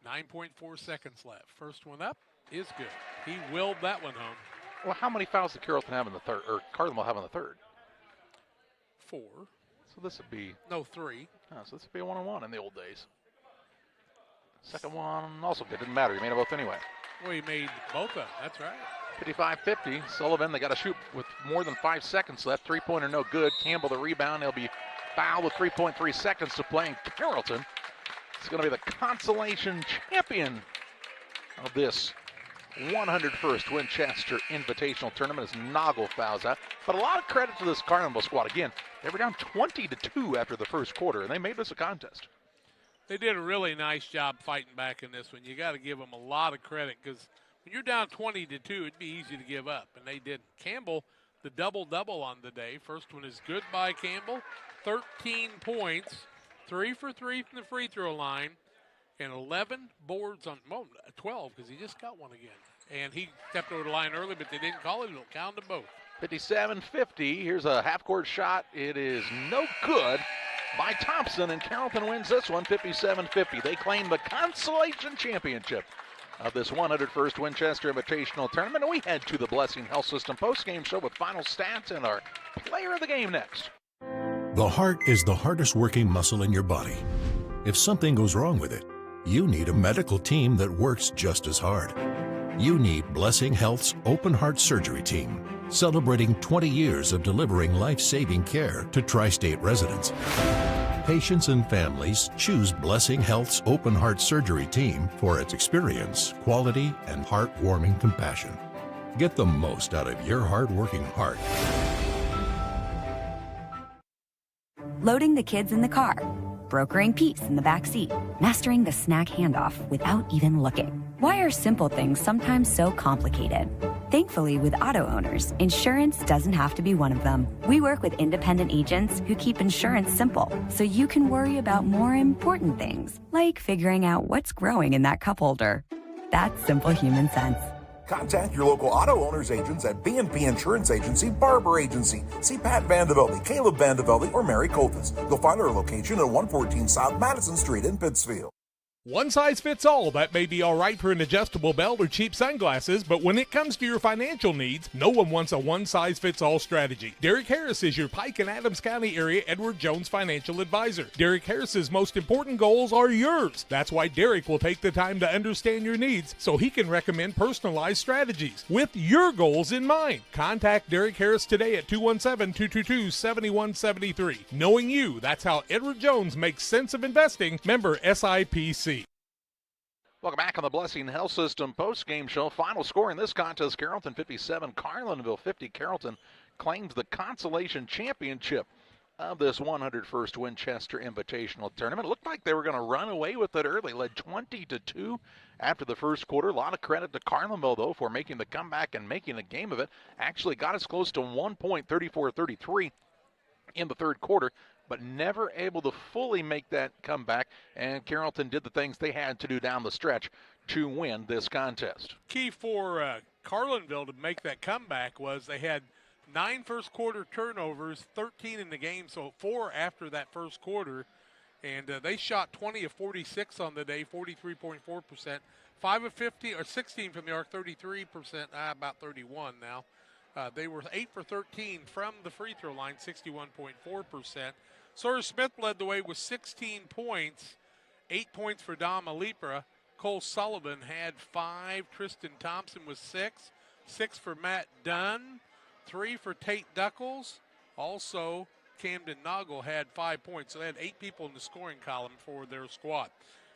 9.4 seconds left. First one up is good. He willed that one home. Well, how many fouls did Carrollton have in the third, or Carlinville have in the third? 4. So this would be... No, 3. Oh, so this would be a 1-on-1 in the old days. Second one also good. Didn't matter. He made them both anyway. Well, he made both of them. That's right. 55-50. Sullivan, they got to shoot with more than 5 seconds left. Three-pointer no good. Campbell the rebound. He'll be fouled with 3.3 seconds to play in Carrollton. It's going to be the consolation champion of this 101st Winchester Invitational Tournament as Noggle fouls out. But a lot of credit to this Carlinville squad. Again, they were down 20-2 after the first quarter, and they made this a contest. They did a really nice job fighting back in this one. You got to give them a lot of credit because when you're down 20-2, it'd be easy to give up, and they didn't. Campbell, the double-double on the day. First one is good by Campbell. 13 points, 3 for 3 from the free throw line, and 11 boards on, well, 12 because he just got one again. And he stepped over the line early, but they didn't call it. It'll count them both. 57-50. Here's a half-court shot. It is no good by Thompson, and Carrollton wins this one 57-50. They claim the consolation championship of this 101st Winchester Invitational Tournament. And we head to the Blessing Health System postgame show with final stats and our player of the game next. The heart is the hardest working muscle in your body. If something goes wrong with it, you need a medical team that works just as hard. You need Blessing Health's open heart surgery team, celebrating 20 years of delivering life-saving care to tri-state residents. Patients and families choose Blessing Health's open heart surgery team for its experience, quality, and heartwarming compassion. Get the most out of your hard-working heart. Loading the kids in the car, brokering peace in the back seat, mastering the snack handoff without even looking. Why are simple things sometimes so complicated? Thankfully, with auto owners, insurance doesn't have to be one of them. We work with independent agents who keep insurance simple, so you can worry about more important things, like figuring out what's growing in that cup holder. That's simple human sense. Contact your local auto owners agents at B&P Insurance Agency, Barber Agency. See Pat Vandevelde, Caleb Vandevelde, or Mary Coltis. You'll find our location at 114 South Madison Street in Pittsfield. One size fits all. That may be all right for an adjustable belt or cheap sunglasses, but when it comes to your financial needs, no one wants a one-size-fits-all strategy. Derek Harris is your Pike and Adams County area Edward Jones financial advisor. Derek Harris's most important goals are yours. That's why Derek will take the time to understand your needs so he can recommend personalized strategies with your goals in mind. Contact Derek Harris today at 217-222-7173. Knowing you, that's how Edward Jones makes sense of investing. Member SIPC. Welcome back on the Blessing Health System post-game show. Final score in this contest, Carrollton 57, Carlinville 50. Carrollton claims the consolation championship of this 101st Winchester Invitational Tournament. It looked like they were going to run away with it early, led 20-2 after the first quarter. A lot of credit to Carlinville, though, for making the comeback and making a game of it. Actually got us close to 1 point, 34-33 in the third quarter, but never able to fully make that comeback, and Carrollton did the things they had to do down the stretch to win this contest. Key for Carlinville to make that comeback was they had 9 first-quarter turnovers, 13 in the game, so 4 after that first quarter, and they shot 20 of 46 on the day, 43.4%, 5 of 50, or 16 from the arc, 33%, about 31 now. They were 8 for 13 from the free throw line, 61.4%. Sawyer Smith led the way with 16 points, 8 points for Dom Alipra. Cole Sullivan had 5. Tristan Thompson was 6. 6 for Matt Dunn. 3 for Tate Duckles. Also, Camden Noggle had 5 points. So they had 8 people in the scoring column for their squad.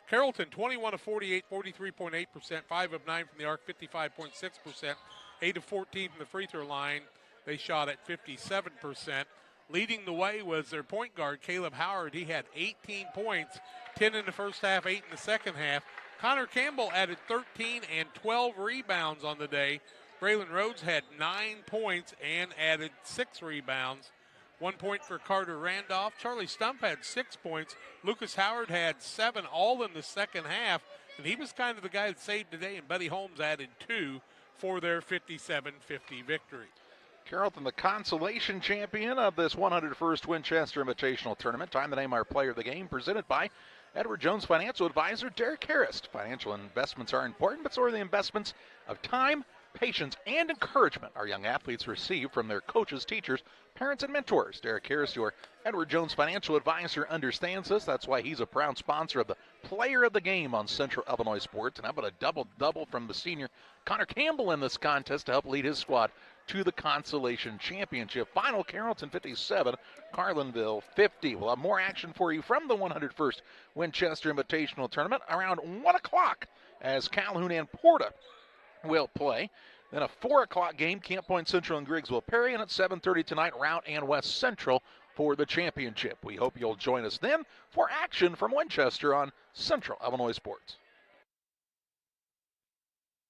Carrollton, 21 of 48, 43.8%. 5 of 9 from the arc, 55.6%. 8 of 14 from the free throw line. They shot at 57%. Leading the way was their point guard, Caleb Howard. He had 18 points, 10 in the first half, 8 in the second half. Connor Campbell added 13 and 12 rebounds on the day. Braylon Rhodes had 9 points and added 6 rebounds. 1 point for Carter Randolph. Charlie Stump had 6 points. Lucas Howard had 7, all in the second half. And he was kind of the guy that saved today, and Buddy Holmes added 2 for their 57-50 victory. Carrollton, the consolation champion of this 101st Winchester Invitational Tournament. Time to name our player of the game, presented by Edward Jones financial advisor Derek Harris. Financial investments are important, but so are the investments of time, patience, and encouragement our young athletes receive from their coaches, teachers, parents, and mentors. Derek Harris, your Edward Jones financial advisor, understands this. That's why he's a proud sponsor of the player of the game on Central Illinois Sports. And how about a double-double from the senior Connor Campbell in this contest to help lead his squad to the consolation championship. Final, Carrollton 57, Carlinville 50. We'll have more action for you from the 101st Winchester Invitational Tournament around 1 o'clock as Calhoun and Porta will play. Then a 4 o'clock game, Camp Point Central and Griggsville Perry, and at 7:30 tonight, Route and West Central for the championship. We hope you'll join us then for action from Winchester on Central Illinois Sports.